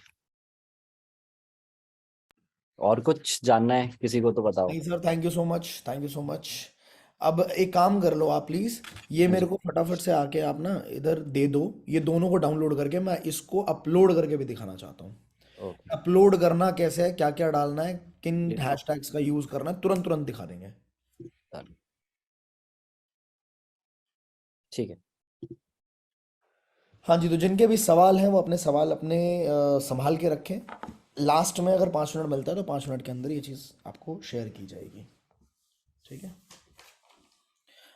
और कुछ जानना है किसी को तो बताओ। नहीं sir, thank you so much, thank you so much. अब एक काम कर लो आप प्लीज़, ये हाँ मेरे जी, को फटाफट से आके आप ना इधर दे दो, ये दोनों को डाउनलोड करके मैं इसको अपलोड करके भी दिखाना चाहता हूँ। ओके, अपलोड करना कैसे है, क्या क्या डालना है, किन ये लो, हैशटैग्स का यूज़ करना है, तुरंत तुरंत दिखा देंगे। done, ठीक है। हाँ जी, तो जिनके भी सवाल हैं वो अपने सवाल अपने संभाल के रखें। लास्ट में अगर 5 मिनट मिलता है तो 5 मिनट के अंदर ये चीज़ आपको शेयर की जाएगी, ठीक है।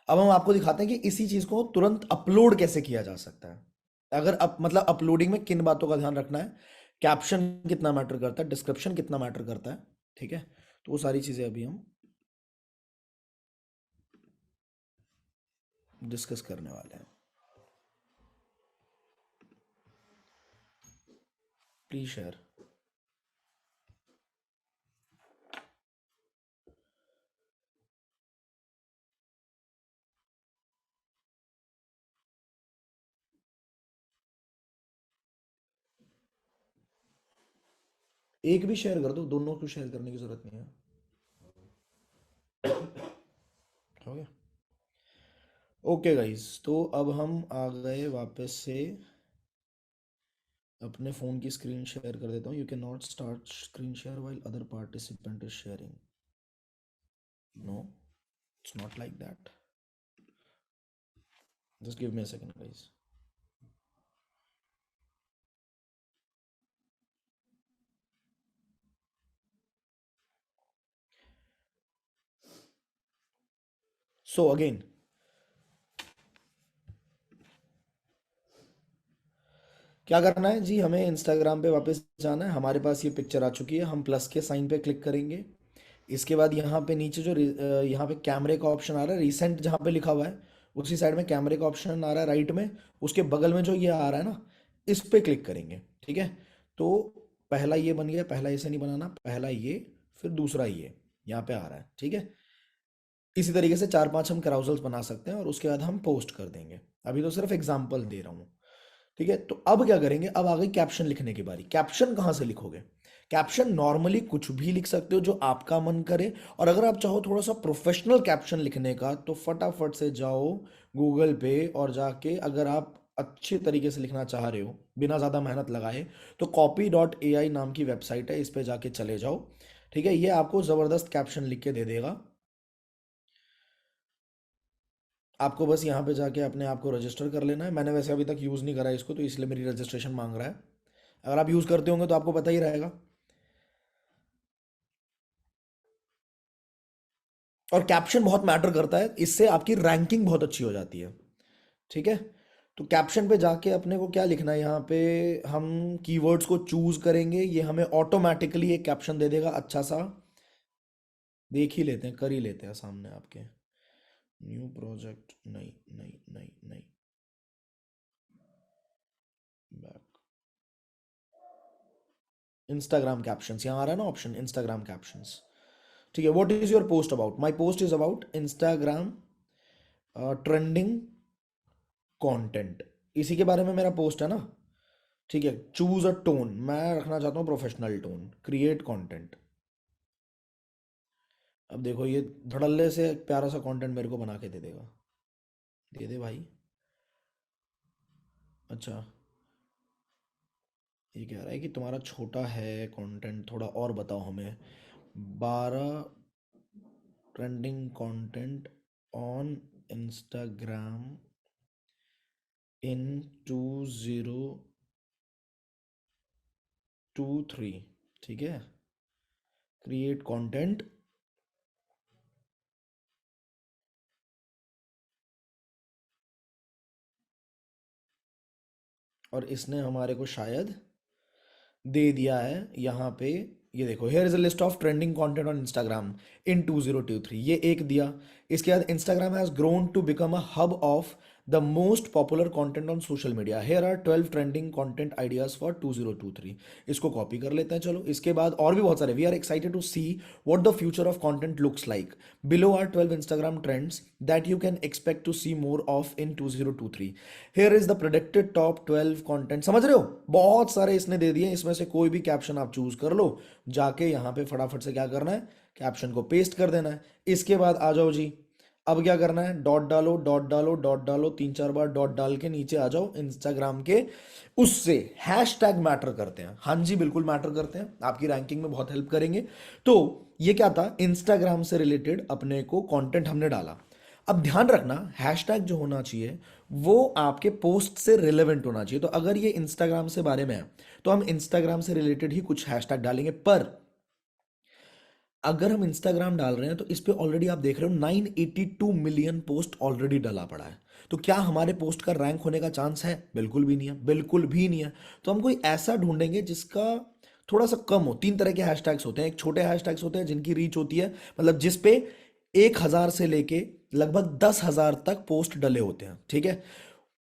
अब हम आपको दिखाते हैं कि इसी चीज़ को तुरंत अपलोड कैसे किया जा सकता है। अगर मतलब अपलोडिंग में किन बातों का ध्यान रखना है, कैप्शन कितना मैटर करता है, डिस्क्रिप्शन कितना मैटर करता है, ठीक है। तो वो सारी चीज़ें अभी हम डिस्कस करने वाले हैं। Please share. एक भी शेयर कर दो, दोनों को शेयर करने की जरूरत नहीं है। हो गया। ओके गाइस, तो अब हम आ गए वापस से, अपने फ़ोन की स्क्रीन शेयर कर देता हूँ। You can not start screen share while other participant is sharing. No, it's not like that. Just give me a second guys. So again, क्या करना है जी, हमें इंस्टाग्राम पे वापस जाना है। हमारे पास ये पिक्चर आ चुकी है, हम प्लस के साइन पे क्लिक करेंगे। इसके बाद यहाँ पे नीचे जो यहाँ पे कैमरे का ऑप्शन आ रहा है, रिसेंट जहाँ पे लिखा हुआ है उसी साइड में कैमरे का ऑप्शन आ रहा है राइट में, उसके बगल में जो ये आ रहा है ना, इस पे क्लिक करेंगे, ठीक है। तो पहला ये बन गया, पहला इसे नहीं बनाना, पहला ये, फिर दूसरा ये यहाँ पे आ रहा है, ठीक है। इसी तरीके से 4-5 हम कराउजल्स बना सकते हैं और उसके बाद हम पोस्ट कर देंगे। अभी तो सिर्फ एग्जाम्पल दे रहा हूँ, ठीक है। तो अब क्या करेंगे, अब आ गई कैप्शन लिखने की बारी। कैप्शन कहाँ से लिखोगे? कैप्शन नॉर्मली कुछ भी लिख सकते हो जो आपका मन करे, और अगर आप चाहो थोड़ा सा प्रोफेशनल कैप्शन लिखने का तो फटाफट से जाओ गूगल पे और जाके, अगर आप अच्छे तरीके से लिखना चाह रहे हो बिना ज़्यादा मेहनत लगाए, तो copy.ai नाम की वेबसाइट है, इस पे जाके चले जाओ, ठीक है। ये आपको ज़बरदस्त कैप्शन लिख के दे देगा। आपको बस यहाँ पे जाके अपने आप को रजिस्टर कर लेना है। मैंने वैसे अभी तक यूज़ नहीं करा है इसको, तो इसलिए मेरी रजिस्ट्रेशन मांग रहा है। अगर आप यूज़ करते होंगे तो आपको पता ही रहेगा। और कैप्शन बहुत मैटर करता है, इससे आपकी रैंकिंग बहुत अच्छी हो जाती है, ठीक है। तो कैप्शन पे जाके अपने को क्या लिखना है, यहाँ पे हम कीवर्ड्स को चूज करेंगे, ये हमें ऑटोमेटिकली एक कैप्शन दे देगा अच्छा सा। देख ही लेते हैं, कर ही लेते हैं सामने आपके। न्यू प्रोजेक्ट, नहीं नहीं नहीं नहीं, बैक। इंस्टाग्राम कैप्शंस, यहाँ आ रहा है ना ऑप्शन इंस्टाग्राम कैप्शंस। ठीक है, what is your post about? My post is about Instagram trending content, इसी के बारे में मेरा पोस्ट है ना। ठीक है, चूज अ टोन, मैं रखना चाहता हूँ प्रोफेशनल टोन, क्रिएट कंटेंट। अब देखो ये धड़ल्ले से एक प्यारा सा कंटेंट मेरे को बना के दे देगा। दे दे भाई। अच्छा, ये कह रहा है कि तुम्हारा छोटा है कंटेंट, थोड़ा और बताओ हमें। 12 trending content on Instagram in 2023। ठीक है, क्रिएट कंटेंट। और इसने हमारे को शायद दे दिया है यहाँ पे। ये देखो, here is a list of trending content on Instagram in 2023, ये एक दिया। इसके बाद Instagram has grown to become a hub of the most popular content on social media, here are 12 trending content ideas for 2023। इसको copy कर लेते हैं चलो। इसके बाद और भी बहुत सारे, we are excited to see what the future of content looks like, below are 12 Instagram trends that you can expect to see more of in 2023, here is the predicted top 12 content. समझ रहे हो, बहुत सारे इसने दे दिए, इसमें से कोई भी कैप्शन आप चूज कर लो, जाके यहाँ पे फटाफट से क्या करना है, कैप्शन को पेस्ट कर देना है। इसके बाद आ जाओ जी, अब क्या करना है, डॉट डालो डॉट डालो डॉट डालो, 3-4 बार डॉट डाल के नीचे आ जाओ इंस्टाग्राम के, उससे हैशटैग मैटर करते हैं। हाँ जी, बिल्कुल मैटर करते हैं, आपकी रैंकिंग में बहुत हेल्प करेंगे। तो ये क्या था, इंस्टाग्राम से रिलेटेड अपने को कंटेंट हमने डाला। अब ध्यान रखना, हैशटैग जो होना चाहिए वो आपके पोस्ट से रिलेवेंट होना चाहिए। तो अगर ये इंस्टाग्राम से बारे में है तो हम इंस्टाग्राम से रिलेटेड ही कुछ हैशटैग डालेंगे। पर अगर हम इंस्टाग्राम डाल रहे हैं तो इस पे ऑलरेडी आप देख रहे हो 982 मिलियन पोस्ट ऑलरेडी डाला पड़ा है। तो क्या हमारे पोस्ट का रैंक होने का चांस है? बिल्कुल भी नहीं है, बिल्कुल भी नहीं है। तो हम कोई ऐसा ढूंढेंगे जिसका थोड़ा सा कम हो। 3 तरह के हैशटैग्स होते हैं। एक छोटे हैशटैग्स होते हैं जिनकी रीच होती है, मतलब जिस पे 1000 से लेके लगभग 10,000 तक पोस्ट डले होते हैं। ठीक है,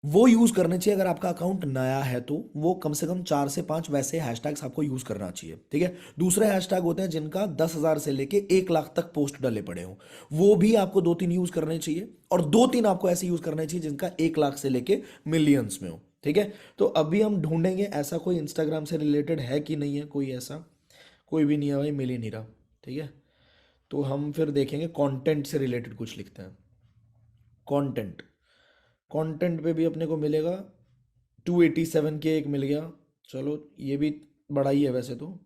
वो यूज करने चाहिए। अगर आपका अकाउंट नया है तो वो कम से कम 4 से 5 वैसे हैशटैग्स आपको यूज करना चाहिए। ठीक है, दूसरे हैशटैग होते हैं जिनका 10,000 से लेके 1 लाख तक पोस्ट डले पड़े हो, वो भी आपको 2-3 यूज करने चाहिए। और 2-3 आपको ऐसे यूज करने चाहिए जिनका 1 लाख से लेके मिलियंस में हो। ठीक है, तो अभी हम ढूंढेंगे ऐसा कोई इंस्टाग्राम से रिलेटेड है कि नहीं है, कोई ऐसा कोई भी नहीं है भाई, मिल ही नहीं रहा। ठीक है, तो हम फिर देखेंगे कंटेंट से रिलेटेड कुछ लिखते हैं। कंटेंट, कंटेंट पे भी अपने को मिलेगा 287 के एक मिल गया। चलो ये भी बड़ा ही है वैसे तो,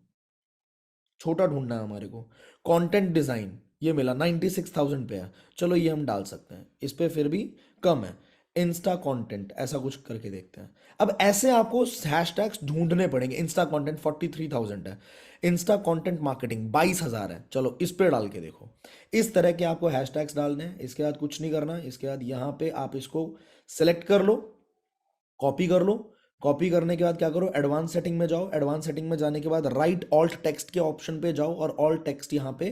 छोटा ढूंढना है हमारे को। कंटेंट डिज़ाइन ये मिला 96,000 पे है, चलो ये हम डाल सकते हैं। इस पे फिर भी कम है। इंस्टा कंटेंट ऐसा कुछ करके देखते हैं। अब ऐसे आपको हैशटैग्स ढूंढने पड़ेंगे। इंस्टा कंटेंट 43,000 है, इंस्टा कंटेंट मार्केटिंग 22,000 है, चलो इस पे डाल के देखो। इस तरह के आपको हैशटैग्स डालने हैं। इसके बाद कुछ नहीं करना। इसके बाद यहाँ पे आप इसको सेलेक्ट कर लो, कॉपी कर लो। कॉपी करने के बाद क्या करो, एडवांस सेटिंग में जाओ। एडवांस सेटिंग में जाने के बाद राइट ऑल्ट टेक्स्ट के ऑप्शन पे जाओ और ऑल्ट टेक्स्ट यहाँ पे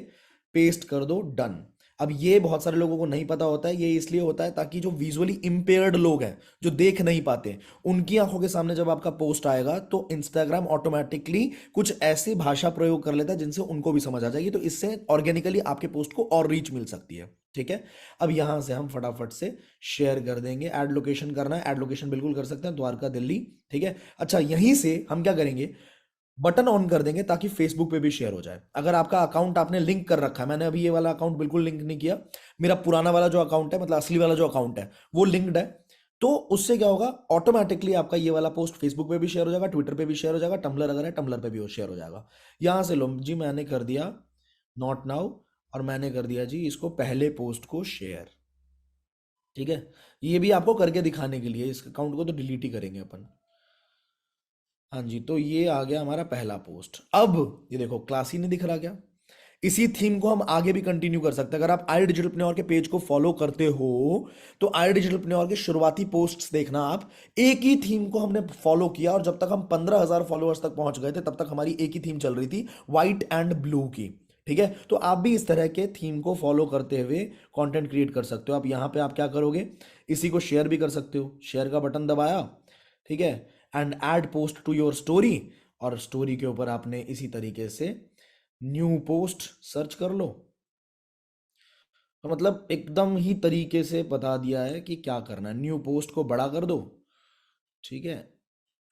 पेस्ट कर दो, डन। अब ये बहुत सारे लोगों को नहीं पता होता है, ये इसलिए होता है ताकि जो विजुअली इंपेयर्ड लोग हैं, जो देख नहीं पाते, उनकी आंखों के सामने जब आपका पोस्ट आएगा तो इंस्टाग्राम ऑटोमेटिकली कुछ ऐसी भाषा प्रयोग कर लेता है जिनसे उनको भी समझ आ जाएगी। तो इससे ऑर्गेनिकली आपके पोस्ट को और रीच मिल सकती है। ठीक है, अब यहां से हम फटाफट से शेयर कर देंगे। ऐड लोकेशन करना है, ऐड लोकेशन बिल्कुल कर सकते हैं, द्वारका दिल्ली। ठीक है, अच्छा यहीं से हम क्या करेंगे, बटन ऑन कर देंगे ताकि फेसबुक पे भी शेयर हो जाए। अगर आपका अकाउंट आपने लिंक कर रखा है, मैंने अभी ये वाला अकाउंट बिल्कुल लिंक नहीं किया, मेरा पुराना वाला जो अकाउंट है, मतलब असली वाला जो अकाउंट है वो लिंक्ड है, तो उससे क्या होगा, ऑटोमेटिकली आपका ये वाला पोस्ट फेसबुक पे भी शेयर हो जाएगा, ट्विटर पे भी शेयर हो जाएगा, टम्बलर अगर है टम्बलर पे भी शेयर हो जाएगा। यहां से लो जी, मैंने कर दिया नॉट नाउ, और मैंने कर दिया जी इसको पहले पोस्ट को शेयर। ठीक है, ये भी आपको करके दिखाने के लिए, इस अकाउंट को तो डिलीट ही करेंगे अपन। हाँ जी, तो ये आ गया हमारा पहला पोस्ट। अब ये देखो क्लास ही नहीं दिख रहा क्या, इसी थीम को हम आगे भी कंटिन्यू कर सकते हैं। अगर आप आई डिजिटलप्रेन्योर के पेज को फॉलो करते हो तो आई डिजिटलप्रेन्योर के शुरुआती पोस्ट्स देखना आप, एक ही थीम को हमने फॉलो किया और जब तक हम 15,000 फॉलोअर्स तक पहुंच गए थे तब तक हमारी एक ही थीम चल रही थी, व्हाइट एंड ब्लू की। ठीक है, तो आप भी इस तरह के थीम को फॉलो करते हुए कंटेंट क्रिएट कर सकते हो। आप यहाँ पे आप क्या करोगे, इसी को शेयर भी कर सकते हो, शेयर का बटन दबाया, ठीक है, and add post to your story, और स्टोरी के ऊपर आपने इसी तरीके से न्यू पोस्ट सर्च कर लो। तो मतलब एकदम ही तरीके से बता दिया है कि क्या करना है। न्यू पोस्ट को बड़ा कर दो, ठीक है,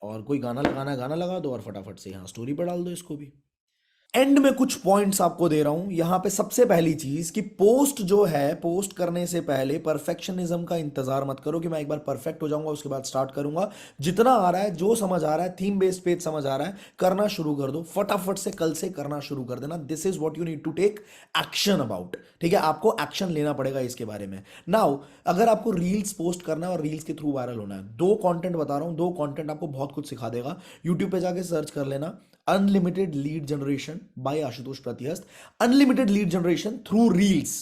और कोई गाना लगाना है गाना लगा दो और फटाफट से यहाँ स्टोरी पर डाल दो इसको भी। एंड में कुछ पॉइंट्स आपको दे रहा हूं यहां पे। सबसे पहली चीज कि पोस्ट जो है, पोस्ट करने से पहले परफेक्शनिज्म का इंतजार मत करो कि मैं एक बार परफेक्ट हो जाऊंगा उसके बाद स्टार्ट करूंगा। जितना आ रहा है, जो समझ आ रहा है, थीम बेस्ड पेज समझ आ रहा है, करना शुरू कर दो फटाफट से, कल से करना शुरू कर देना। This is what you need to take action about. ठीक है, आपको एक्शन लेना पड़ेगा इसके बारे में। नाउ अगर आपको रील्स पोस्ट करना है और रील्स के थ्रू वायरल होना है, दो कंटेंट बता रहा हूं, दो कंटेंट आपको बहुत कुछ सिखा देगा। यूट्यूब पे जाके सर्च कर लेना, unlimited lead generation by Ashutosh Pratihast, unlimited lead generation through reels.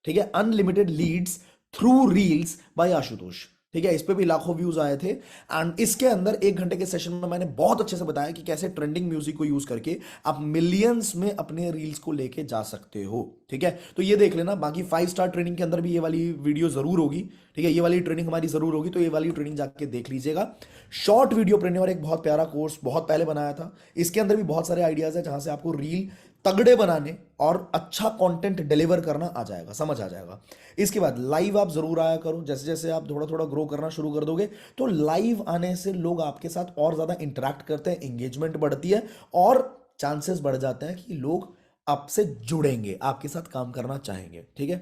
ठीक है, unlimited leads through reels by Ashutosh. ठीक है, इस पे भी लाखों व्यूज आए थे। एंड इसके अंदर 1 घंटे के सेशन में मैंने बहुत अच्छे से बताया कि कैसे ट्रेंडिंग म्यूजिक को यूज करके आप मिलियंस में अपने रील्स को लेके जा सकते हो। ठीक है, तो ये देख लेना। बाकी 5 स्टार ट्रेनिंग के अंदर भी ये वाली वीडियो जरूर होगी। ठीक है, ये वाली ट्रेनिंग हमारी जरूर होगी, तो ये वाली ट्रेनिंग जाके देख लीजिएगा। शॉर्ट वीडियो प्रेन्योर एक बहुत प्यारा कोर्स बहुत पहले बनाया था, इसके अंदर भी बहुत सारे आइडियाज है जहां से आपको रील तगड़े बनाने और अच्छा कंटेंट डिलीवर करना आ जाएगा, समझ आ जाएगा। इसके बाद लाइव आप जरूर आया करो। जैसे जैसे आप थोड़ा थोड़ा ग्रो करना शुरू कर दोगे तो लाइव आने से लोग आपके साथ और ज्यादा इंटरेक्ट करते हैं, एंगेजमेंट बढ़ती है और चांसेस बढ़ जाते हैं कि लोग आपसे जुड़ेंगे, आपके साथ काम करना चाहेंगे। ठीक है,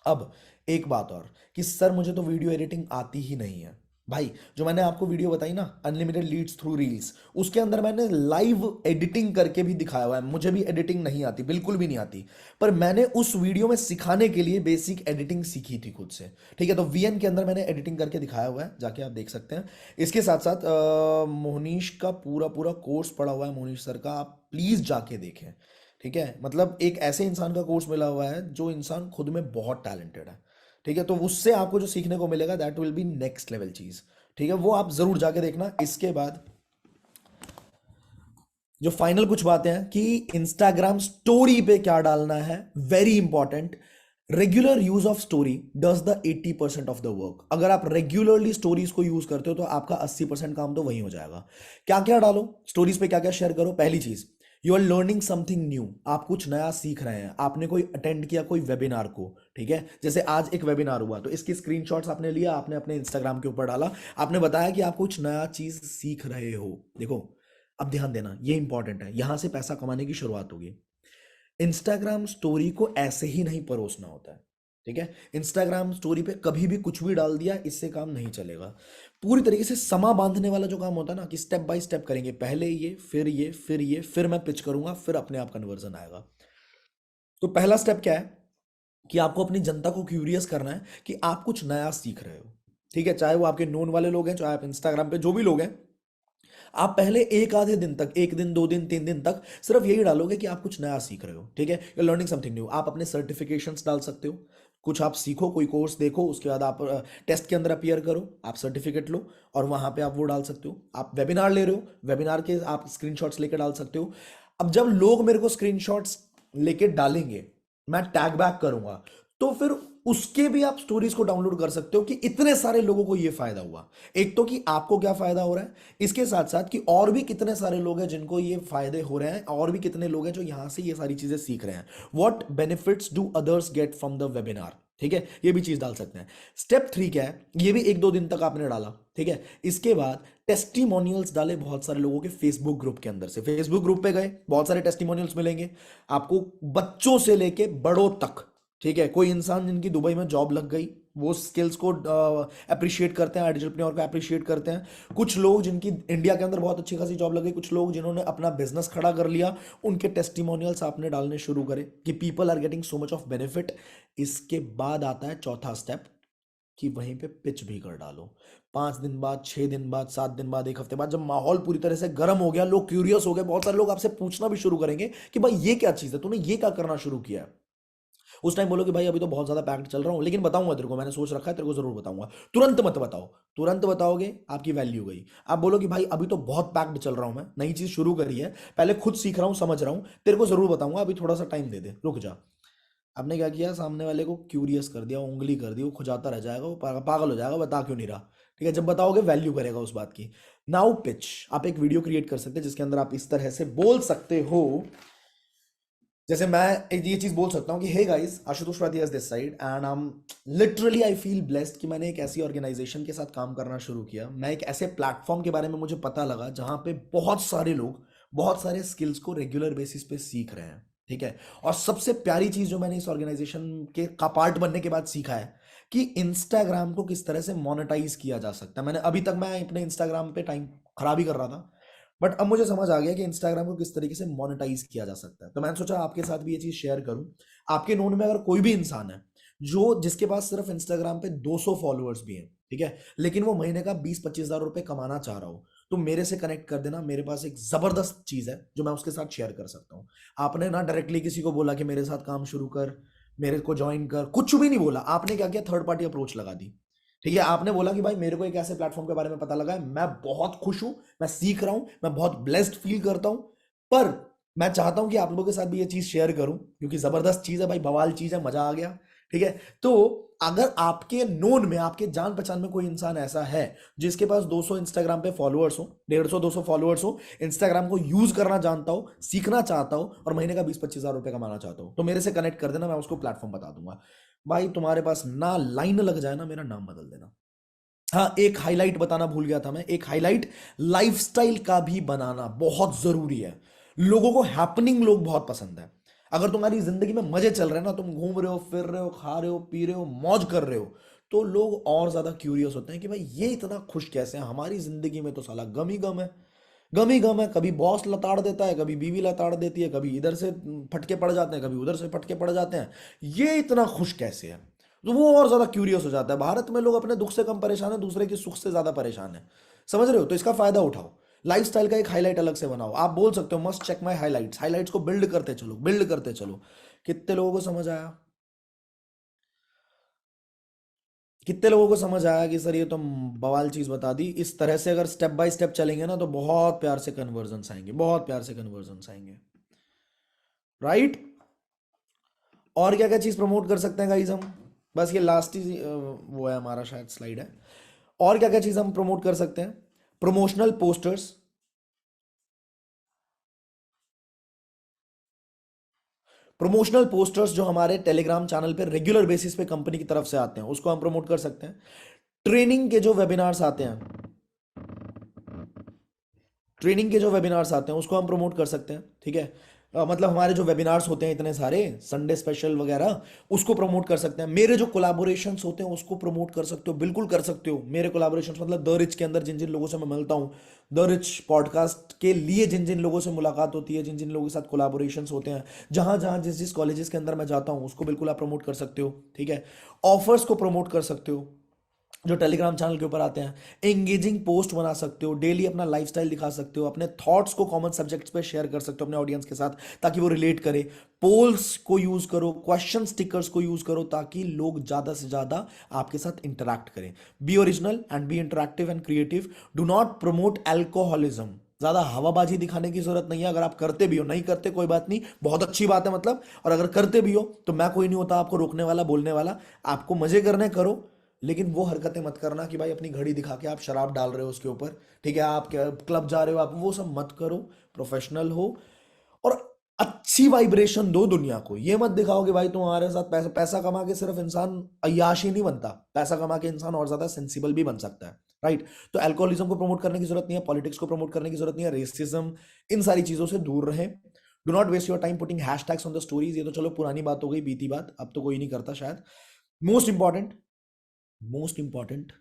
अब एक बात और कि सर मुझे तो वीडियो एडिटिंग आती ही नहीं है। भाई, जो मैंने आपको वीडियो बताई ना, अनलिमिटेड लीड्स थ्रू रील्स, उसके अंदर मैंने लाइव एडिटिंग करके भी दिखाया हुआ है। मुझे भी एडिटिंग नहीं आती, बिल्कुल भी नहीं आती, पर मैंने उस वीडियो में सिखाने के लिए बेसिक एडिटिंग सीखी थी खुद से। ठीक है, तो वीएन के अंदर मैंने एडिटिंग करके दिखाया हुआ है, जाके आप देख सकते हैं। इसके साथ साथ मोहनीश का पूरा पूरा कोर्स पड़ा हुआ है, मोहनीश सर का, आप प्लीज जाके देखें। ठीक है, मतलब एक ऐसे इंसान का कोर्स मिला हुआ है जो इंसान खुद में बहुत टैलेंटेड है। ठीक है, तो उससे आपको जो सीखने को मिलेगा that will be next level चीज। ठीक है, वो आप जरूर जाके देखना। इसके बाद जो फाइनल कुछ बातें हैं कि इंस्टाग्राम स्टोरी पे क्या डालना है, very important. Regular use of story does the 80% of the work. अगर आप रेगुलरली स्टोरीज को यूज करते हो तो आपका 80% काम तो वही हो जाएगा। क्या क्या डालो स्टोरीज पे, क्या क्या शेयर करो। पहली चीज, you are learning something new, आप कुछ नया सीख रहे हैं। आपने कोई अटेंड किया कोई वेबिनार को, ठीक है, जैसे आज एक वेबिनार हुआ तो इसकी स्क्रीनशॉट्स आपने लिया, आपने अपने इंस्टाग्राम के ऊपर डाला, आपने बताया कि आप कुछ नया चीज सीख रहे हो। देखो, अब ध्यान देना, ये इंपॉर्टेंट है, यहां से पैसा कमाने की शुरुआत होगी। इंस्टाग्राम स्टोरी को ऐसे ही नहीं परोसना होता है। ठीक है, इंस्टाग्राम स्टोरी पे कभी भी कुछ भी डाल दिया, इससे काम नहीं चलेगा। पूरी तरीके से समा बांधने वाला जो काम होता है ना, कि स्टेप बाय स्टेप करेंगे, पहले ये फिर ये फिर ये, फिर मैं पिच करूंगा, फिर अपने आप कन्वर्जन आएगा। तो पहला स्टेप क्या है कि आपको अपनी जनता को क्यूरियस करना है कि आप कुछ नया सीख रहे हो। ठीक है, चाहे वो आपके नोन वाले लोग हैं, चाहे आप इंस्टाग्राम पे जो भी लोग हैं, आप पहले एक आधे दिन तक, 1 दिन 2 दिन 3 दिन तक सिर्फ यही डालोगे कि आप कुछ नया सीख रहे हो। ठीक है, यू लर्निंग समथिंग न्यू। आप अपने सर्टिफिकेशंस डाल सकते हो, कुछ आप सीखो, कोई कोर्स देखो, उसके बाद आप टेस्ट के अंदर अपीयर करो, आप सर्टिफिकेट लो और वहां पे आप वो डाल सकते हो। आप वेबिनार ले रहे हो, वेबिनार के आप स्क्रीनशॉट्स लेकर डाल सकते हो। अब जब लोग मेरे को स्क्रीनशॉट्स लेके डालेंगे, मैं टैग बैक करूंगा, तो फिर उसके भी आप स्टोरीज को डाउनलोड कर सकते हो कि इतने सारे लोगों को ये फायदा हुआ। एक तो कि आपको क्या फायदा हो रहा है, इसके साथ साथ कि और भी कितने सारे लोग हैं जिनको ये फायदे हो रहे हैं, और भी कितने लोग हैं जो यहां से ये सारी चीजें सीख रहे हैं। What benefits do others get from the webinar. ठीक है, ये भी चीज डाल सकते हैं। स्टेप 3 क्या है, ये भी 1-2 दिन तक आपने डाला। ठीक है, इसके बाद टेस्टिमोनियल्स डाले बहुत सारे लोगों के फेसबुक ग्रुप के अंदर से। फेसबुक ग्रुप पे गए, बहुत सारे टेस्टिमोनियल्स मिलेंगे आपको, बच्चों से लेके बड़ों तक। ठीक है, कोई इंसान जिनकी दुबई में जॉब लग गई, वो स्किल्स को अप्रिशिएट करते हैं, एंटरप्रेन्योर को अप्रिशिएट करते हैं। कुछ लोग जिनकी इंडिया के अंदर बहुत अच्छी खासी जॉब लग गई, कुछ लोग जिन्होंने अपना बिजनेस खड़ा कर लिया, उनके टेस्टिमोनियल्स आपने डालने शुरू करे कि people are getting so much of benefit. इसके बाद आता है चौथा स्टेप, कि वहीं पे पिच भी कर डालो। 5 दिन बाद, 6 दिन बाद, 7 दिन बाद, एक हफ्ते बाद, जब माहौल पूरी तरह से गर्म हो गया, लोग क्यूरियस हो गए, बहुत सारे लोग आपसे पूछना भी शुरू करेंगे कि भाई ये क्या चीज़ है, तूने ये क्या करना शुरू किया है। उस टाइम बोलो कि भाई अभी तो बहुत ज्यादा पैक्ड चल रहा हूँ, लेकिन बताऊंगा तेरे को, मैंने सोच रखा है, तेरे को जरूर बताऊंगा। तुरंत मत बताओ। तुरंत बताओगे आपकी वैल्यू गई। आप बोलो कि भाई अभी तो बहुत पैक्ड चल रहा हूं, मैं नई चीज शुरू करी है, पहले खुद सीख रहा हूं, समझ रहा हूं, तेरे को जरूर बताऊंगा, अभी थोड़ा सा टाइम दे दे, रुक जा। आपने क्या किया, सामने वाले को क्यूरियस कर दिया, उंगली कर दी, वो खुजाता रह जाएगा, वो पागल हो जाएगा, बता क्यों नहीं रहा। ठीक है, जब बताओगे वैल्यू करेगा उस बात की। नाउ पिच, आप एक वीडियो क्रिएट कर सकते हैं जिसके अंदर आप इस तरह से बोल सकते हो। जैसे मैं ये चीज बोल सकता हूँ कि hey guys, Ashutosh Vatia is this side and literally I feel blessed कि मैंने एक ऐसी ऑर्गेनाइजेशन के साथ काम करना शुरू किया। मैं एक ऐसे प्लेटफॉर्म के बारे में मुझे पता लगा जहां पे बहुत सारे लोग बहुत सारे स्किल्स को रेगुलर बेसिस पे सीख रहे हैं। ठीक है, और सबसे प्यारी चीज जो मैंने इस ऑर्गेनाइजेशन के का पार्ट बनने के बाद सीखा है कि इंस्टाग्राम को किस तरह से मोनेटाइज किया जा सकता है। मैंने अभी तक मैं अपने इंस्टाग्राम पे टाइम खराब ही कर रहा था, बट अब मुझे समझ आ गया कि इंस्टाग्राम को किस तरीके से मोनेटाइज किया जा सकता है। तो मैंने सोचा आपके साथ भी ये चीज शेयर करूं। आपके नोन में अगर कोई भी इंसान है जो जिसके पास सिर्फ इंस्टाग्राम पे 200 फॉलोअर्स भी हैं, ठीक है, लेकिन वो महीने का 20-25 हजार रुपए कमाना चाह रहा हो, तो मेरे से कनेक्ट कर देना। मेरे पास एक जबरदस्त चीज है जो मैं उसके साथ शेयर कर सकता हूँ। आपने ना डायरेक्टली किसी को बोला कि मेरे साथ काम शुरू कर, मेरे को ज्वाइन कर, कुछ भी नहीं बोला। आपने क्या किया, थर्ड पार्टी अप्रोच लगा दी। ठीक है, आपने बोला कि भाई मेरे को एक ऐसे प्लेटफॉर्म के बारे में पता लगा है, मैं बहुत खुश हूं, मैं सीख रहा हूं, मैं बहुत ब्लेस्ड फील करता हूं, पर मैं चाहता हूं कि आप लोगों के साथ भी ये चीज शेयर करूं क्योंकि जबरदस्त चीज है भाई, बवाल चीज है, मजा आ गया। ठीक है, तो अगर आपके नोन में, आपके जान पहचान में कोई इंसान ऐसा है जिसके पास 200 इंस्टाग्राम पे फॉलोअर्स हो, 150-200 फॉलोअर्स हो, इंस्टाग्राम को यूज करना जानता हो, सीखना चाहता हो और महीने का 20-25 हजार रुपए कमाना चाहता हो, तो मेरे से कनेक्ट कर देना, मैं उसको प्लेटफॉर्म बता दूंगा। भाई तुम्हारे पास ना लाइन लग जाए ना, मेरा नाम बदल देना। हाँ, एक हाईलाइट बताना भूल गया था मैं, एक हाईलाइट लाइफस्टाइल का भी बनाना बहुत जरूरी है। लोगों को हैपनिंग लोग बहुत पसंद है। अगर तुम्हारी जिंदगी में मजे चल रहे हैं ना, तुम घूम रहे हो, फिर रहे हो, खा रहे हो, पी रहे हो, मौज कर रहे हो, तो लोग और ज्यादा क्यूरियस होते हैं कि भाई ये इतना खुश कैसे हैं, हमारी जिंदगी में तो साला गम ही गम है। गम ही गम है, कभी बॉस लताड़ देता है, कभी बीवी लताड़ देती है, कभी इधर से फटके पड़ जाते हैं, कभी उधर से फटके पड़ जाते हैं, ये इतना खुश कैसे है। तो वो और ज्यादा क्यूरियस हो जाता है। भारत में लोग अपने दुख से कम परेशान है, दूसरे के सुख से ज्यादा परेशान है। समझ रहे हो, तो इसका फायदा उठाओ। लाइफस्टाइल का एक हाईलाइट अलग से बनाओ। आप बोल सकते हो must check my highlights. Highlights को बिल्ड करते चलो, बिल्ड करते चलो। कितने लोगों को समझ आया? कितने लोगों को समझ आया कि सर ये तो बवाल चीज बता दी। इस तरह से अगर स्टेप बाय स्टेप चलेंगे ना, तो बहुत प्यार से कन्वर्जन आएंगे, बहुत प्यार से कन्वर्जन आएंगे। राइट, और क्या क्या चीज प्रमोट कर सकते हैं गाइस हम? बस ये लास्ट ही वो है हमारा, शायद स्लाइड है। और क्या क्या चीज हम प्रमोट कर सकते हैं? प्रमोशनल पोस्टर्स, प्रमोशनल पोस्टर्स जो हमारे टेलीग्राम चैनल पे रेगुलर बेसिस पे कंपनी की तरफ से आते हैं, उसको हम प्रमोट कर सकते हैं। ट्रेनिंग के जो वेबिनार्स आते हैं, ट्रेनिंग के जो वेबिनार्स आते हैं उसको हम प्रमोट कर सकते हैं। ठीक है, मतलब हमारे जो वेबिनार्स होते हैं इतने सारे, संडे स्पेशल वगैरह, उसको प्रमोट कर सकते हैं। मेरे जो कोलैबोरेशंस होते हैं उसको प्रमोट कर सकते हो, बिल्कुल कर सकते हो। मेरे कोलैबोरेशंस मतलब द रिच के अंदर जिन जिन लोगों से मैं मिलता हूँ, द रिच पॉडकास्ट के लिए जिन जिन लोगों से मुलाकात होती है, जिन जिन लोगों के साथ कोलैबोरेशंस होते हैं, जहां जहां जिस जिस कॉलेजेस के अंदर मैं जाता हूँ, उसको बिल्कुल आप प्रमोट कर सकते हो। ठीक है, ऑफर्स को प्रमोट कर सकते हो जो टेलीग्राम चैनल के ऊपर आते हैं। एंगेजिंग पोस्ट बना सकते हो, डेली अपना लाइफस्टाइल दिखा सकते हो, अपने थॉट्स को कॉमन सब्जेक्ट्स पे शेयर कर सकते हो अपने ऑडियंस के साथ ताकि वो रिलेट करे। पोल्स को यूज करो, क्वेश्चन स्टिकर्स को यूज करो ताकि लोग ज्यादा से ज्यादा आपके साथ इंटरैक्ट करें। Be original and be interactive and creative. Do not promote alcoholism. ज्यादा हवाबाजी दिखाने की जरूरत नहीं है। अगर आप करते भी हो, नहीं करते कोई बात नहीं, बहुत अच्छी बात है मतलब, और अगर करते भी हो तो मैं कोई नहीं होता आपको रोकने वाला, बोलने वाला। आपको मजे करने करो, लेकिन वो हरकतें मत करना कि भाई अपनी घड़ी दिखा के आप शराब डाल रहे हो उसके ऊपर। ठीक है, आप क्लब जा रहे हो, आप वो सब मत करो। प्रोफेशनल हो और अच्छी वाइब्रेशन दो दुनिया को। ये मत दिखाओ कि भाई तुम्हारे साथ पैसा पैसा कमा के सिर्फ इंसान अय्याश ही नहीं बनता, पैसा कमा के इंसान और ज्यादा सेंसिबल भी बन सकता है। राइट, तो अल्कोहलिज्म को प्रमोट करने की जरूरत नहीं है, पॉलिटिक्स को प्रमोट करने की जरूरत नहीं है, रेसिज्म, इन सारी चीजों से दूर रहें। Do not waste your time putting hashtags on the stories. ये तो चलो पुरानी बात हो गई, बीती बात, अब तो कोई नहीं करता शायद। Most important, most important,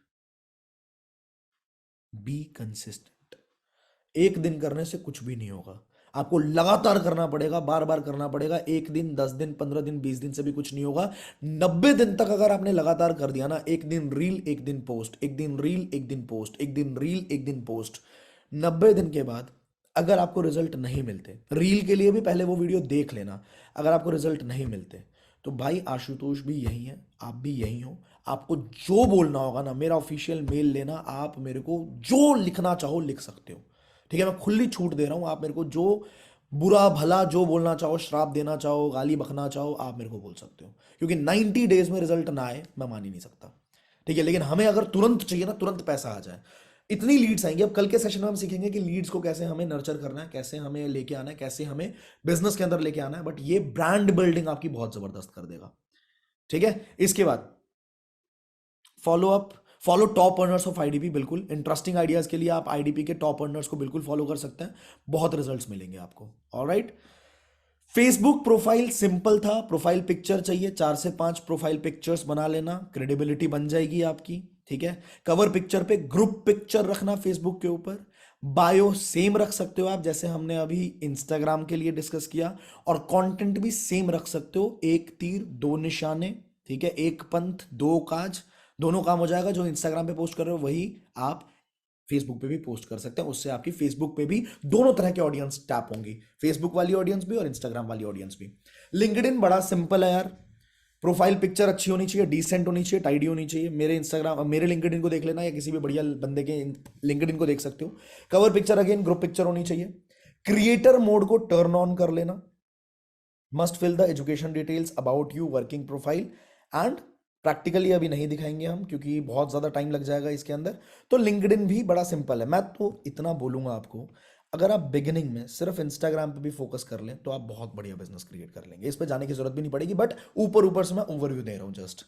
be consistent. एक दिन करने से कुछ भी नहीं होगा। आपको लगातार करना पड़ेगा, बार बार करना पड़ेगा। 1 दिन, 10 दिन, 15 दिन, 20 दिन से भी कुछ नहीं होगा। 90 दिन तक अगर आपने लगातार कर दिया ना, 1 दिन रील, 1 दिन पोस्ट, 1 दिन रील, 1 दिन पोस्ट, 1 दिन रील, 1 दिन पोस्ट, 90 दिन के बाद अगर आपको रिजल्ट नहीं मिलते, रील के लिए भी पहले वो वीडियो देख लेना, अगर आपको रिजल्ट नहीं मिलते तो भाई आशुतोष भी यही है, आप भी यही हो। आपको जो बोलना होगा ना, मेरा ऑफिशियल मेल लेना, आप मेरे को जो लिखना चाहो लिख सकते हो, ठीक है। मैं खुली छूट दे रहा हूं, आप मेरे को जो बुरा भला जो बोलना चाहो, श्राप देना चाहो, गाली बकना चाहो, आप मेरे को बोल सकते हो, क्योंकि 90 डेज में रिजल्ट ना आए मैं मान ही नहीं सकता, ठीक है। लेकिन हमें अगर तुरंत चाहिए ना, तुरंत पैसा आ जाए, इतनी लीड्स आएंगी। अब कल के सेशन में हम सीखेंगे कि लीड्स को कैसे हमें नर्चर करना है, कैसे हमें लेके आना है, कैसे हमें बिजनेस के अंदर लेके आना है, बट ये ब्रांड बिल्डिंग आपकी बहुत जबरदस्त कर देगा, ठीक है। इसके बाद follow top earners of IDP. बिल्कुल इंटरेस्टिंग आइडियाज के लिए आप आईडीपी के टॉप अर्नर्स को बिल्कुल फॉलो कर सकते हैं, बहुत रिजल्ट्स मिलेंगे आपको। ऑलराइट, फेसबुक प्रोफाइल सिंपल था, प्रोफाइल पिक्चर चाहिए, 4 से 5 प्रोफाइल पिक्चर्स बना लेना, क्रेडिबिलिटी बन जाएगी आपकी, ठीक है। कवर पिक्चर पे ग्रुप पिक्चर रखना फेसबुक के ऊपर, बायो सेम रख सकते हो आप, जैसे हमने अभी इंस्टाग्राम के लिए डिस्कस किया, और कंटेंट भी सेम रख सकते हो, 1 तीर 2 निशाने, ठीक है, 1 पंथ 2 काज, दोनों काम हो जाएगा। जो इंस्टाग्राम पे पोस्ट कर रहे हो वही आप फेसबुक पे भी पोस्ट कर सकते हैं, उससे आपकी फेसबुक पे भी दोनों तरह के ऑडियंस टैप होंगी, फेसबुक वाली ऑडियंस भी और इंस्टाग्राम वाली ऑडियंस भी। लिंक्डइन बड़ा सिंपल है यार, प्रोफाइल पिक्चर अच्छी होनी चाहिए, डिसेंट होनी चाहिए, टाइडी होनी चाहिए। मेरे लिंक्डइन को देख लेना, या किसी भी बढ़िया बंदे के लिंक्डइन को देख सकते हो। Cover picture again group picture होनी चाहिए। क्रिएटर मोड को टर्न ऑन कर लेना। Must fill the education details about you, working profile and practically अभी नहीं दिखाएंगे हम, क्योंकि बहुत ज़्यादा टाइम लग जाएगा इसके अंदर। तो लिंक्डइन भी बड़ा सिंपल है। मैं तो इतना बोलूँगा आपको, अगर आप बिगिनिंग में सिर्फ इंस्टाग्राम पे भी फोकस कर लें तो आप बहुत बढ़िया बिजनेस क्रिएट कर लेंगे, इस पे जाने की जरूरत भी नहीं पड़ेगी। बट ऊपर से मैं ओवरव्यू दे रहा हूँ जस्ट।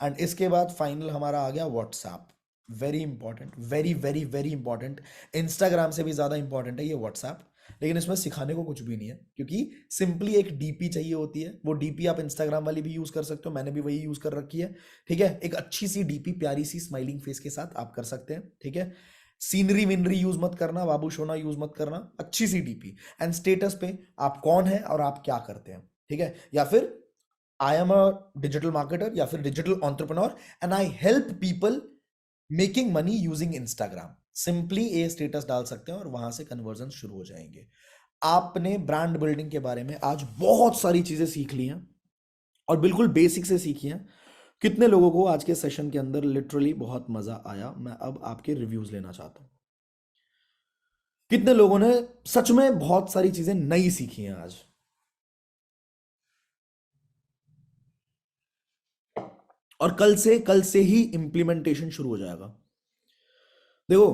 एंड इसके बाद फाइनल हमारा आ गया WhatsApp. Very important, very very very important. Instagram से भी ज़्यादा इंपॉर्टेंट है ये व्हाट्सएप, लेकिन इसमें सिखाने को कुछ भी नहीं है, क्योंकि सिंपली एक डीपी चाहिए होती है। वो डीपी आप इंस्टाग्राम वाली भी यूज कर सकते हो, मैंने भी वही यूज कर रखी है, ठीक है। एक अच्छी सी डीपी, प्यारी सी स्माइलिंग फेस के साथ आप कर सकते हैं, ठीक है। सीनरी विनरी यूज मत करना, बाबू सोना यूज मत करना, अच्छी सी डीपी। एंड स्टेटस पे आप कौन है और आप क्या करते हैं, ठीक है। या फिर I am a digital marketer, या फिर digital entrepreneur and I help people making money using Instagram. Simply ये स्टेटस डाल सकते हैं और वहां से कन्वर्जन शुरू हो जाएंगे। आपने ब्रांड बिल्डिंग के बारे में आज बहुत सारी चीजें सीख ली हैं, और बिल्कुल बेसिक से सीखी हैं। कितने लोगों को आज के सेशन के अंदर लिटरली बहुत मजा आया? मैं अब आपके रिव्यूज लेना चाहता हूं। कितने लोगों ने सच में बहुत सारी चीजें नई सीखी हैं आज? और कल से ही इंप्लीमेंटेशन शुरू हो जाएगा। देखो,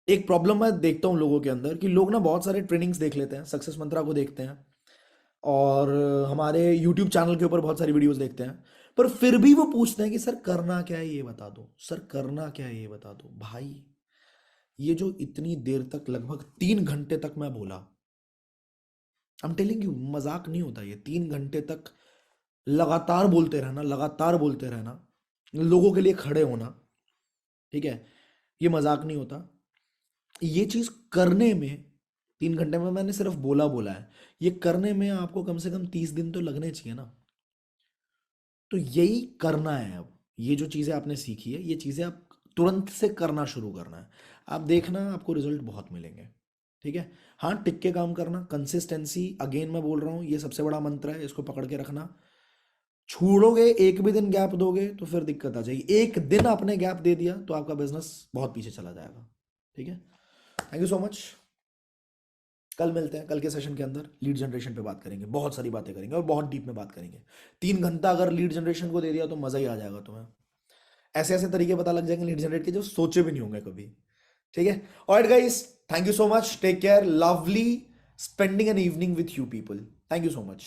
एक प्रॉब्लम मैं देखता हूं लोगों के अंदर कि लोग ना बहुत सारे ट्रेनिंग्स देख लेते हैं, सक्सेस मंत्रा को देखते हैं, और हमारे यूट्यूब चैनल के ऊपर बहुत सारी वीडियोस देखते हैं, पर फिर भी वो पूछते हैं कि सर करना क्या है ये बता दो, सर करना क्या है ये बता दो। भाई, ये जो इतनी देर तक, लगभग 3 घंटे तक मैं बोला, आई एम टेलिंग यू, मजाक नहीं होता ये। 3 घंटे तक लगातार बोलते रहना, लगातार बोलते रहना, लोगों के लिए खड़े होना, ठीक है, ये मजाक नहीं होता। ये चीज करने में 3 घंटे में मैंने सिर्फ बोला है, ये करने में आपको कम से कम 30 दिन तो लगने चाहिए ना। तो यही करना है। अब ये जो चीजें आपने सीखी है, ये चीजें आप तुरंत से करना शुरू करना है। आप देखना, आपको रिजल्ट बहुत मिलेंगे, ठीक है। हाँ, टिक के काम करना, कंसिस्टेंसी, अगेन मैं बोल रहा हूँ, ये सबसे बड़ा मंत्र है, इसको पकड़ के रखना। छोड़ोगे, एक भी दिन गैप दोगे तो फिर दिक्कत आ जाएगी। एक दिन आपने गैप दे दिया तो आपका बिजनेस बहुत पीछे चला जाएगा, ठीक है। Thank you so much. कल मिलते हैं, कल के सेशन के अंदर लीड जनरेशन पे बात करेंगे, बहुत सारी बातें करेंगे और बहुत डीप में बात करेंगे। 3 घंटा अगर लीड जनरेशन को दे दिया तो मजा ही आ जाएगा तुम्हें। ऐसे ऐसे तरीके पता लग जाएंगे लीड जनरेट के जो सोचे भी नहीं होंगे कभी, ठीक है। Alright guys, thank you so much, take care, lovely spending an evening with you people, thank you so much.